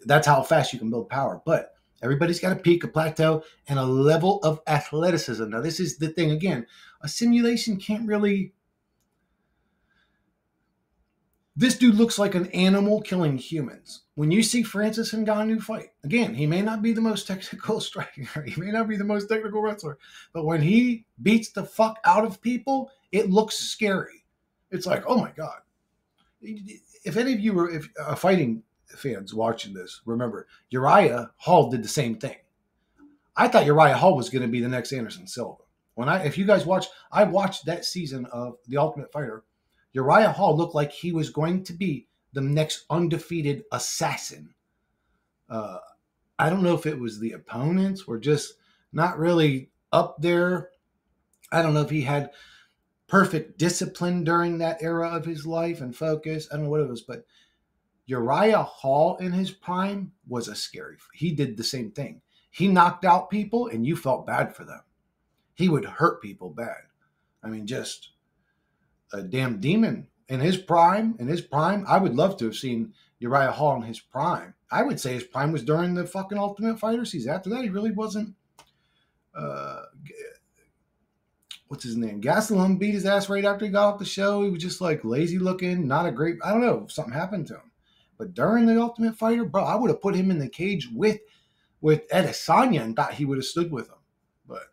That's how fast you can build power. But everybody's got a peak, a plateau, and a level of athleticism. Now, this is the thing. Again, a simulation can't really... This dude looks like an animal killing humans. When you see Francis Ngannou fight, again, he may not be the most technical striker. He may not be the most technical wrestler. But when he beats the fuck out of people, it looks scary. It's like, oh my God. If any of you were fighting fans watching this, remember, Uriah Hall did the same thing. I thought Uriah Hall was going to be the next Anderson Silva. If you guys watch, I watched that season of The Ultimate Fighter. Uriah Hall looked like he was going to be the next undefeated assassin. I don't know if it was the opponents were just not really up there. I don't know if he had perfect discipline during that era of his life and focus. I don't know what it was, but Uriah Hall in his prime was a scary. He did the same thing. He knocked out people and you felt bad for them. He would hurt people bad. I mean, just a damn demon in his prime. I would love to have seen Uriah Hall in his prime. I would say his prime was during the fucking Ultimate Fighter season. After that, he really wasn't. What's his name? Gastelum beat his ass right after he got off the show. He was just like lazy looking, not a great. I don't know. Something happened to him. But during the Ultimate Fighter, bro, I would have put him in the cage with Ed Asanya and thought he would have stood with him. But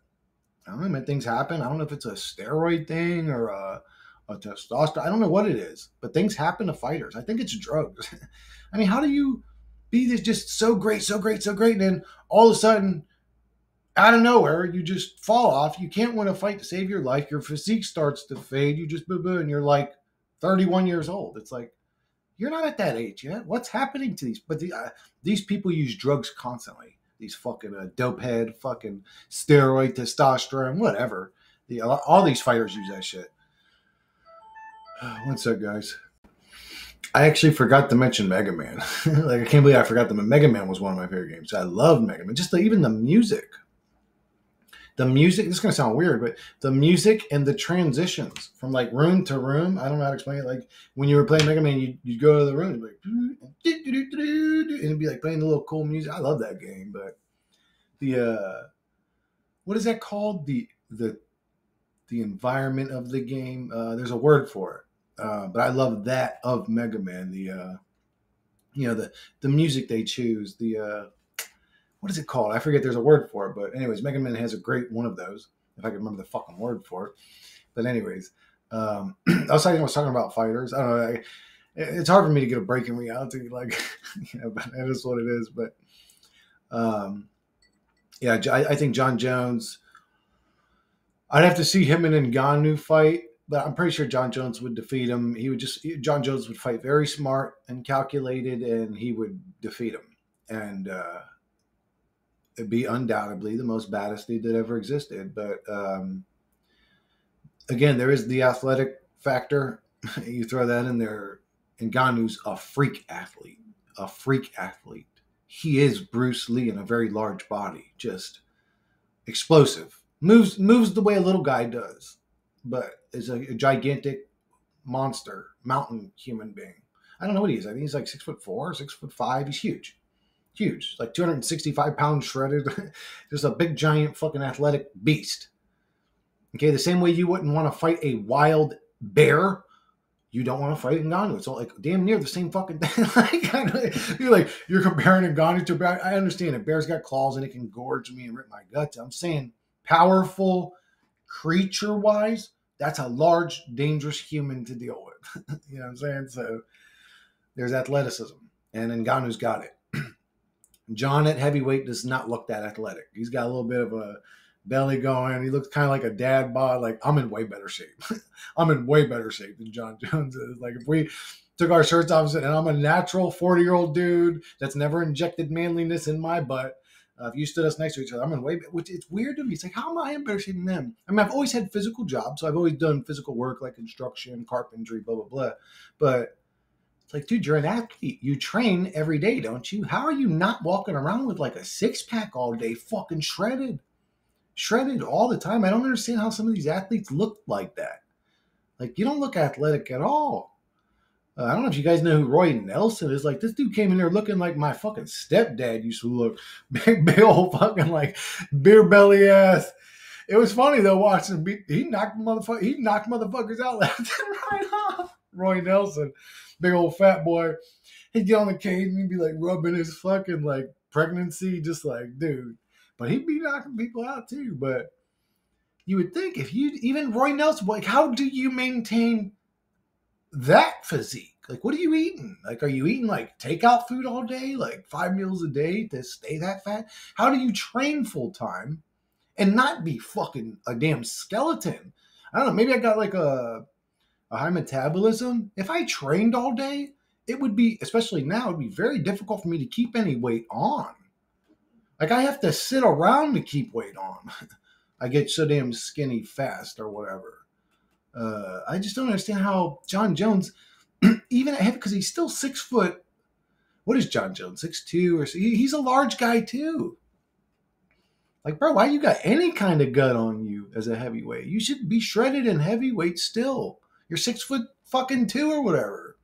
I don't know, man. Things happen. I don't know if it's a steroid thing or a testosterone. I don't know what it is, but things happen to fighters. I think it's drugs. I mean, how do you be this just so great, and then all of a sudden, out of nowhere, you just fall off. You can't win a fight to save your life. Your physique starts to fade. You just boo-boo, and you're like 31 years old. It's like, you're not at that age yet. What's happening to these? But these people use drugs constantly. These fucking dope head, fucking steroid, testosterone, whatever. All these fighters use that shit. One sec, guys. I actually forgot to mention Mega Man. Like, I can't believe I forgot that Mega Man was one of my favorite games. I love Mega Man. Just even the music. The music, this is going to sound weird, but the music and the transitions from like room to room, I don't know how to explain it. Like when you were playing Mega Man, you'd go to the room and it'd be like playing the little cool music. I love that game, but the, what is that called? The environment of the game. There's a word for it. But I love that of Mega Man. The music they choose. What is it called? I forget. There's a word for it. But anyways, Mega Man has a great one of those. If I can remember the fucking word for it. But anyways, I was talking about fighters. I don't know. It's hard for me to get a break in reality. Like, but that is what it is. But I think Jon Jones. I'd have to see him and Ngannou fight. But I'm pretty sure Jon Jones would defeat him. Jon Jones would fight very smart and calculated, and he would defeat him. And it'd be undoubtedly the most baddest dude that ever existed. But again, there is the athletic factor. You throw that in there. Ngannou's a freak athlete. He is Bruce Lee in a very large body. Just explosive. Moves the way a little guy does. But is a gigantic monster, mountain human being. I don't know what he is. I think he's like 6'4", 6'5". He's huge. Huge, like 265 pounds shredded. Just a big, giant, fucking athletic beast. Okay, the same way you wouldn't want to fight a wild bear, you don't want to fight Ngannou. It's all like damn near the same fucking thing. You're comparing Ngannou to a bear. I understand it. Bear's got claws and it can gorge me and rip my guts. I'm saying powerful creature-wise, that's a large, dangerous human to deal with. You know what I'm saying? So there's athleticism, and Ngannou's got it. Jon at heavyweight does not look that athletic. He's got a little bit of a belly going. He looks kind of like a dad bod. Like, I'm in way better shape. I'm in way better shape than Jon Jones is. Like, if we took our shirts off and I'm a natural 40-year-old dude that's never injected manliness in my butt. If you stood us next to each other, I'm in way better. Which it's weird to me. It's like, how am I in better shape than them? I mean, I've always had physical jobs. So I've always done physical work like construction, carpentry, blah, blah, blah. But it's like, dude, you're an athlete. You train every day, don't you? How are you not walking around with like a six-pack all day, fucking shredded all the time? I don't understand how some of these athletes look like that. Like, you don't look athletic at all. I don't know if you guys know who Roy Nelson is. Like, this dude came in there looking like my fucking stepdad used to look. Big old fucking like beer belly ass. It was funny though watching him. He knocked motherfuckers out left and right off. Roy Nelson. Big old fat boy. He'd get on the cage and he'd be like rubbing his fucking like pregnancy, just like, dude. But he'd be knocking people out too. But you would think if you, even Roy Nelson, like, how do you maintain that physique? Like, what are you eating? Like, are you eating like takeout food all day, like 5 meals a day to stay that fat? How do you train full time and not be fucking a damn skeleton? I don't know. Maybe I got like a high metabolism. If I trained all day, it would be, especially now, it'd be very difficult for me to keep any weight on. Like, I have to sit around to keep weight on. I get so damn skinny fast or whatever. I just don't understand how Jon Jones, even at heavy, because he's still 6 foot. What is Jon Jones? 6'2" or so? He's a large guy too. Like, bro, why you got any kind of gut on you as a heavyweight? You should be shredded in heavyweight still. You're 6 foot fucking 2 or whatever.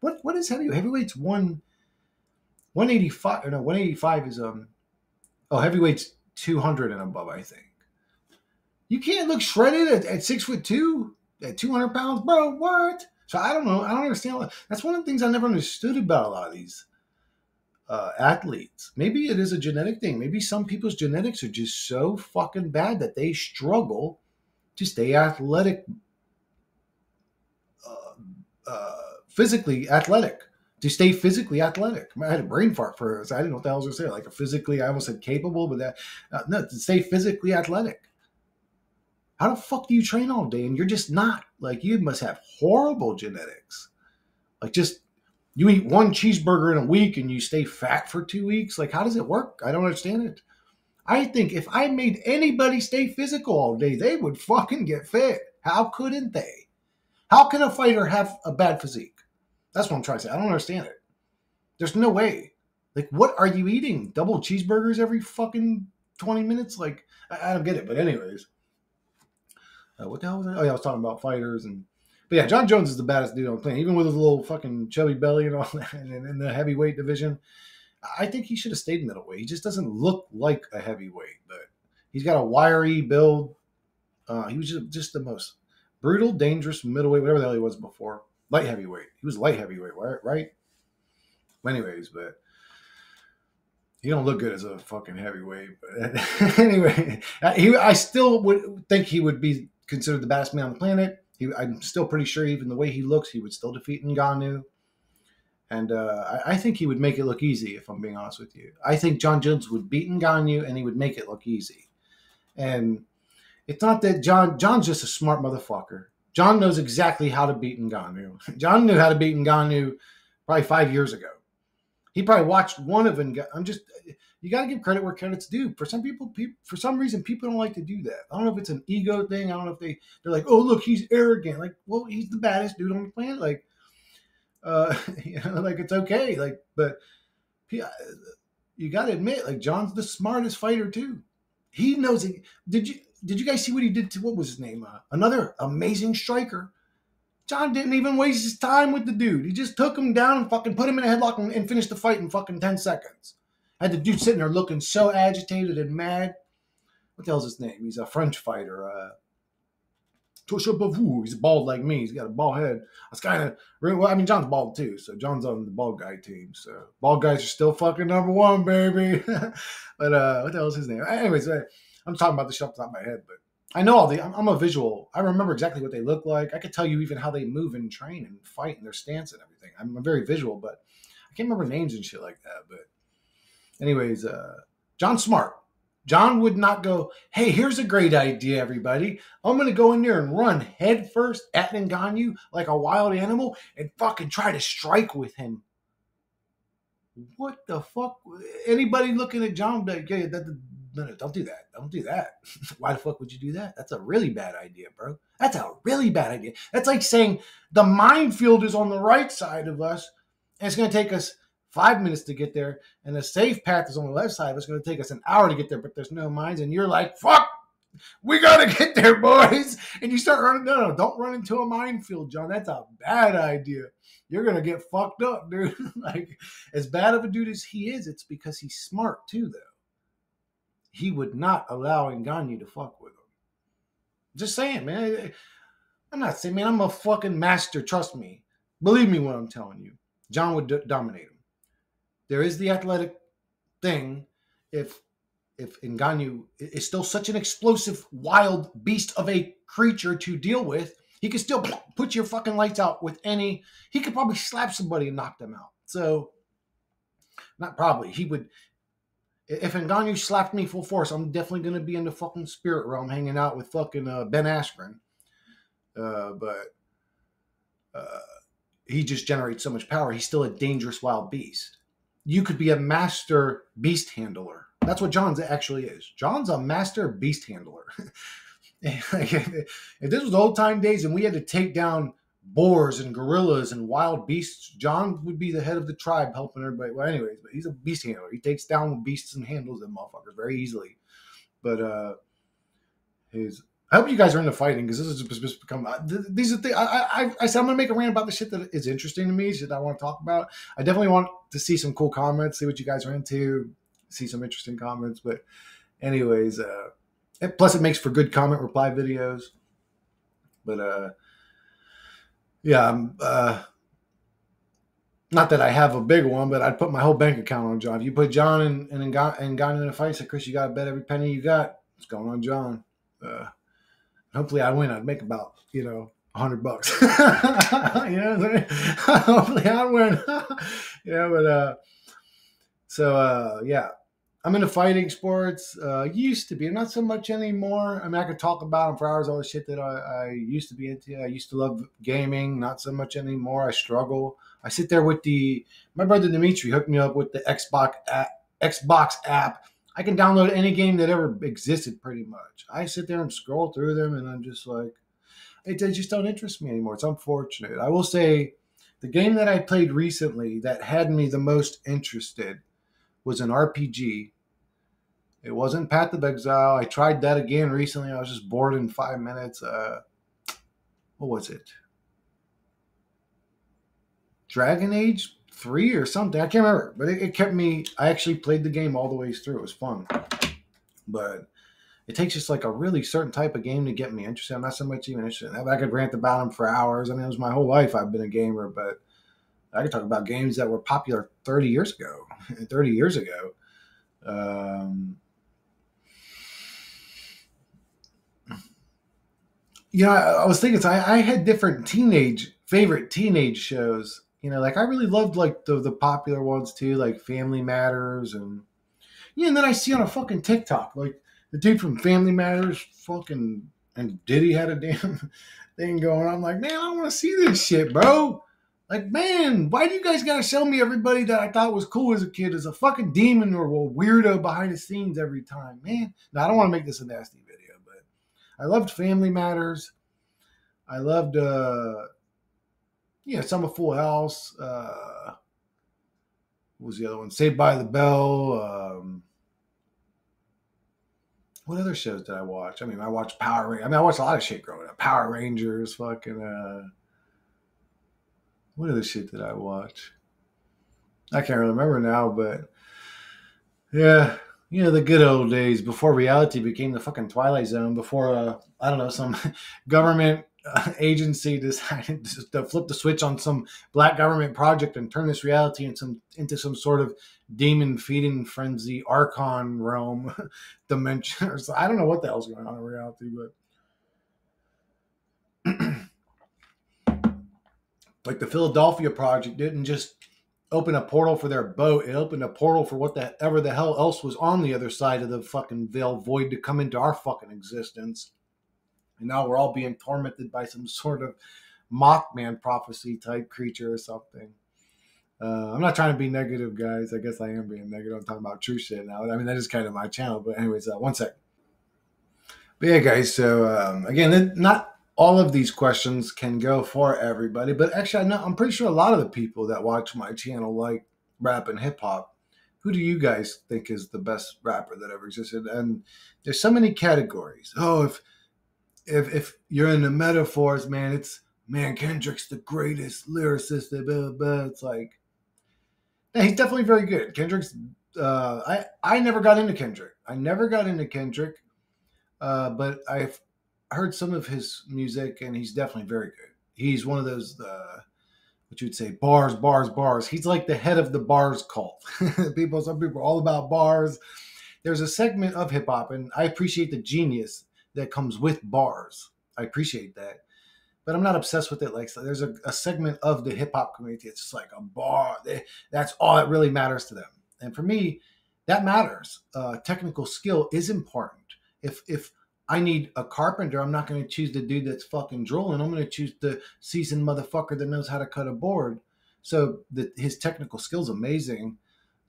What is heavyweight? Heavyweight's 185. No, 185 is heavyweight's 200 and above, I think. You can't look shredded at 6 foot 2, at 200 pounds, bro. What? So I don't know. I don't understand. That's one of the things I never understood about a lot of these athletes. Maybe it is a genetic thing. Maybe some people's genetics are just so fucking bad that they struggle to stay athletic, physically athletic. To stay physically athletic. I had a brain fart for so I didn't know what the hell I was going to say. Like a physically, I almost said capable, but that no, to stay physically athletic. How the fuck do you train all day and you're just not? Like, you must have horrible genetics. Like, just you eat one cheeseburger in a week and you stay fat for 2 weeks. Like, how does it work? I don't understand it. I think if I made anybody stay physical all day, they would fucking get fit. How couldn't they? How can a fighter have a bad physique? That's what I'm trying to say. I don't understand it. There's no way. Like, what are you eating? Double cheeseburgers every fucking 20 minutes? Like, I don't get it. But anyways. What the hell was I? Oh, yeah, I was talking about fighters. But yeah, Jon Jones is the baddest dude on the planet. Even with his little fucking chubby belly and all that, and in the heavyweight division, I think he should have stayed middleweight. He just doesn't look like a heavyweight, but he's got a wiry build. He was just the most brutal, dangerous middleweight, whatever the hell he was before. Light heavyweight. He was light heavyweight, right? Anyways, but he don't look good as a fucking heavyweight. But anyway, I still would think he would be considered the baddest man on the planet. I'm still pretty sure even the way he looks, he would still defeat Ngannou. And I think he would make it look easy, if I'm being honest with you. I think Jon Jones would beat Ngannou and he would make it look easy. And it's not that John's just a smart motherfucker. Jon knows exactly how to beat Ngannou. Jon knew how to beat Ngannou probably 5 years ago. He probably watched one of Ngannou. You got to give credit where credit's due. For some people, for some reason, people don't like to do that. I don't know if it's an ego thing. I don't know if they're like, oh, look, he's arrogant. Like, well, he's the baddest dude on the planet. Like, like, it's okay. Like, but you got to admit, like, Jon's the smartest fighter too. He knows it. Did you guys see what he did to, what was his name? Another amazing striker. Jon didn't even waste his time with the dude. He just took him down and fucking put him in a headlock and finished the fight in fucking 10 seconds. I had the dude sitting there looking so agitated and mad. What the hell's his name? He's a French fighter. Tosha Bavu. He's bald like me. He's got a bald head. I was kind of, well, I mean, John's bald too. So John's on the bald guy team. So bald guys are still fucking number one, baby. But what the hell's his name? Anyways, I'm talking about the shit off the top of my head, but I know I'm a visual. I remember exactly what they look like. I could tell you even how they move and train and fight and their stance and everything. I'm very visual, but I can't remember names and shit like that. But anyways, John's smart. John would not go, hey, here's a great idea, everybody. I'm going to go in there and run head first at Ngannou like a wild animal and fucking try to strike with him. What the fuck? Anybody looking at John, like, yeah, no, don't do that. Don't do that. Why the fuck would you do that? That's a really bad idea, bro. That's a really bad idea. That's like saying the minefield is on the right side of us and it's going to take us 5 minutes to get there, and the safe path is on the left side. It's going to take us an hour to get there, but there's no mines, and you're like, fuck, we got to get there, boys. And you start running. No, don't run into a minefield, John. That's a bad idea. You're going to get fucked up, dude. Like, as bad of a dude as he is, it's because he's smart, too, though. He would not allow Ngannou to fuck with him. Just saying, man. I'm not saying, man, I'm a fucking master. Trust me. Believe me when I'm telling you. John would dominate him. There is the athletic thing. If Ngannou is still such an explosive, wild beast of a creature to deal with, he could still put your fucking lights out with any. He could probably slap somebody and knock them out. So, not probably. He would. If Ngannou slapped me full force, I'm definitely going to be in the fucking spirit realm hanging out with fucking Ben Askren. But he just generates so much power. He's still a dangerous wild beast. You could be a master beast handler. That's what John's actually is. John's a master beast handler. If this was old time days and we had to take down boars and gorillas and wild beasts, John would be the head of the tribe helping everybody. Well, anyways, but he's a beast handler. He takes down beasts and handles them motherfuckers very easily. But I hope you guys are into fighting because this has just become. These are things. I said I'm gonna make a rant about the shit that is interesting to me, shit I want to talk about. I definitely want to see some cool comments, see what you guys are into, see some interesting comments. But anyways, plus it makes for good comment reply videos. But yeah, not that I have a big one, but I'd put my whole bank account on John. If you put John and Ngannou in a fight, say Chris, you got to bet every penny you got. What's going on, John? Hopefully I win. I'd make about, $100. You know what I'm saying? Hopefully I win. Yeah, but yeah. I'm into fighting sports. Used to be, not so much anymore. I mean, I could talk about them for hours, all the shit that I used to be into. I used to love gaming, not so much anymore. I struggle. I sit there with my brother Dimitri hooked me up with the Xbox app. I can download any game that ever existed pretty much. I sit there and scroll through them and I'm just like, they just don't interest me anymore. It's unfortunate. I will say the game that I played recently that had me the most interested was an RPG. It wasn't Path of Exile. I tried that again recently. I was just bored in 5 minutes. What was it? Dragon Age 3 or something. I can't remember. But it kept me. I actually played the game all the way through. It was fun. But it takes just like a really certain type of game to get me interested. I'm not so much even interested. I could rant about them for hours. I mean, it was my whole life I've been a gamer. But I could talk about games that were popular 30 years ago. 30 years ago. I was thinking, I had different favorite teenage shows. Like I really loved like the popular ones too, like Family Matters and and then I see on a fucking TikTok, like the dude from Family Matters fucking and Diddy had a damn thing going on. I'm like, man, I want to see this shit, bro. Like, man, why do you guys gotta show me everybody that I thought was cool as a kid as a fucking demon or a weirdo behind the scenes every time, man? Now I don't want to make this a nasty video, but I loved Family Matters. I loved some of Full House. What was the other one? Saved by the Bell. What other shows did I watch? I mean, I watched Power Rangers. I mean, I watched a lot of shit growing up. Power Rangers, fucking. What other shit did I watch? I can't remember now, but Yeah, the good old days before reality became the fucking Twilight Zone. Before I don't know, some government agency decided to flip the switch on some black government project and turn this reality into some sort of demon feeding frenzy archon realm dimension. Or so, I don't know what the hell's going on in reality, but like the Philadelphia project didn't just open a portal for their boat. It opened a portal for whatever the hell else was on the other side of the fucking veil void to come into our fucking existence. And now we're all being tormented by some sort of Mothman prophecy type creature or something. I'm not trying to be negative, guys. I guess I am being negative. I'm talking about true shit now. I mean, that is kind of my channel. But anyways, one sec. But yeah, guys. So again, not all of these questions can go for everybody, but actually, I'm pretty sure a lot of the people that watch my channel like rap and hip hop. Who do you guys think is the best rapper that ever existed? And there's so many categories. Oh, if you're in the metaphors, man, Kendrick's the greatest lyricist. Blah, blah, blah. It's like, yeah, he's definitely very good. Kendrick's. I never got into Kendrick. But I've heard some of his music, and he's definitely very good. He's one of those, what you would say, bars, bars, bars. He's like the head of the bars cult. Some people are all about bars. There's a segment of hip hop, and I appreciate the genius that comes with bars. I appreciate that. But I'm not obsessed with it. Like, so there's a segment of the hip hop community. It's just like a bar. That's all that really matters to them. And for me, that matters. Technical skill is important. If I need a carpenter, I'm not going to choose the dude that's fucking drooling. I'm going to choose the seasoned motherfucker that knows how to cut a board. So his technical skill's amazing.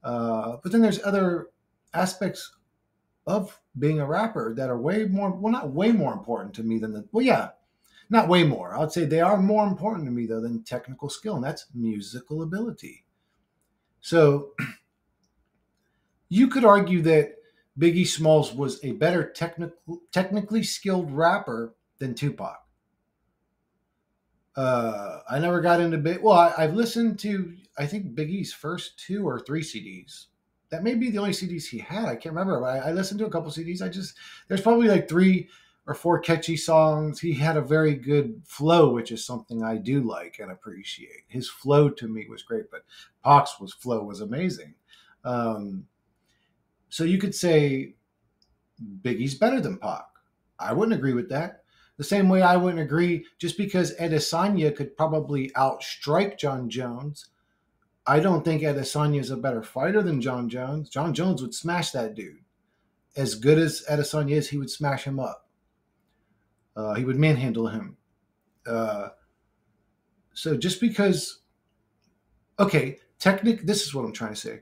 But then there's other aspects of being a rapper that are way more, well, not way more important to me than not way more. I would say they are more important to me, though, than technical skill, and that's musical ability. So you could argue that Biggie Smalls was a better technically skilled rapper than Tupac. I never got into Big. Well, I've listened to, I think, Biggie's first 2 or 3 CDs. That may be the only CDs he had. I can't remember. I listened to a couple CDs. There's probably like 3 or 4 catchy songs. He had a very good flow, which is something I do like and appreciate. His flow to me was great, but Pac's flow was amazing. So you could say Biggie's better than Pac. I wouldn't agree with that. The same way I wouldn't agree just because Adesanya could probably outstrike Jon Jones. I don't think Adesanya is a better fighter than Jon Jones. Jon Jones would smash that dude. As good as Adesanya is, he would smash him up. He would manhandle him. So just because, okay, this is what I'm trying to say.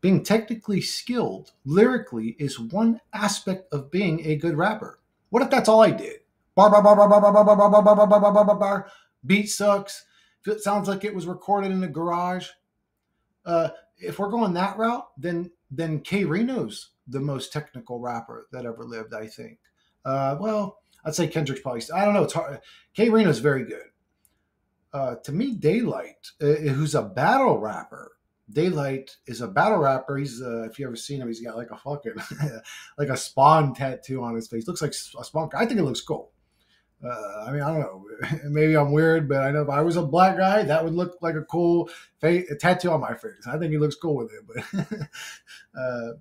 Being technically skilled lyrically is one aspect of being a good rapper. What if that's all I did? Bar, bar, bar, bar, bar, bar, bar, bar, bar, bar, bar, bar, bar, bar, bar. Beat sucks. It sounds like it was recorded in a garage. If we're going that route, then K Reno's the most technical rapper that ever lived, I think. Well, I'd say Kendrick's probably. I don't know. It's hard. K Reno's very good. To me, Daylight, who's a battle rapper. Daylight is a battle rapper. He's if you ever seen him, he's got like a fucking like a Spawn tattoo on his face. Looks like a Spawn. I think it looks cool. I mean, I don't know. Maybe I'm weird, but I know if I was a black guy, that would look like a cool tattoo on my face. I think he looks cool with it. But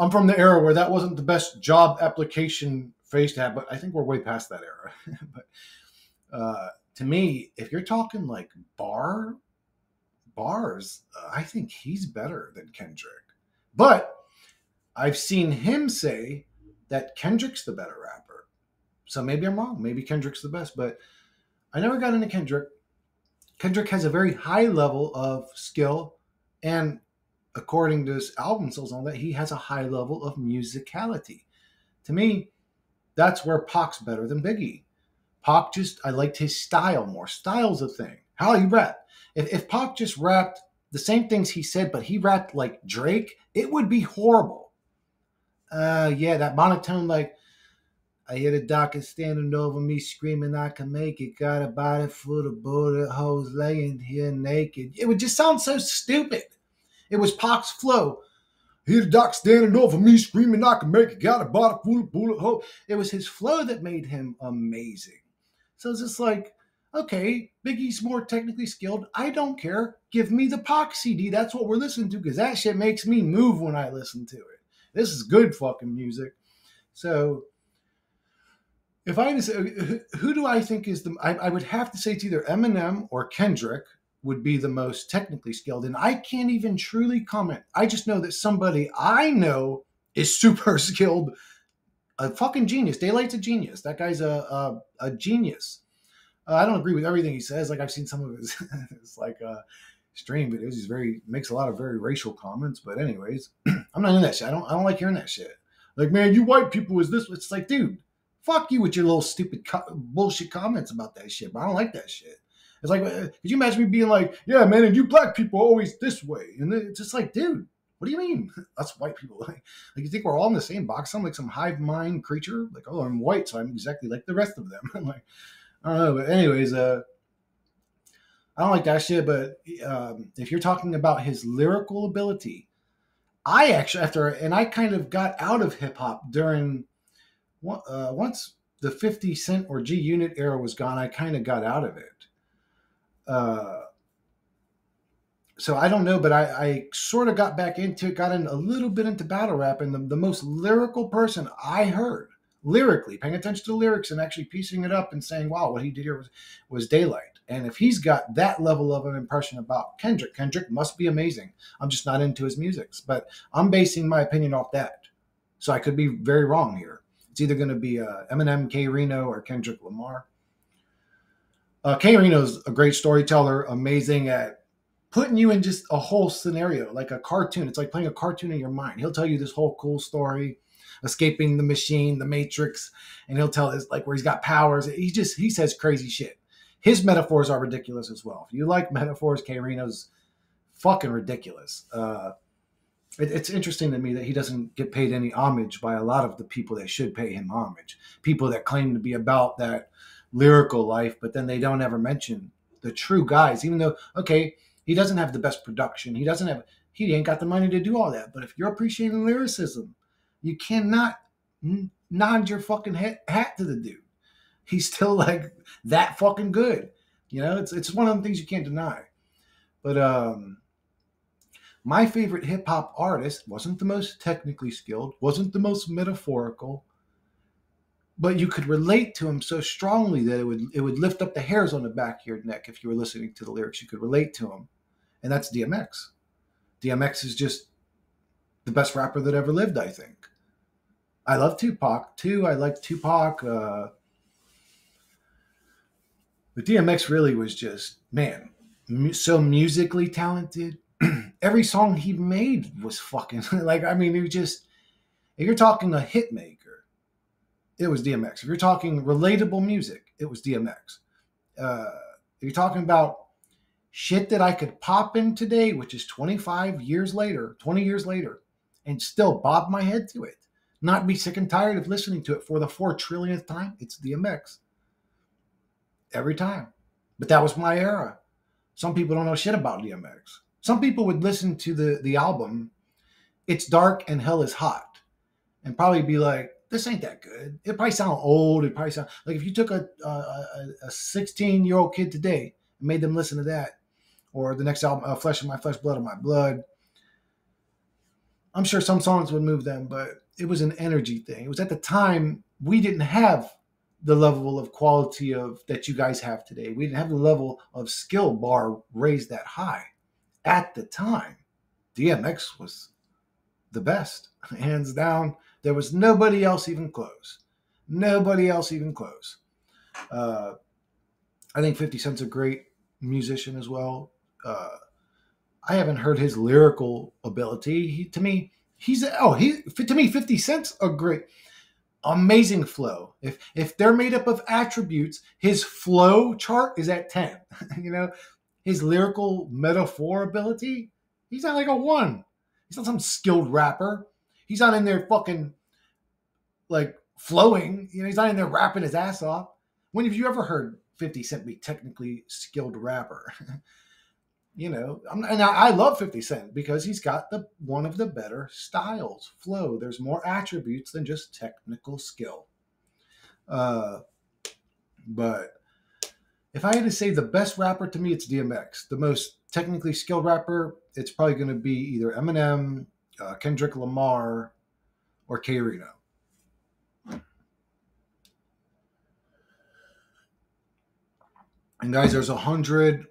I'm from the era where that wasn't the best job application face to have. But I think we're way past that era. But to me, if you're talking like bars, I think he's better than Kendrick. But I've seen him say that Kendrick's the better rapper. So maybe I'm wrong. Maybe Kendrick's the best, but I never got into Kendrick. Kendrick has a very high level of skill, and according to his album sales and all that, he has a high level of musicality. To me, that's where Pac's better than Biggie. Pac I liked his style more. Style's a thing. How he rapped. If Pac just rapped the same things he said, but he rapped like Drake, it would be horrible. That monotone, like, I hear the doctor standing over me screaming I can make it. Got a body full of bullet holes laying here naked. It would just sound so stupid. It was Pac's flow. Hear the doc standing over me, screaming, I can make it, got a bottle full of bullet hole. It was his flow that made him amazing. So it's just like, okay, Biggie's more technically skilled. I don't care. Give me the Pac CD. That's what we're listening to because that shit makes me move when I listen to it. This is good fucking music. So if I had to say, who do I think is I would have to say it's either Eminem or Kendrick would be the most technically skilled. And I can't even truly comment. I just know that somebody I know is super skilled, a fucking genius. Daylight's a genius. That guy's a genius. I don't agree with everything he says. Like I've seen some of his, it's like stream videos. Makes a lot of very racial comments. But anyways, I'm not in that shit. I don't like hearing that shit. Like, man, you white people is this. It's like, dude, fuck you with your little stupid bullshit comments about that shit. But I don't like that shit. It's like, could you imagine me being like, yeah, man, and you black people are always this way? And it's just like, dude, what do you mean? Us white people. Like you think we're all in the same box? I'm like some hive mind creature. Like, oh, I'm white, so I'm exactly like the rest of them. I'm like, I don't know. But anyways, I don't like that shit. But if you're talking about his lyrical ability, I actually, I kind of got out of hip hop during, once the 50 Cent or G Unit era was gone, I kind of got out of it. So I don't know, but I sort of got back into it, got in a little bit into battle rap, and the most lyrical person I heard, lyrically, paying attention to the lyrics and actually piecing it up and saying, wow, what he did here was Daylight. And if he's got that level of an impression about Kendrick must be amazing. I'm just not into his music, but I'm basing my opinion off that. So I could be very wrong here. It's either going to be Eminem, K Reno, or Kendrick Lamar. K Reno's a great storyteller, amazing at putting you in just a whole scenario, like a cartoon. It's like playing a cartoon in your mind. He'll tell you this whole cool story, escaping the machine, the Matrix, and he'll tell us like where he's got powers. He says crazy shit. His metaphors are ridiculous as well. If you like metaphors, K Reno's fucking ridiculous. It's interesting to me that he doesn't get paid any homage by a lot of the people that should pay him homage. People that claim to be about that lyrical life, but then they don't ever mention the true guys, even though, okay, he doesn't have the best production. He ain't got the money to do all that. But if you're appreciating lyricism, you cannot nod your fucking hat to the dude. He's still like that fucking good. You know, it's one of the things you can't deny. But my favorite hip hop artist wasn't the most technically skilled, wasn't the most metaphorical, but you could relate to him so strongly that it would lift up the hairs on the back of your neck if you were listening to the lyrics. You could relate to him, and that's DMX. DMX is just the best rapper that ever lived, I think. I love Tupac too. I like Tupac. But DMX really was just, man, so musically talented. Every song he made was fucking like, I mean, if you're talking a hit maker, it was DMX. If you're talking relatable music, it was DMX. If you're talking about shit that I could pop in today, which is 20 years later, and still bob my head to it, not be sick and tired of listening to it for the 4 trillionth time, it's DMX. Every time. But that was my era. Some people don't know shit about DMX. Some people would listen to the album, It's Dark and Hell is Hot, and probably be like, this ain't that good. It probably sound old. It probably sound like if you took a 16-year-old kid today and made them listen to that, or the next album, Flesh of My Flesh, Blood of My Blood, I'm sure some songs would move them, but it was an energy thing. It was at the time we didn't have the level of quality of that you guys have today. We didn't have the level of skill bar raised that high. At the time, DMX was the best, hands down. There was nobody else even close. Nobody else even close. I think 50 Cent's a great musician as well. I haven't heard his lyrical ability. To me, 50 Cent's a great, amazing flow. If they're made up of attributes, his flow chart is at 10. You know, his lyrical metaphor ability, he's not like a 1. He's not some skilled rapper. He's not in there fucking like flowing. You know, he's not in there rapping his ass off. When have you ever heard 50 Cent be technically skilled rapper? And I love 50 Cent because he's got the one of the better styles, flow. There's more attributes than just technical skill. Uh, but if I had to say the best rapper to me, it's DMX. The most technically skilled rapper, it's probably going to be either Eminem, Kendrick Lamar, or K Reno. And guys, there's 100.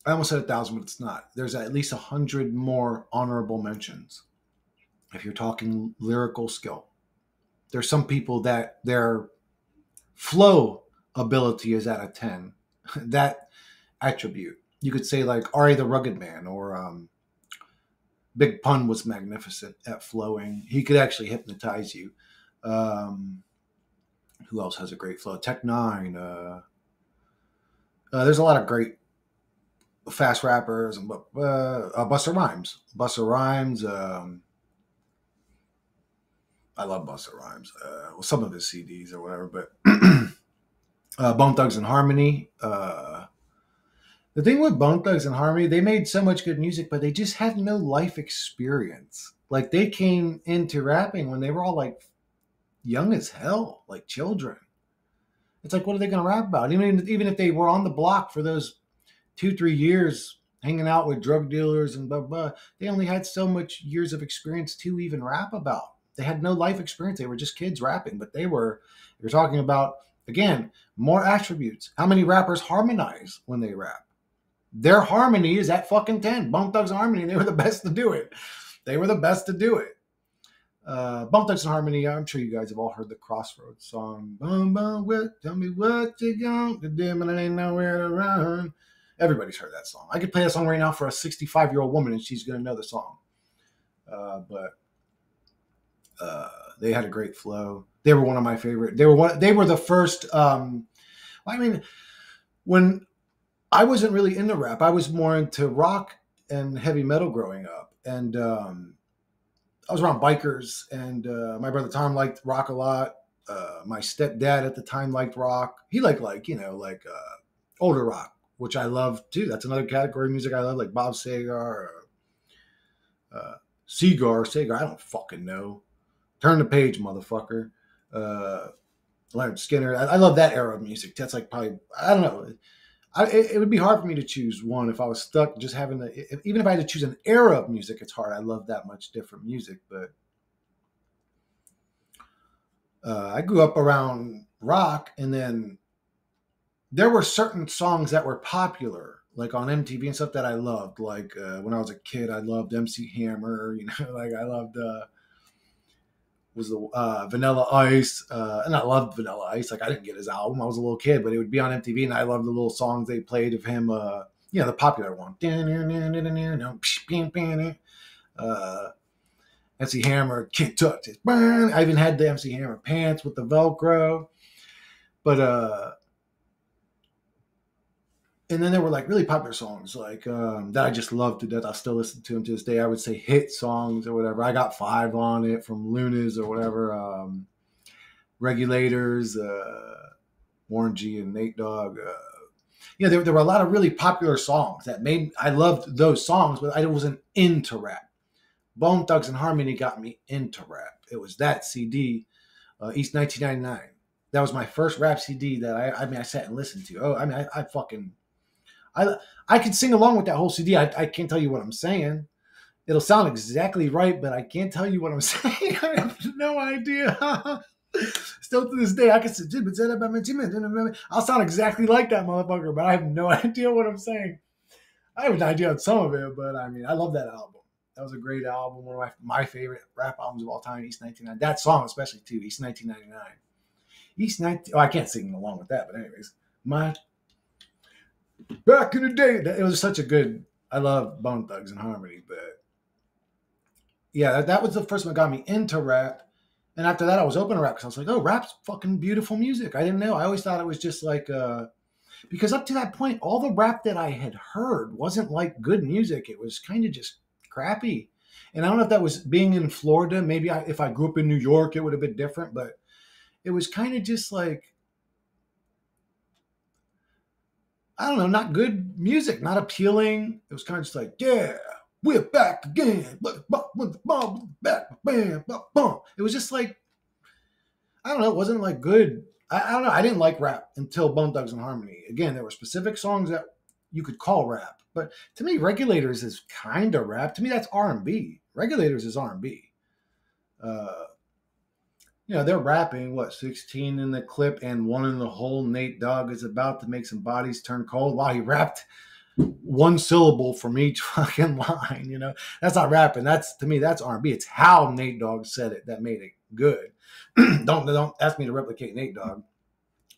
I almost said 1,000, but it's not. There's at least 100 more honorable mentions. If you're talking lyrical skill, there's some people that their flow ability is at a 10. That attribute, you could say like Ari the Rugged Man, or Big Pun was magnificent at flowing. He could actually hypnotize you. Um, who else has a great flow? Tech Nine. There's a lot of great fast rappers, and Busta Rhymes. Busta Rhymes. I love Busta Rhymes. Some of his CDs or whatever, but Bone Thugs and Harmony. The thing with Bone Thugs and Harmony, they made so much good music, but they just had no life experience. Like, they came into rapping when they were all like young as hell, like children. It's like, what are they going to rap about? Even if they were on the block for those 2-3 years, hanging out with drug dealers and blah blah, they only had so much years of experience to even rap about. They had no life experience. They were just kids rapping, but you're talking about, again, more attributes. How many rappers harmonize when they rap? Their harmony is at fucking 10. Bone Thugs and Harmony, they were the best to do it. They were the best to do it. Bone Thugs and Harmony, I'm sure you guys have all heard the Crossroads song. Boom, boom, tell me what you going to do, but it ain't nowhere to run. Everybody's heard that song. I could play that song right now for a 65-year-old woman, and she's going to know the song. But they had a great flow. They were one of my favorite. They were the first. When I wasn't really into rap, I was more into rock and heavy metal growing up, and I was around bikers. And my brother Tom liked rock a lot. My stepdad at the time liked rock. He liked older rock, which I love too. That's another category of music I love, like Bob Seger, Segar. I don't fucking know. Turn the page, motherfucker. Leonard Skinner. I love that era of music. That's like probably, I don't know. It would be hard for me to choose one if I was stuck just having even if I had to choose an era of music, it's hard. I love that much different music, but I grew up around rock, and then there were certain songs that were popular, like on MTV and stuff, that I loved. Like when I was a kid, I loved MC Hammer. Like I loved was the Vanilla Ice, and I loved Vanilla Ice. Like, I didn't get his album; I was a little kid, but it would be on MTV, and I loved the little songs they played of him. The popular one. MC Hammer, Can't Touch It. I even had the MC Hammer pants with the Velcro, but and then there were like really popular songs like that I just loved to death. I still listen to them to this day. I would say hit songs or whatever. I got 5 on it from Lunas or whatever. Regulators, Warren G and Nate Dogg. There were a lot of really popular songs that I loved those songs, but I wasn't into rap. Bone Thugs and Harmony got me into rap. It was that CD, East 1999. That was my first rap CD that I sat and listened to. Oh, I mean, I could sing along with that whole CD. I can't tell you what I'm saying. It'll sound exactly right, but I can't tell you what I'm saying. I have no idea. Still to this day, I can say, I'll sound exactly like that motherfucker, but I have no idea what I'm saying. I have an idea on some of it, but I mean, I love that album. That was a great album. One of my favorite rap albums of all time, East 1999. That song especially, too, East 1999. I can't sing along with that, but anyways. Back in the day, it was such a good. I love Bone Thugs and Harmony, but yeah, that was the first one that got me into rap. And after that, I was open to rap because I was like, oh, rap's fucking beautiful music. I didn't know. I always thought it was just like, because up to that point, all the rap that I had heard wasn't like good music. It was kind of just crappy. And I don't know if that was being in Florida. Maybe if I grew up in New York, it would have been different. But it was kind of just like, I don't know, not good music, not appealing. It was kind of just like, yeah, we're back again. Back, bam, bam. It was just like, I don't know, it wasn't like good. I don't know. I didn't like rap until Bone Thugs and Harmony. Again, there were specific songs that you could call rap, but to me, Regulators is kind of rap. To me, that's R&B. Regulators is R&B. Uh, they're rapping, 16 in the clip and one in the hole. Nate Dogg is about to make some bodies turn cold. Wow, he rapped one syllable from each fucking line. That's not rapping. To me, that's R&B. It's how Nate Dogg said it that made it good. Don't ask me to replicate Nate Dogg.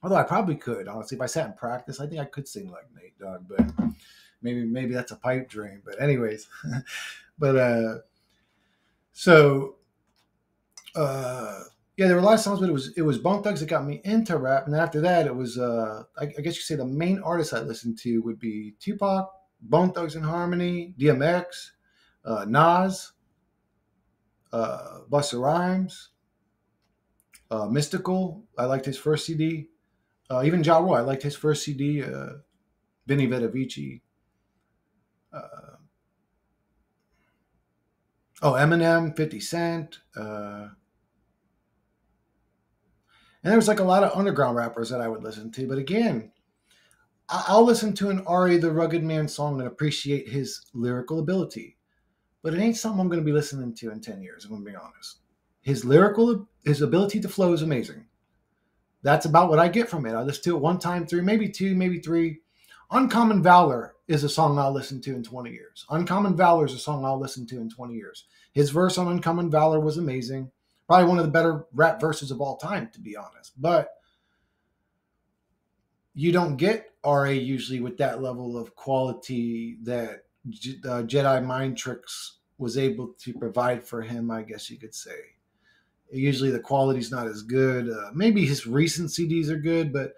Although I probably could, honestly, if I sat in practice, I think I could sing like Nate Dogg, but maybe that's a pipe dream. But anyways, but so yeah, there were a lot of songs, but it was Bone Thugs that got me into rap, and then after that, it was I guess you could say the main artists I listened to would be Tupac, Bone Thugs and Harmony, DMX, Nas, Busta Rhymes, Mystical. I liked his first CD. Even Ja Rule, I liked his first CD. Vinny Vedavici. Eminem, 50 Cent. And there was like a lot of underground rappers that I would listen to. But again, I'll listen to an R.A. the Rugged Man song and appreciate his lyrical ability. But it ain't something I'm going to be listening to in 10 years, if I'm being honest. His ability to flow is amazing. That's about what I get from it. I listen to it one time through, maybe two, maybe three. Uncommon Valor is a song I'll listen to in 20 years. Uncommon Valor is a song I'll listen to in 20 years. His verse on Uncommon Valor was amazing. Probably one of the better rap verses of all time, to be honest. But you don't get RA usually with that level of quality that Jedi Mind Tricks was able to provide for him, I guess you could say. Usually the quality's not as good. Maybe his recent CDs are good, but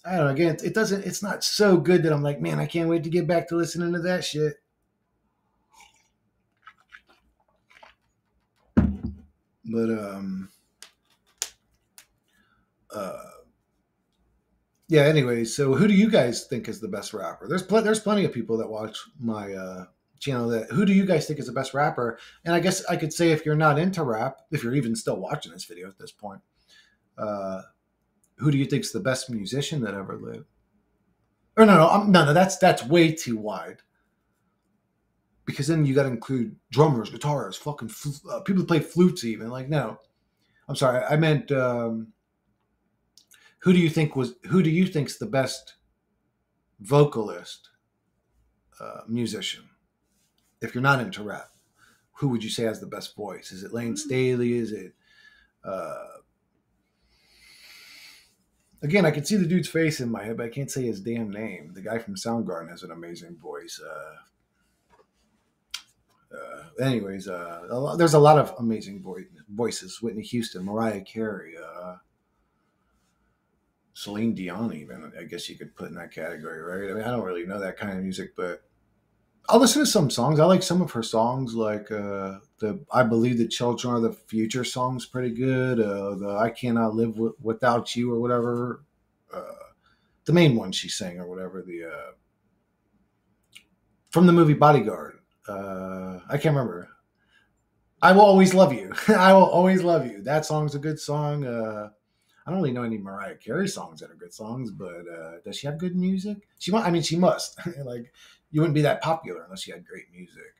I don't know. Again, it's not so good that I'm like, man, I can't wait to get back to listening to that shit. But yeah. Anyway, so who do you guys think is the best rapper? There's plenty of people that watch my channel. Who do you guys think is the best rapper? And I guess I could say, if you're not into rap, if you're even still watching this video at this point, who do you think is the best musician that ever lived? Or no, that's way too wide. Because then you got to include drummers, guitarists, fucking people who play flutes even. Like, no, I'm sorry, I meant who do you think's the best vocalist, musician? If you're not into rap, who would you say has the best voice? Is it Lane Staley? Is it again, I can see the dude's face in my head, but I can't say his damn name. The guy from Soundgarden has an amazing voice. Anyways, there's a lot of amazing voices. Whitney Houston, Mariah Carey, Celine Dion, even, I guess you could put in that category, right? I mean, I don't really know that kind of music, but I'll listen to some songs. I like some of her songs, like I Believe the Children Are the Future song's pretty good. The I Cannot Live Without You or whatever. The main one she sang or whatever. From the movie Bodyguard. I can't remember. I Will Always Love You. I Will Always Love You. That song's a good song. I don't really know any Mariah Carey songs that are good songs, but does she have good music? She must. Like, you wouldn't be that popular unless you had great music.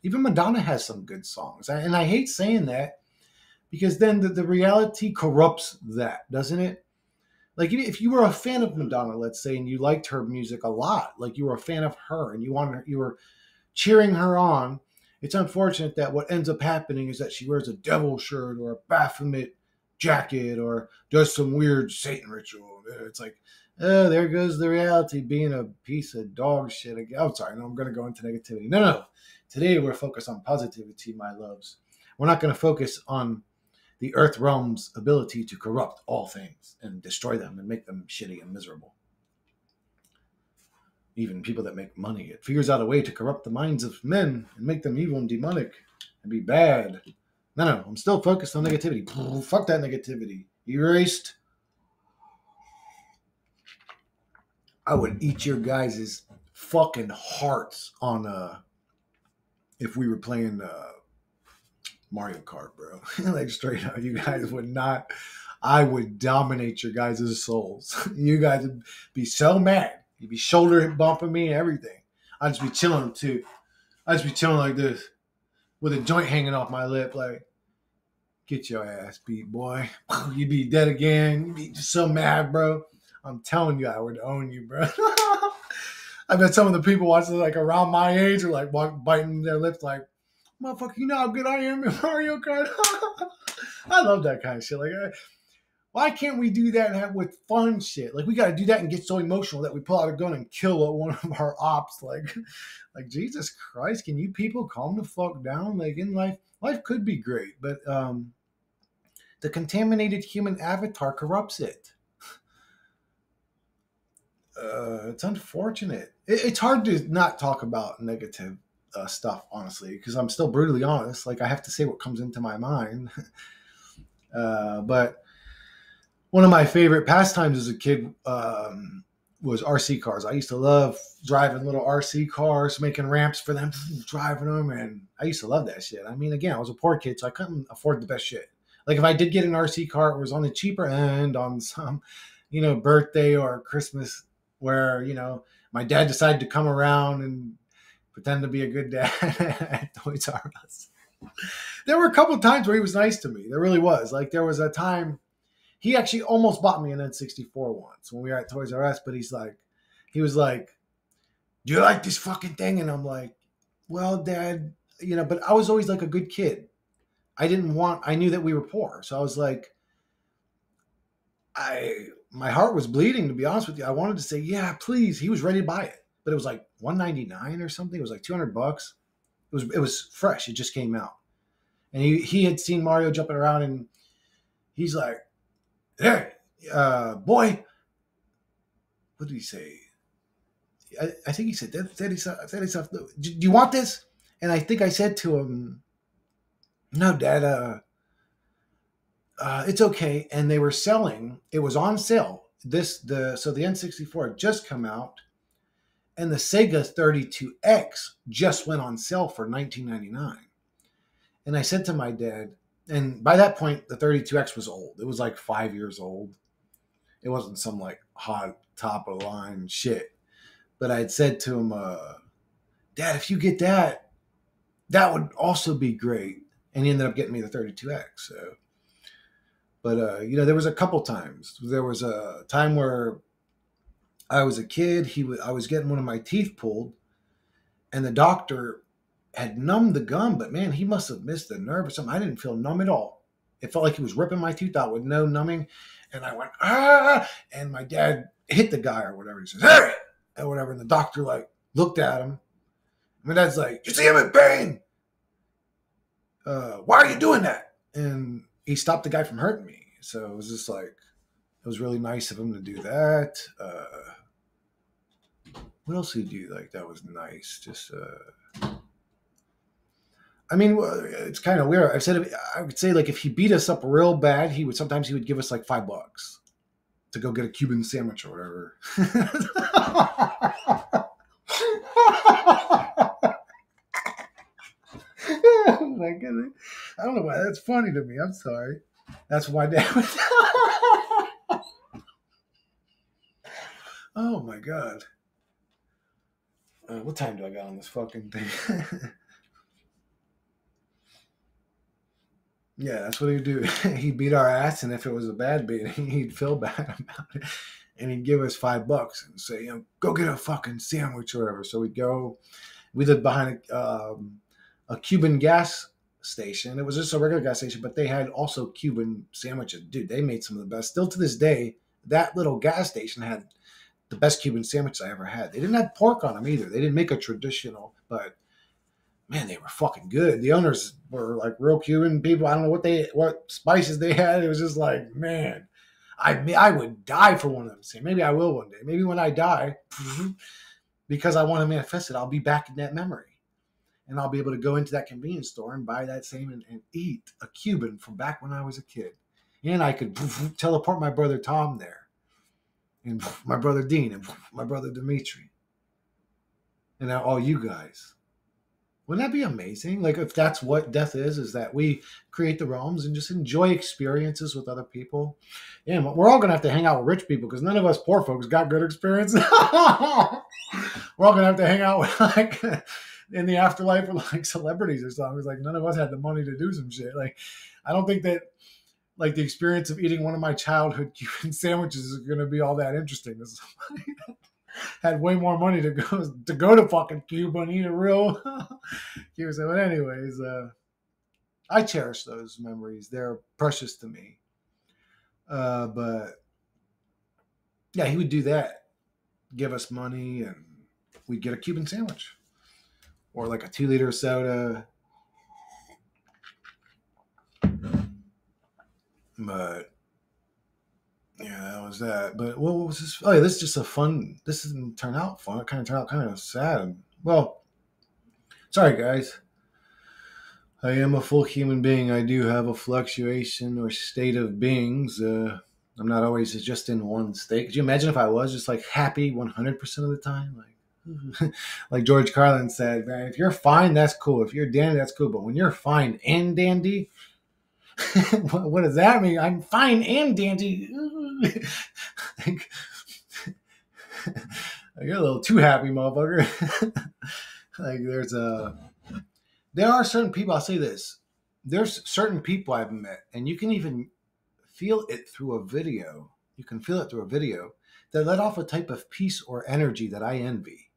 Even Madonna has some good songs. And I hate saying that because then the reality corrupts that, doesn't it? Like, if you were a fan of Madonna, let's say, and you liked her music a lot, like you were a fan of her and you were cheering her on, it's unfortunate that what ends up happening is that she wears a devil shirt or a Baphomet jacket or does some weird Satan ritual. It's like, oh, there goes the reality, being a piece of dog shit again. Oh, sorry, no, I'm going to go into negativity. No. Today we're focused on positivity, my loves. We're not going to focus on the earth realm's ability to corrupt all things and destroy them and make them shitty and miserable. Even people that make money, it figures out a way to corrupt the minds of men and make them evil and demonic and be bad. No, I'm still focused on negativity. Fuck that negativity. Erased. I would eat your guys' fucking hearts on if we were playing Mario Kart, bro. Like straight up, you guys would not. I would dominate your guys' souls. You guys would be so mad. You'd be shoulder bumping me and everything. I'd just be chilling too. I'd just be chilling like this with a joint hanging off my lip, like, get your ass beat, boy. You'd be dead again. You'd be just so mad, bro. I'm telling you, I would own you, bro. I bet some of the people watching, like, around my age are, like, biting their lips, like, motherfucker, you know how good I am in Mario Kart? I love that kind of shit. Like, why can't we do that and have with fun shit? Like, we got to do that and get so emotional that we pull out a gun and kill one of our ops. Like Jesus Christ, can you people calm the fuck down? Like, in life could be great, but the contaminated human avatar corrupts it. It's unfortunate. It's hard to not talk about negative stuff, honestly, because I'm still brutally honest. Like, I have to say what comes into my mind. But one of my favorite pastimes as a kid was RC cars. I used to love driving little RC cars, making ramps for them, driving them, and I used to love that shit. I mean, again, I was a poor kid, so I couldn't afford the best shit. Like, if I did get an RC car, it was on the cheaper end on some, birthday or Christmas where, my dad decided to come around and pretend to be a good dad at Toys R Us. There were a couple of times where he was nice to me. There really was. Like, there was a time he actually almost bought me an N64 once when we were at Toys R Us, but he was like, do you like this fucking thing? And I'm like, well, Dad, but I was always like a good kid. I knew that we were poor. So I was like, my heart was bleeding, to be honest with you. I wanted to say, yeah, please. He was ready to buy it, but it was like $199 or something. It was like $200. It was fresh. It just came out. And he had seen Mario jumping around, and he's like, hey, boy, what did he say? I think he said, Daddy, do you want this? And I think I said to him, no, Dad, it's okay. And they were selling, it was on sale. So the N64 had just come out, and the Sega 32X just went on sale for $19.99. And I said to my dad, and by that point, the 32X was old. It was like 5 years old. It wasn't some like hot top of the line shit. But I had said to him, Dad, if you get that, that would also be great. And he ended up getting me the 32X. So, but there was a couple times. There was a time where I was a kid. I was getting one of my teeth pulled, and the doctor had numbed the gum, but man, he must have missed the nerve or something. I didn't feel numb at all. It felt like he was ripping my tooth out with no numbing. And I went, ah, and my dad hit the guy or whatever. He says, hey, and whatever. And the doctor like looked at him. My dad's like, you see him in pain? Why are you doing that? And he stopped the guy from hurting me. So it was just like, it was really nice of him to do that. What else did he do? Like, that was nice. Just, I mean, it's kind of weird. I would say like if he beat us up real bad, he would give us like $5 to go get a Cuban sandwich or whatever. Oh my goodness. I don't know why that's funny to me. I'm sorry. That's why Dad was. Oh my God. What time do I got on this fucking thing? Yeah, that's what he'd do. He'd beat our ass, and if it was a bad beating, he'd feel bad about it. And he'd give us $5 and say, go get a fucking sandwich or whatever. So we'd go. We lived behind a Cuban gas station. It was just a regular gas station, but they had also Cuban sandwiches. Dude, they made some of the best. Still to this day, that little gas station had the best Cuban sandwiches I ever had. They didn't have pork on them either. They didn't make a traditional, but man, they were fucking good. The owners were like real Cuban people. I don't know what spices they had. It was just like, man, I would die for one of them. Maybe I will one day. Maybe when I die, because I want to manifest it, I'll be back in that memory. And I'll be able to go into that convenience store and buy that same and eat a Cuban from back when I was a kid. And I could teleport my brother Tom there. and my brother Dean, and my brother Dimitri, and now all you guys. Wouldn't that be amazing? Like, if that's what death is that we create the realms and just enjoy experiences with other people. Yeah, we're all going to have to hang out with rich people because none of us poor folks got good experience. We're all going to have to hang out with, like, in the afterlife with, like, celebrities or something. It's like none of us had the money to do some shit. Like, I don't think that, like, the experience of eating one of my childhood Cuban sandwiches is going to be all that interesting to somebody had way more money to go to fucking Cuba and eat a real Cuban sandwich. But anyways, I cherish those memories. They're precious to me. But yeah, he would do that. Give us money and we'd get a Cuban sandwich. Or like a 2-liter soda. But yeah, that was that. But what was this? Oh yeah, this is just a fun. This didn't turn out fun. It kind of turned out kind of sad. Well, sorry guys. I am a full human being. I do have a fluctuation or state of beings. I'm not always just in one state. Could you imagine if I was just like happy 100% of the time? Like, like George Carlin said, man, if you're fine, that's cool. If you're dandy, that's cool. But when you're fine and dandy, what does that mean? I'm fine and dandy. Like, you're a little too happy, motherfucker. Like there are certain people, I'll say this. There's certain people I've met, and you can even feel it through a video. You can feel it through a video that let off a type of peace or energy that I envy.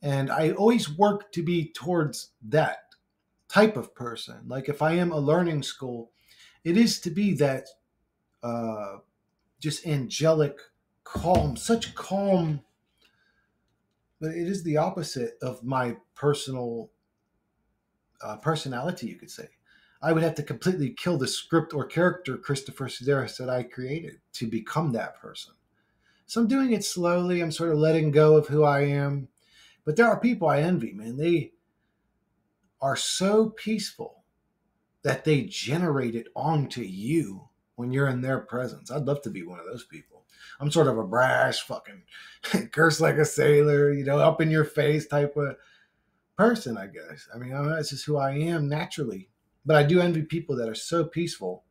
And I always work to be towards that type of person. Like if I am a learning school, it is to be that just angelic, calm, such calm, but it is the opposite of my personal personality, you could say. I would have to completely kill the script or character Christopher Sedaris that I created to become that person. So I'm doing it slowly. I'm sort of letting go of who I am. But there are people I envy, man. They are so peaceful that they generate it onto you when you're in their presence. I'd love to be one of those people. I'm sort of a brash, fucking curse like a sailor, up in your face type of person, I guess. I mean, that's just who I am naturally. But I do envy people that are so peaceful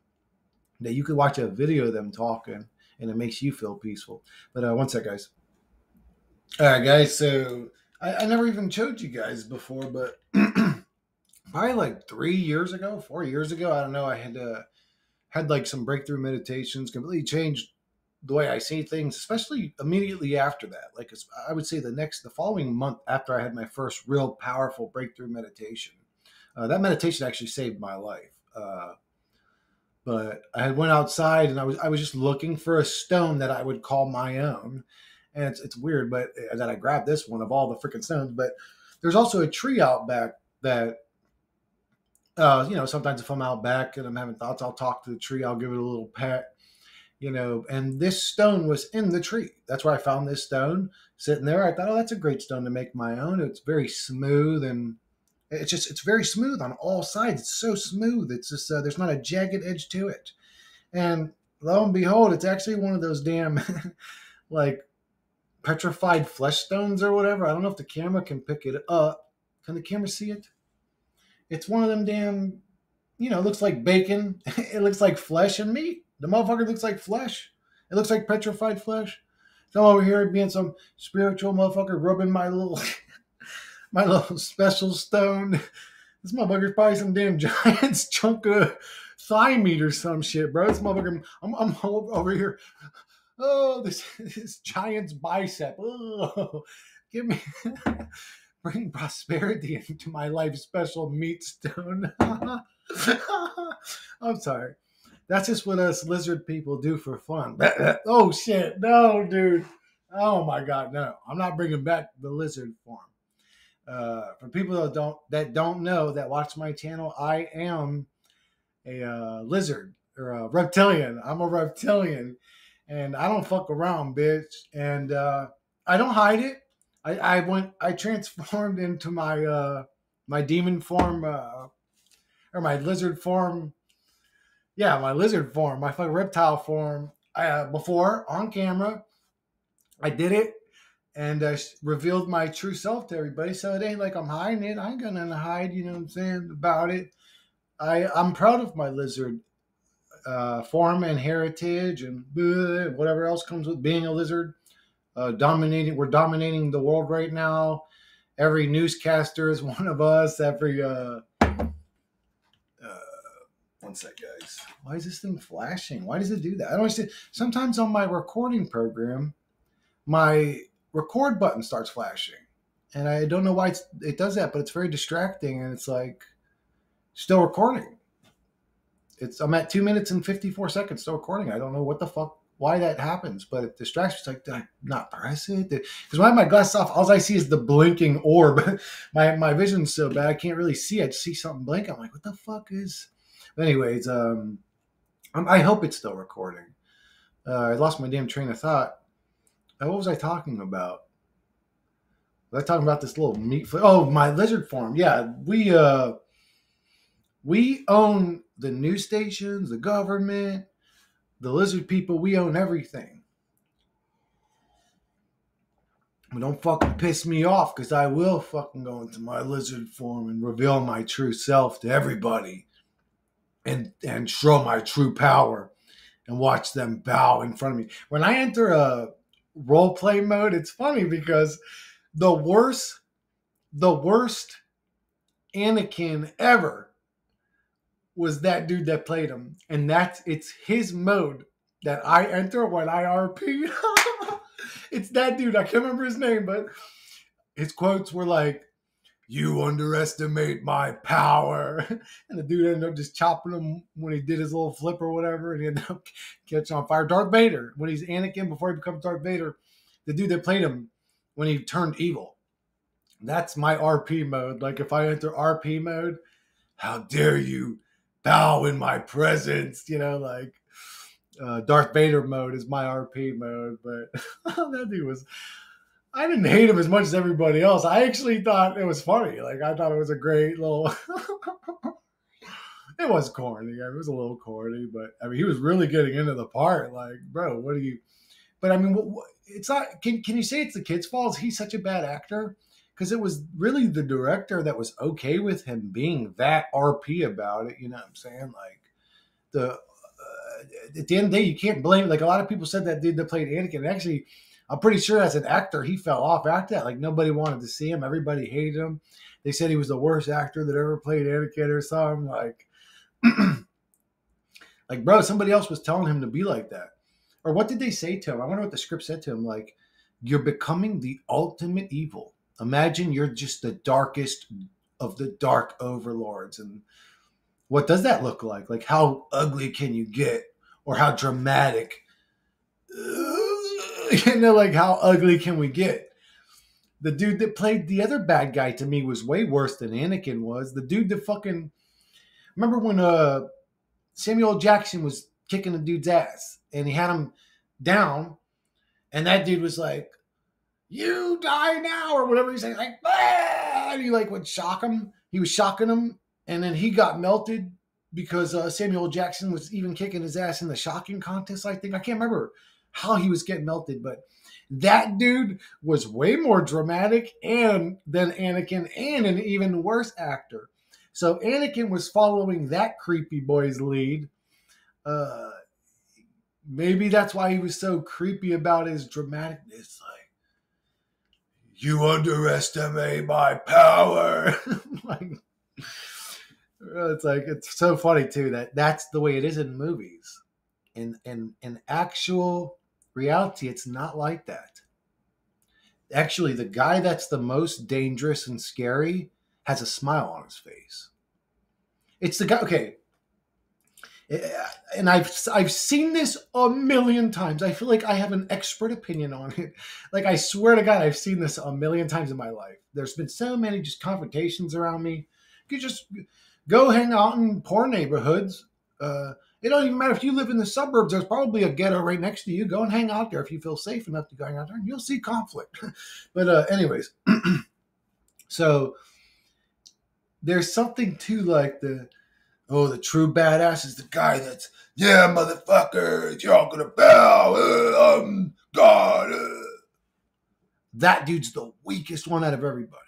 that you could watch a video of them talking and it makes you feel peaceful. But one sec, guys. All right, guys. So I never even showed you guys before, but probably like 4 years ago, I don't know. I had like some breakthrough meditations, completely changed the way I see things, especially immediately after that. Like I would say the following month after I had my first real powerful breakthrough meditation. That meditation actually saved my life. But I had went outside and I was just looking for a stone that I would call my own. And it's weird, but that I grabbed this one of all the freaking stones. But there's also a tree out back that, sometimes if I'm out back and I'm having thoughts, I'll talk to the tree. I'll give it a little pet, and this stone was in the tree. That's where I found this stone sitting there. I thought, oh, that's a great stone to make my own. It's very smooth and it's very smooth on all sides. It's so smooth. It's just, there's not a jagged edge to it. And lo and behold, it's actually one of those damn like petrified flesh stones or whatever. I don't know if the camera can pick it up. Can the camera see it? It's one of them damn, it looks like bacon. It looks like flesh and meat. The motherfucker looks like flesh. It looks like petrified flesh. So I'm over here being some spiritual motherfucker rubbing my little my little special stone. This motherfucker's probably some damn giant's chunk of thigh meat or some shit, bro. This motherfucker, I'm over here. Oh, this giant's bicep. Oh, give me, bring prosperity into my life special meat stone. I'm sorry. That's just what us lizard people do for fun. Oh shit, no, dude. Oh my god, no. I'm not bringing back the lizard form. For people that don't know, that watch my channel, I am a lizard or a reptilian. I'm a reptilian, and I don't fuck around, bitch. And I don't hide it. I transformed into my my demon form or my lizard form. Yeah, my lizard form, my fucking reptile form. Before on camera, I did it and revealed my true self to everybody. So it ain't like I'm hiding it. I ain't got nothing to hide, you know what I'm saying, about it. I'm proud of my lizard form and heritage and whatever else comes with being a lizard. We're dominating the world right now. Every newscaster is one of us. Every one sec, guys. Why is this thing flashing? Why does it do that? I don't understand. Sometimes on my recording program, my record button starts flashing, and I don't know why it does that, but it's very distracting, and it's like still recording. I'm at 2 minutes and 54 seconds still recording. I don't know what the fuck why that happens, but it distracts me. It's like, did I not press it? Because when I have my glasses off, all I see is the blinking orb. my vision's so bad I can't really see. I just see something blink. I'm like, what the fuck is? But anyways, I hope it's still recording. I lost my damn train of thought. What was I talking about? Was I talking about this little meat? Oh, my lizard farm. Yeah, we own the news stations, the government, the lizard people. We own everything. But don't fucking piss me off, because I will fucking go into my lizard form and reveal my true self to everybody, and show my true power and watch them bow in front of me. When I enter a role play mode, it's funny because the worst Anakin ever was that dude that played him. And it's his mode that I enter when I RP. It's that dude. I can't remember his name, but his quotes were like, "You underestimate my power." And the dude ended up just chopping him when he did his little flip or whatever, and he ended up catching on fire. Darth Vader, when he's Anakin before he becomes Darth Vader, the dude that played him when he turned evil. That's my RP mode. Like if I enter RP mode, how dare you bow in my presence? You know, like Darth Vader mode is my RP mode. But that dude was... I didn't hate him as much as everybody else. I actually thought it was funny. Like, I thought it was a great little... It was corny. It was a little corny, but I mean, he was really getting into the part. Like, bro, what do you... But I mean, it's not... Can you say it's the kid's fault? He's such a bad actor? Because it was really the director that was okay with him being that RP about it. You know what I'm saying? Like, at the end of the day, you can't blame... Like, a lot of people said that dude that played Anakin. Actually, I'm pretty sure as an actor, he fell off after that. Like, nobody wanted to see him. Everybody hated him. They said he was the worst actor that ever played Anakin or something. Like, like, bro, somebody else was telling him to be like that. Or what did they say to him? I wonder what the script said to him. Like, you're becoming the ultimate evil. Imagine you're just the darkest of the dark overlords. And what does that look like? Like, how ugly can you get? Or how dramatic? You know, like, how ugly can we get? The dude that played the other bad guy to me was way worse than Anakin was. The dude that fucking... Remember when Samuel L. Jackson was kicking the dude's ass and he had him down, and that dude was like, "You die now," or whatever he's saying, like, "Ah!" And he like would shock him. He was shocking him, and then he got melted because Samuel L. Jackson was even kicking his ass in the shocking contest. I think I can't remember how he was getting melted, but that dude was way more dramatic than Anakin, and an even worse actor. So Anakin was following that creepy boy's lead. Maybe that's why he was so creepy about his dramaticness. Like, you underestimate my power. Like, it's like, it's so funny too that's the way it is in movies. In actual reality, it's not like that. Actually, the guy that's the most dangerous and scary has a smile on his face. It's the guy, okay, and I've seen this a million times. I feel like I have an expert opinion on it. Like, I swear to God, I've seen this a million times in my life. There's been so many just confrontations around me. You just go hang out in poor neighborhoods. It don't even matter if you live in the suburbs. There's probably a ghetto right next to you. Go and hang out there if you feel safe enough to go hang out there, and you'll see conflict. But anyways, so there's something to like the true badass is the guy that's, yeah, motherfuckers, you're all gonna bow, I'm God. that dude's the weakest one out of everybody.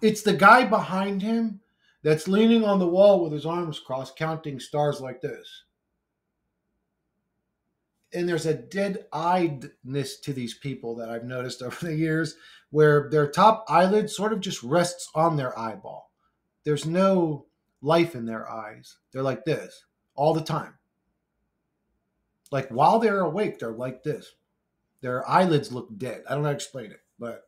It's the guy behind him that's leaning on the wall with his arms crossed, counting stars like this. And there's a dead-eyedness to these people that I've noticed over the years where their top eyelid sort of just rests on their eyeball. There's no life in their eyes. They're like this all the time. Like while they're awake, they're like this. Their eyelids look dead. I don't know how to explain it, but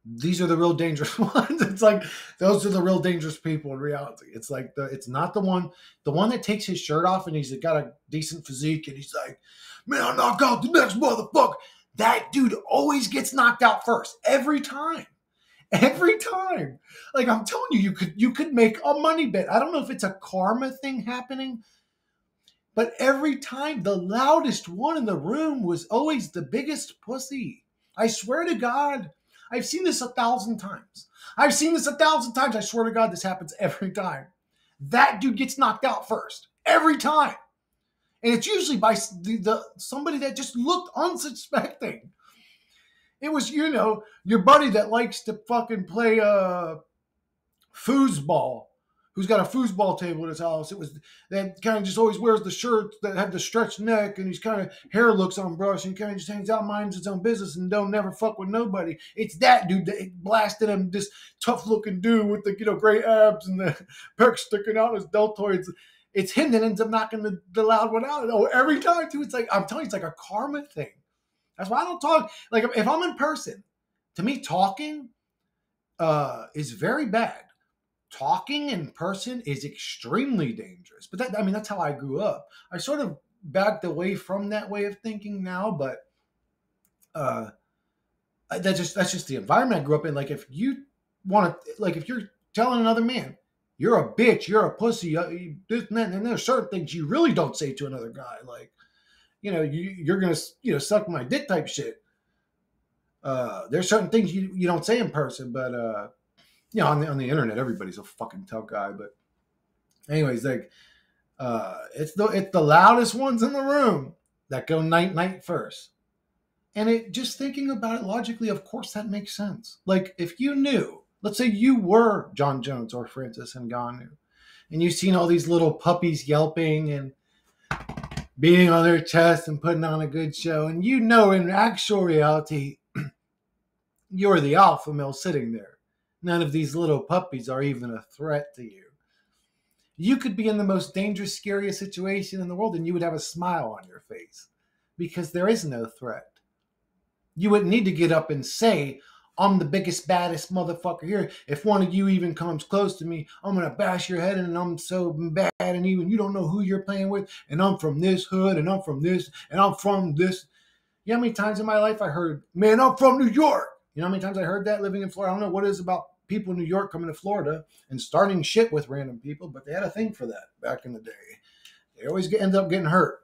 these are the real dangerous ones. It's like those are the real dangerous people in reality. It's like it's not the one that takes his shirt off and he's got a decent physique and he's like, man, I'll knock out the next motherfucker. That dude always gets knocked out first. Every time. Every time. Like I'm telling you, you could make a money bet. I don't know if it's a karma thing happening, but every time the loudest one in the room was always the biggest pussy. I swear to God. I've seen this 1,000 times. I swear to God, this happens every time. That dude gets knocked out first. Every time. And it's usually by somebody that just looked unsuspecting. It was, your buddy that likes to fucking play foosball, who's got a foosball table in his house. It was that kind of just always wears the shirts that have the stretched neck and his kind of hair looks unbrushed and kind of just hangs out, minds his own business and don't never fuck with nobody. It's that dude that blasted him, this tough looking dude with the great abs and the pecs sticking out his deltoids. It's him that ends up knocking the loud one out. Oh, every time too. It's like I'm telling you, it's like a karma thing. That's why I don't talk. Like if I'm in person, to me talking is very bad. Talking in person is extremely dangerous. But that's how I grew up. I sort of backed away from that way of thinking now, but that's just the environment I grew up in. Like if you want to, like if you're telling another man, you're a bitch, you're a pussy, this and that, and there's certain things you really don't say to another guy. Like, you're going to, suck my dick type shit. There's certain things you don't say in person, but, on the internet, everybody's a fucking tough guy. But anyways, like, it's the loudest ones in the room that go night first. And just thinking about it logically, of course, that makes sense. Like if you knew, let's say you were Jon Jones or Francis Ngannou, and you've seen all these little puppies yelping and beating on their chest and putting on a good show. And in actual reality, you're the alpha male sitting there. None of these little puppies are even a threat to you. You could be in the most dangerous, scariest situation in the world and you would have a smile on your face because there is no threat. You wouldn't need to get up and say, I'm the biggest, baddest motherfucker here. If one of you even comes close to me, I'm going to bash your head in and I'm so bad and even you don't know who you're playing with. And I'm from this hood and I'm from this and I'm from this. You know how many times in my life I heard, man, I'm from New York. You know how many times I heard that living in Florida? I don't know what it is about people in New York coming to Florida and starting shit with random people, but they had a thing for that back in the day. They always end up getting hurt.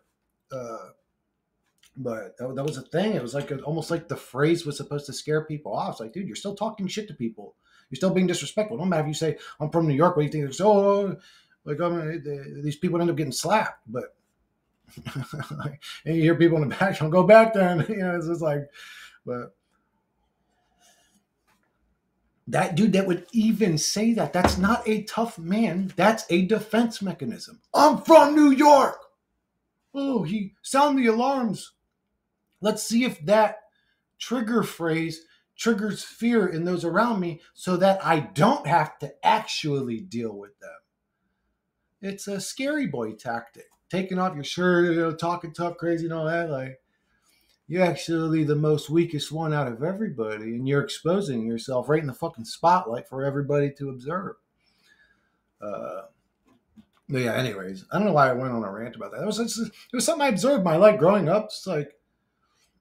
But that was a thing. It was like almost like the phrase was supposed to scare people off. It's like, dude, you're still talking shit to people. You're still being disrespectful. Don't matter if you say, I'm from New York. What do you think? So, these people end up getting slapped. But and you hear people in the back, don't go back there. And, it's just like, but that dude that would even say that's not a tough man. That's a defense mechanism. I'm from New York. Oh, he sound the alarms. Let's see if that trigger phrase triggers fear in those around me so that I don't have to actually deal with them. It's a scary boy tactic. Taking off your shirt, talking tough, crazy and all that. Like, you're actually the most weakest one out of everybody and you're exposing yourself right in the fucking spotlight for everybody to observe. But yeah, anyways, I don't know why I went on a rant about that. It was something I observed my life growing up. It's like,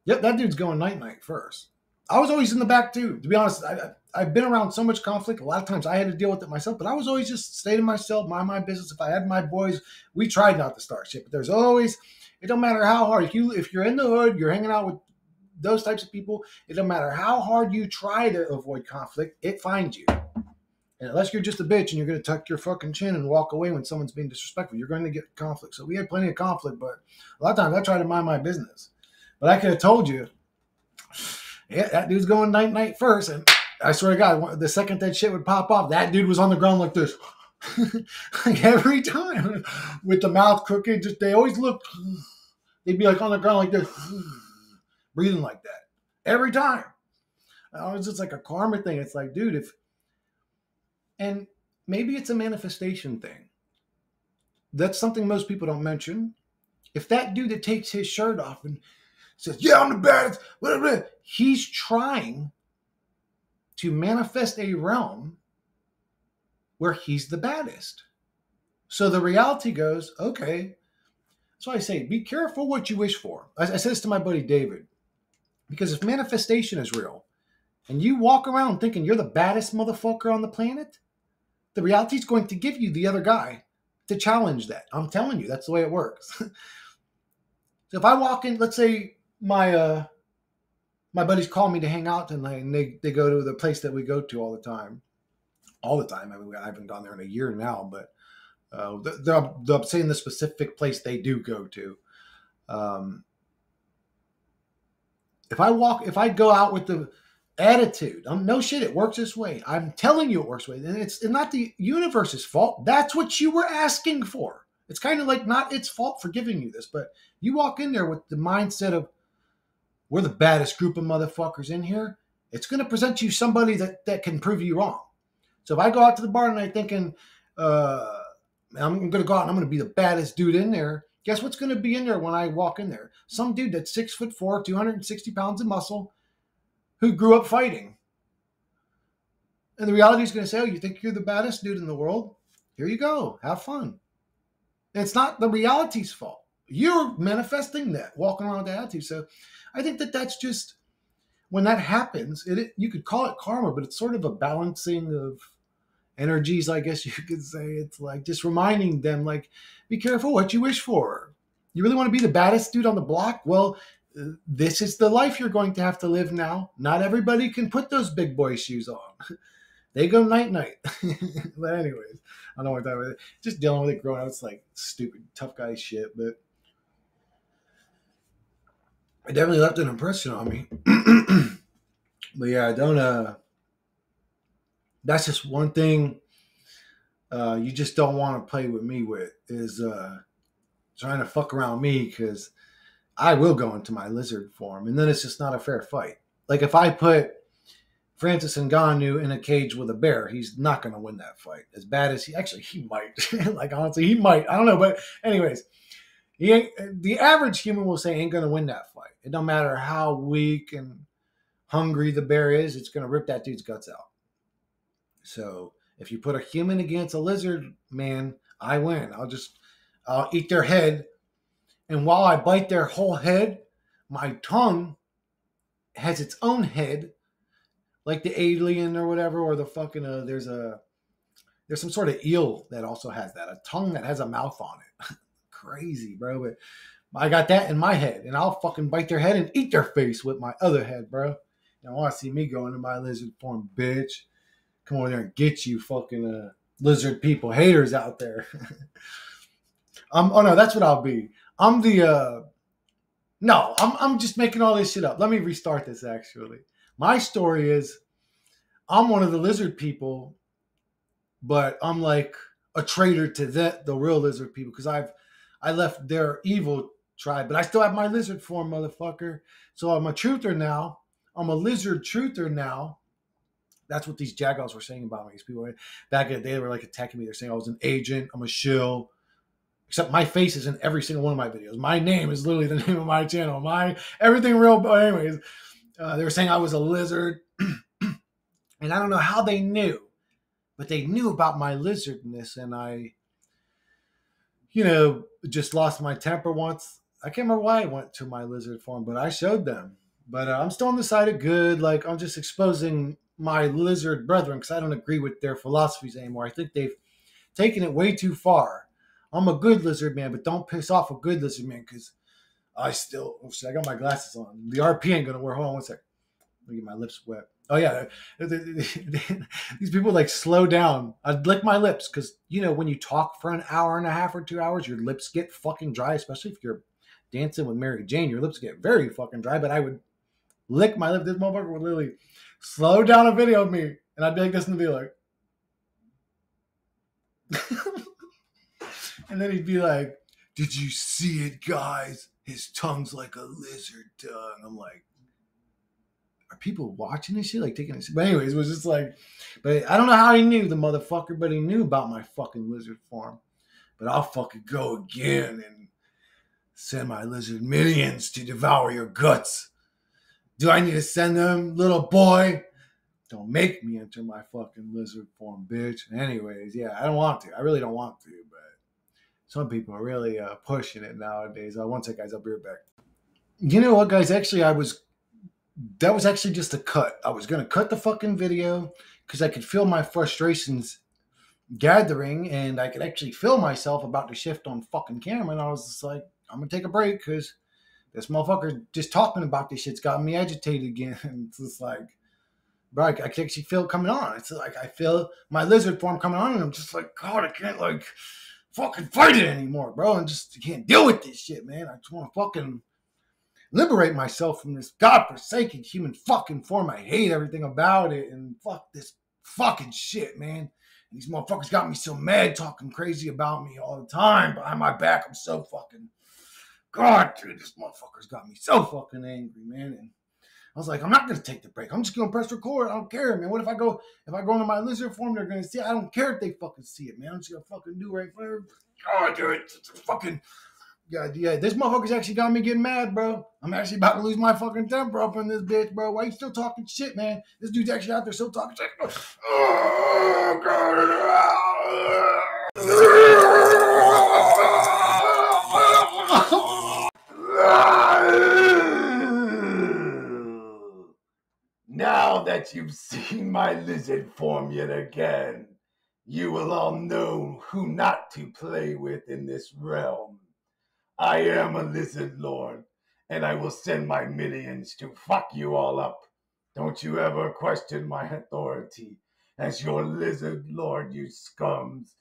yep, that dude's going night first. I was always in the back too. To be honest, I've been around so much conflict. A lot of times I had to deal with it myself, but I was always just stay to myself, mind my business. If I had my boys, we tried not to start shit. But there's always, it don't matter how hard. If you're in the hood, you're hanging out with those types of people. It don't matter how hard you try to avoid conflict, it finds you. And unless you're just a bitch and you're going to tuck your fucking chin and walk away when someone's being disrespectful, you're going to get conflict. So we had plenty of conflict, but a lot of times I try to mind my business. But I could have told you, Yeah, that dude's going night first. And I swear to God, the second that shit would pop off, that dude was on the ground like this. Like every time with the mouth crooked, just they always look, they'd be like on the ground like this, breathing like that. Every time. It's just like a karma thing. It's like, dude, and maybe it's a manifestation thing. That's something most people don't mention. If that dude that takes his shirt off and says, yeah, I'm the baddest, whatever, he's trying to manifest a realm where he's the baddest. So the reality goes, okay. That's why I say, be careful what you wish for. I said this to my buddy David, because if manifestation is real and you walk around thinking you're the baddest motherfucker on the planet, the reality is going to give you the other guy to challenge that. I'm telling you, that's the way it works. So if I walk in, let's say my buddies call me to hang out tonight, and they go to the place that we go to all the time. All the time. I mean, I haven't gone there in a year now, but they're saying the specific place they do go to. If I go out with the attitude, no shit, it works this way. I'm telling you it works this way. And it's not the universe's fault. That's what you were asking for. It's kind of like not its fault for giving you this, but you walk in there with the mindset of, we're the baddest group of motherfuckers in here. It's going to present you somebody that can prove you wrong. So if I go out to the bar tonight thinking, I'm going to go out and I'm going to be the baddest dude in there, guess what's going to be in there when I walk in there? Some dude that's 6'4", 260 pounds of muscle, who grew up fighting. And the reality is going to say, oh, you think you're the baddest dude in the world? Here you go. Have fun. And it's not the reality's fault. You're manifesting that, walking around with that attitude. So I think that's just, when that happens, you could call it karma, but it's sort of a balancing of energies, I guess you could say. It's like just reminding them, like, be careful what you wish for. You really want to be the baddest dude on the block? Well, this is the life you're going to have to live now. Not everybody can put those big boy shoes on. They go night. But anyways, I don't know what that was. Just dealing with it growing up, it's like stupid, tough guy shit, but it definitely left an impression on me. But yeah, I don't, that's just one thing you just don't want to play with me with, is trying to fuck around me, because I will go into my lizard form, and then it's just not a fair fight. Like if I put Francis Ngannou in a cage with a bear, he's not going to win that fight. As bad as he might. Like honestly, he might. I don't know, but anyways, the average human will say ain't going to win that fight. It don't matter how weak and hungry the bear is, it's going to rip that dude's guts out. So if you put a human against a lizard, man, I win. I'll eat their head. And while I bite their whole head, my tongue has its own head, like the alien or whatever, or the fucking, there's some sort of eel that also has that, a tongue that has a mouth on it. Crazy, bro. But I got that in my head, and I'll fucking bite their head and eat their face with my other head, bro. You want to see me go into my lizard form, bitch? Come over there and get you fucking lizard people, haters out there. Oh no, that's what I'll be. I'm just making all this shit up. Let me restart this actually. My story is, I'm one of the lizard people, but I'm like a traitor to the real lizard people, because I left their evil tribe, but I still have my lizard form, motherfucker. So I'm a truther now. I'm a lizard truther now. That's what these jackals were saying about me. These people back in the day, they were like attacking me. They're saying I was an agent. I'm a shill. Except my face is in every single one of my videos. My name is literally the name of my channel. Everything real. But anyways, they were saying I was a lizard. And I don't know how they knew, but they knew about my lizardness. And I, just lost my temper once. I can't remember why I went to my lizard form, but I showed them. But I'm still on the side of good. Like, I'm just exposing my lizard brethren, because I don't agree with their philosophies anymore. I think they've taken it way too far. I'm a good lizard man, but don't piss off a good lizard man, because I got my glasses on. The RP ain't going to work. Hold on one sec. Let me get my lips wet. Oh, yeah. These people like slow down. I'd lick my lips, because, when you talk for an hour and a half or 2 hours, your lips get fucking dry, especially if you're dancing with Mary Jane. Your lips get very fucking dry, but I would lick my lip. This motherfucker would literally slow down a video of me, and I'd be like this and be like, and then he'd be like, "Did you see it, guys? His tongue's like a lizard tongue." I'm like, are people watching this shit? Like taking this? But anyways, it was just like, but I don't know how he knew, the motherfucker, but he knew about my fucking lizard form. But I'll fucking go again and send my lizard minions to devour your guts. Do I need to send them, little boy? Don't make me enter my fucking lizard form, bitch. Anyways, yeah, I don't want to. I really don't want to, but some people are really pushing it nowadays. One sec, guys. I'll be right back. You know what, guys? Actually, that was actually just a cut. I was going to cut the fucking video because I could feel my frustrations gathering, and I could actually feel myself about to shift on fucking camera, and I was just like, I'm going to take a break because this motherfucker just talking about this shit's got me agitated again. And it's just like, bro, I can actually feel it coming on. It's like I feel my lizard form coming on, and I'm just like, God, I can't like fucking fight it anymore, bro. I can't deal with this shit, man. I just want to fucking liberate myself from this godforsaken human fucking form. I hate everything about it, and fuck this fucking shit, man. And these motherfuckers got me so mad, talking crazy about me all the time behind my back. I'm so fucking, God, dude, this motherfucker's got me so fucking angry, man. And I was like, I'm not gonna take the break. I'm just gonna press record. I don't care, man. What if I go into my lizard form? They're gonna see it. I don't care if they fucking see it, man. I'm just gonna fucking do right for them. God, dude, it's fucking. Yeah, this motherfucker's actually got me getting mad, bro. I'm actually about to lose my fucking temper up in this bitch, bro. Why you still talking shit, man? This dude's actually out there still talking shit. Oh, God. Now that you've seen my lizard form yet again, you will all know who not to play with in this realm. I am a lizard lord, and I will send my minions to fuck you all up. Don't you ever question my authority as your lizard lord, you scums.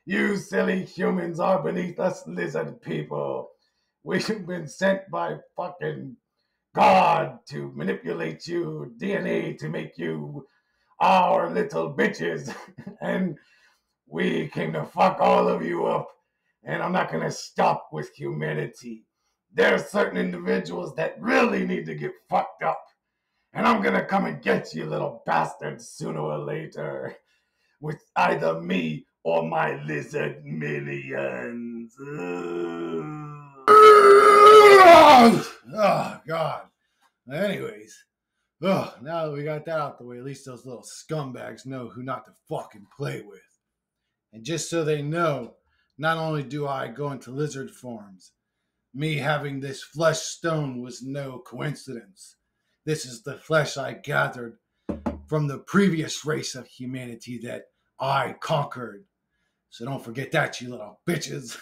You silly humans are beneath us lizard people. We've been sent by fucking God to manipulate you, DNA to make you our little bitches. And we came to fuck all of you up. And I'm not going to stop with humanity. There are certain individuals that really need to get fucked up. And I'm going to come and get you, little bastards, sooner or later. With either me or my lizard minions. Oh, God. Anyways. Now that we got that out the way, at least those little scumbags know who not to fucking play with. And just so they know, not only do I go into lizard forms, me having this flesh stone was no coincidence. This is the flesh I gathered from the previous race of humanity that I conquered. So don't forget that, you little bitches.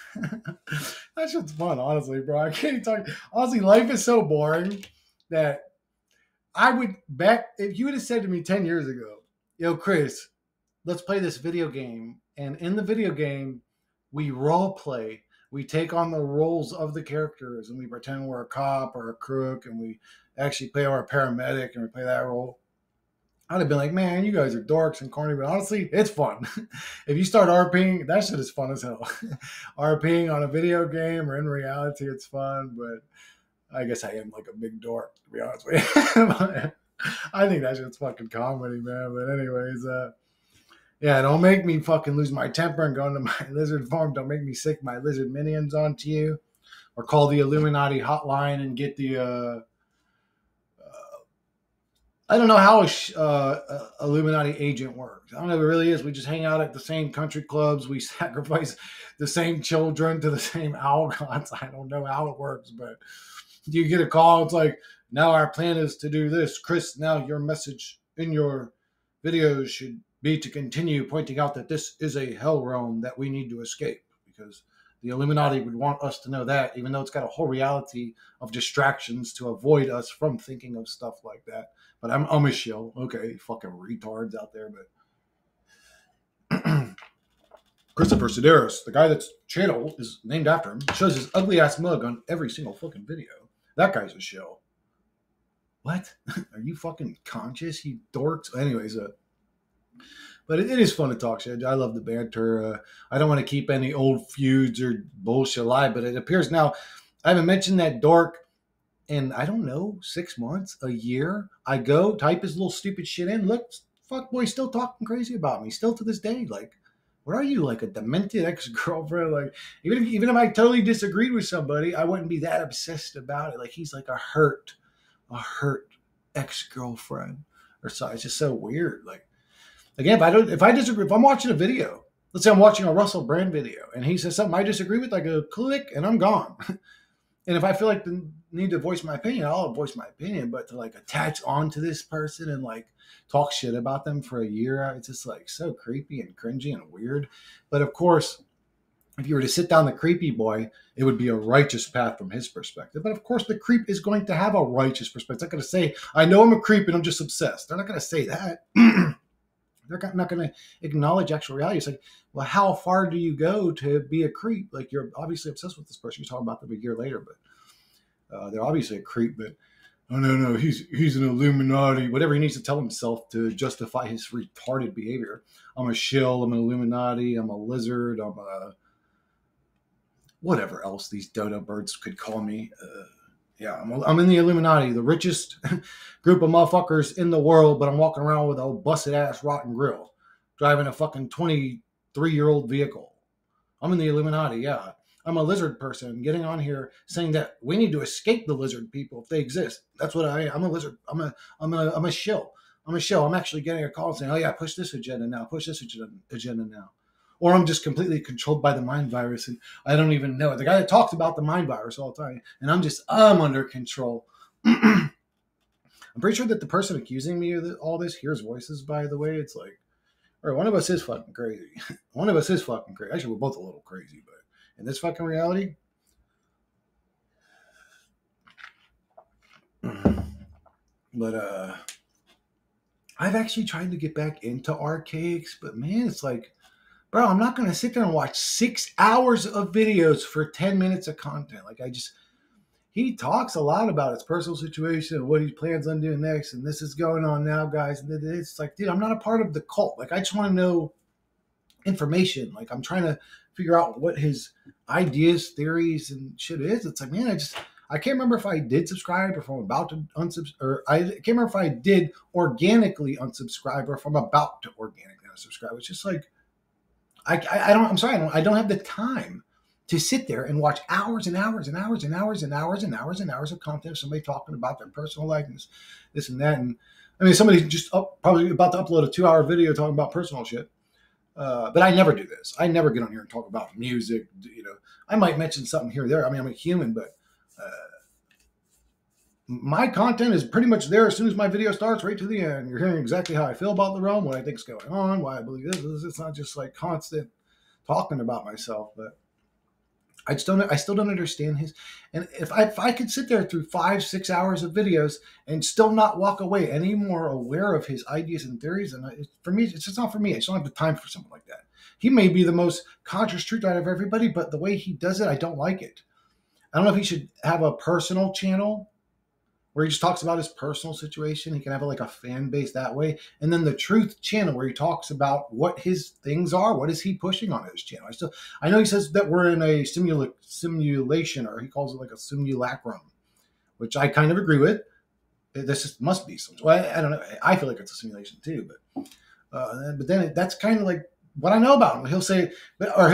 That shit's fun, honestly, bro. I can't talk. Honestly, life is so boring that I would back, if you would have said to me 10 years ago, yo, Chris, let's play this video game. And in the video game, we role play. We take on the roles of the characters, and we pretend we're a cop or a crook, and we actually play our paramedic, and we play that role. I'd have been like, man, you guys are dorks and corny, but honestly, it's fun. If you start RPing, that shit is fun as hell. RPing on a video game or in reality, it's fun, but I guess I am like a big dork, to be honest with you. I think that shit's fucking comedy, man. But anyways, yeah, don't make me fucking lose my temper and go into my lizard form. Don't make me sick my lizard minions onto you. Or call the Illuminati hotline and get the, I don't know how a Illuminati agent works. I don't know if it really is. We just hang out at the same country clubs. We sacrifice the same children to the same owl gods. I don't know how it works, but you get a call. It's like, now our plan is to do this. Chris, now your message in your videos should be to continue pointing out that this is a hell realm that we need to escape, because the Illuminati would want us to know that, even though it's got a whole reality of distractions to avoid us from thinking of stuff like that. But I'm a shill. Okay, fucking retards out there. But Christopher Sedaris, the guy that's channel is named after him, shows his ugly ass mug on every single fucking video. That guy's a shill. what? Are you fucking conscious, you dorks? Anyways, but it is fun to talk shit. I love the banter. I don't want to keep any old feuds or bullshit alive, but it appears now I haven't mentioned that dork in, I don't know, 6 months, a year. I go type his little stupid shit in. Look, fuck boy, still talking crazy about me, still to this day. Like, what are you, like a demented ex-girlfriend? Like, even if I totally disagreed with somebody, I wouldn't be that obsessed about it. Like, he's like a hurt ex-girlfriend or so. It's just so weird. Like, again, if I disagree, if I'm watching a video, let's say I'm watching a Russell Brand video and he says something I disagree with, I go click and I'm gone. And if I feel like the need to voice my opinion, I'll voice my opinion. But to like attach onto this person and like talk shit about them for a year, it's just like so creepy and cringy and weird. But of course, if you were to sit down the creepy boy, it would be a righteous path from his perspective. But of course, the creep is going to have a righteous perspective. It's not going to say, I know I'm a creep and I'm just obsessed. They're not going to say that. They're not going to acknowledge actual reality. It's like, well, how far do you go to be a creep? Like, you're obviously obsessed with this person. You're talking about them a year later, but they're obviously a creep. But oh no, he's an Illuminati. Whatever he needs to tell himself to justify his retarded behavior. I'm a shill. I'm an Illuminati. I'm a lizard. I'm a whatever else these dodo birds could call me. Yeah, I'm in the Illuminati, the richest group of motherfuckers in the world, but I'm walking around with a busted ass rotten grill, driving a fucking 23-year-old vehicle. I'm in the Illuminati, yeah. I'm a lizard person getting on here saying that we need to escape the lizard people if they exist. That's what I am. I'm a lizard. I'm a shill. I'm a shill. I'm actually getting a call saying, oh yeah, push this agenda now, push this agenda now. Or I'm just completely controlled by the mind virus and I don't even know it. The guy that talks about the mind virus all the time, and I'm under control. I'm pretty sure that the person accusing me of all this hears voices, by the way. It's like, all right, one of us is fucking crazy. One of us is fucking crazy. Actually, we're both a little crazy, but in this fucking reality, but I've actually tried to get back into archaics, but man, it's like, bro, I'm not going to sit there and watch 6 hours of videos for 10 minutes of content. Like, he talks a lot about his personal situation and what he plans on doing next. And this is going on now, guys. And it's like, dude, I'm not a part of the cult. Like, I just want to know information. Like, I'm trying to figure out what his ideas, theories, and shit is. It's like, man, I can't remember if I did subscribe or if I'm about to unsubscribe, or I can't remember if I did organically unsubscribe or if I'm about to organically unsubscribe. It's just like, I'm sorry, I don't have the time to sit there and watch hours and hours and hours and hours and hours and hours and hours of content of somebody talking about their personal life and this and that. And I mean, somebody's just probably about to upload a 2-hour video talking about personal shit. But I never do this. I never get on here and talk about music. You know, I might mention something here or there. I mean, I'm a human, but my content is pretty much there as soon as my video starts, right to the end. You're hearing exactly how I feel about the realm, what I think is going on, why I believe this. It's not just like constant talking about myself, but I still don't understand his. And if I could sit there through 5-6 hours of videos and still not walk away any more aware of his ideas and theories, and for me, it's just not for me. I just don't have the time for something like that. He may be the most conscious truth out of everybody, but the way he does it, I don't like it. I don't know if he should have a personal channel where he just talks about his personal situation. He can have like a fan base that way. And then the truth channel where he talks about what his things are. What is he pushing on his channel? I know he says that we're in a simulation, or he calls it like a simulacrum, which I kind of agree with. This must be some, well, I don't know. I feel like it's a simulation too, but then that's kind of like what I know about him. He'll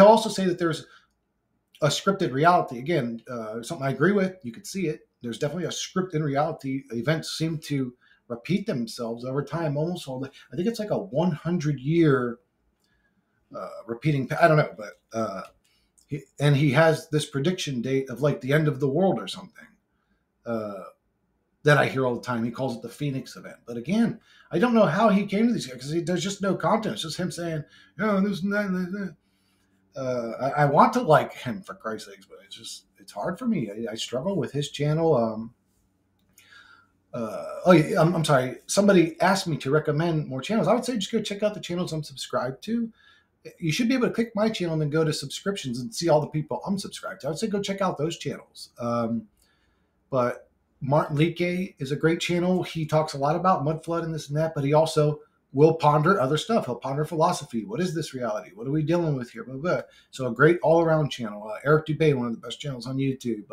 also say that there's a scripted reality. Again, something I agree with. You could see it. There's definitely a script in reality. Events seem to repeat themselves over time, almost all the. I think it's like a 100-year repeating. I don't know, but he has this prediction date of like the end of the world or something that I hear all the time. He calls it the Phoenix event. But again, I don't know how he came to these guys because there's just no content. It's just him saying, this and that and that. I want to like him, for Christ's sakes, but it's hard for me. I struggle with his channel. I'm sorry. Somebody asked me to recommend more channels. I would say just go check out the channels I'm subscribed to. You should be able to click my channel and then go to subscriptions and see all the people I'm subscribed to. I would say go check out those channels. But Martin Leakey is a great channel. He talks a lot about mud flood and this and that, but he also will ponder other stuff. He'll ponder philosophy. What is this reality? What are we dealing with here? Blah, blah, blah. So a great all-around channel. Eric Dubay, one of the best channels on YouTube.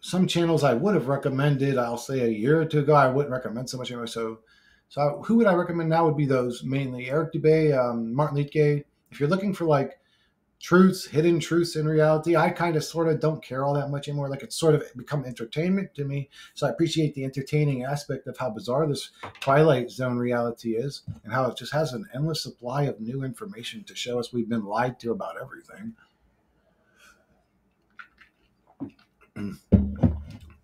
Some channels I would have recommended, I'll say a year or two ago, I wouldn't recommend so much anyway. So who would I recommend now would be those mainly. Eric Dubay, Martin Leakey. If you're looking for like truths, hidden truths in reality, I kind of sort of don't care all that much anymore. Like it's sort of become entertainment to me. So I appreciate the entertaining aspect of how bizarre this Twilight Zone reality is and how it just has an endless supply of new information to show us we've been lied to about everything.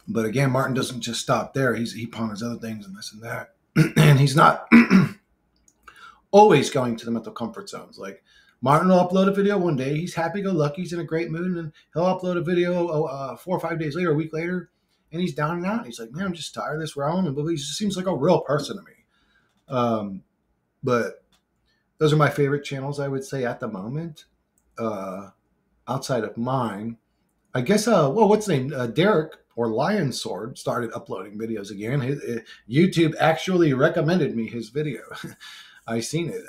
But again, Martin doesn't just stop there. He ponders other things and this and that. And he's not always going to the mental comfort zones. Like Martin will upload a video one day. He's happy-go-lucky. He's in a great mood. And he'll upload a video 4 or 5 days later, a week later, and he's down and out. He's like, man, I'm just tired of this realm. And he just seems like a real person to me. But those are my favorite channels, I would say, at the moment. Outside of mine, I guess, what's his name? Derek or Lion Sword started uploading videos again. YouTube actually recommended me his video. I seen it.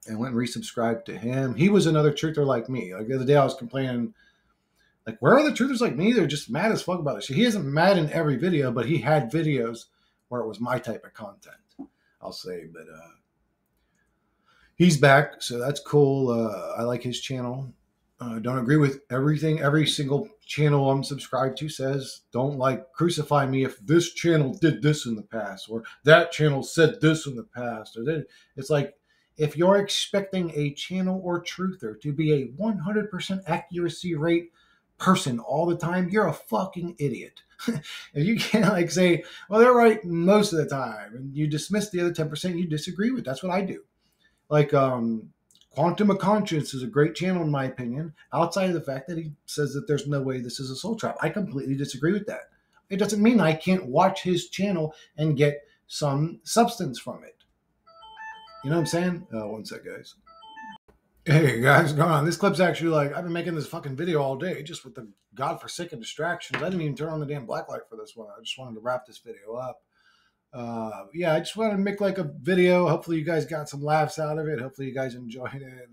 And went and resubscribed to him. He was another truther like me. Like the other day I was complaining, like, where are the truthers like me? They're just mad as fuck about it. He isn't mad in every video, but he had videos where it was my type of content, I'll say. But he's back, so that's cool. I like his channel. Don't agree with everything every single channel I'm subscribed to says. Don't like crucify me if this channel did this in the past or that channel said this in the past. Or then it's like, if you're expecting a channel or truther to be a 100% accuracy rate person all the time, you're a fucking idiot. If you can't like say, well, they're right most of the time, and you dismiss the other 10% you disagree with. That's what I do. Like Quantum of Conscience is a great channel in my opinion, outside of the fact that he says that there's no way this is a soul trap. I completely disagree with that. It doesn't mean I can't watch his channel and get some substance from it. You know what I'm saying? One sec, guys. Hey, guys, what's going on? This clip's actually like, I've been making this fucking video all day just with the godforsaken distractions. I didn't even turn on the damn blacklight for this one. I just wanted to wrap this video up. Yeah, I just wanted to make like a video. Hopefully you guys got some laughs out of it. Hopefully you guys enjoyed it.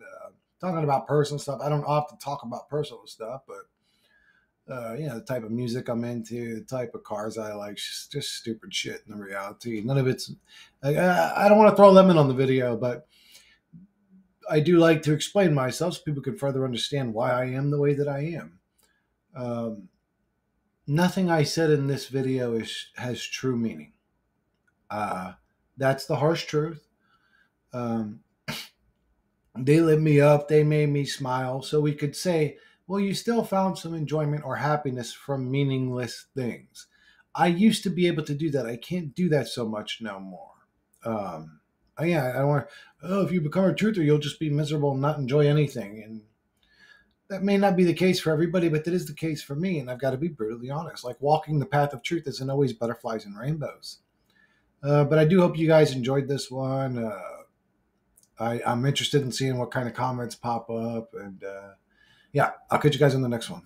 Talking about personal stuff. I don't often talk about personal stuff, but the type of music I'm into, the type of cars I like, just stupid shit in the reality. None of it's, I don't want to throw a lemon on the video, but I do like to explain myself so people can further understand why I am the way that I am. Nothing I said in this video has true meaning. That's the harsh truth. They lit me up. They made me smile. So we could say, well, you still found some enjoyment or happiness from meaningless things. I used to be able to do that. I can't do that so much no more. I don't want, if you become a truther, you'll just be miserable and not enjoy anything. And that may not be the case for everybody, but that is the case for me. And I've got to be brutally honest. Like walking the path of truth isn't always butterflies and rainbows. But I do hope you guys enjoyed this one. I'm interested in seeing what kind of comments pop up. And yeah, I'll catch you guys on the next one.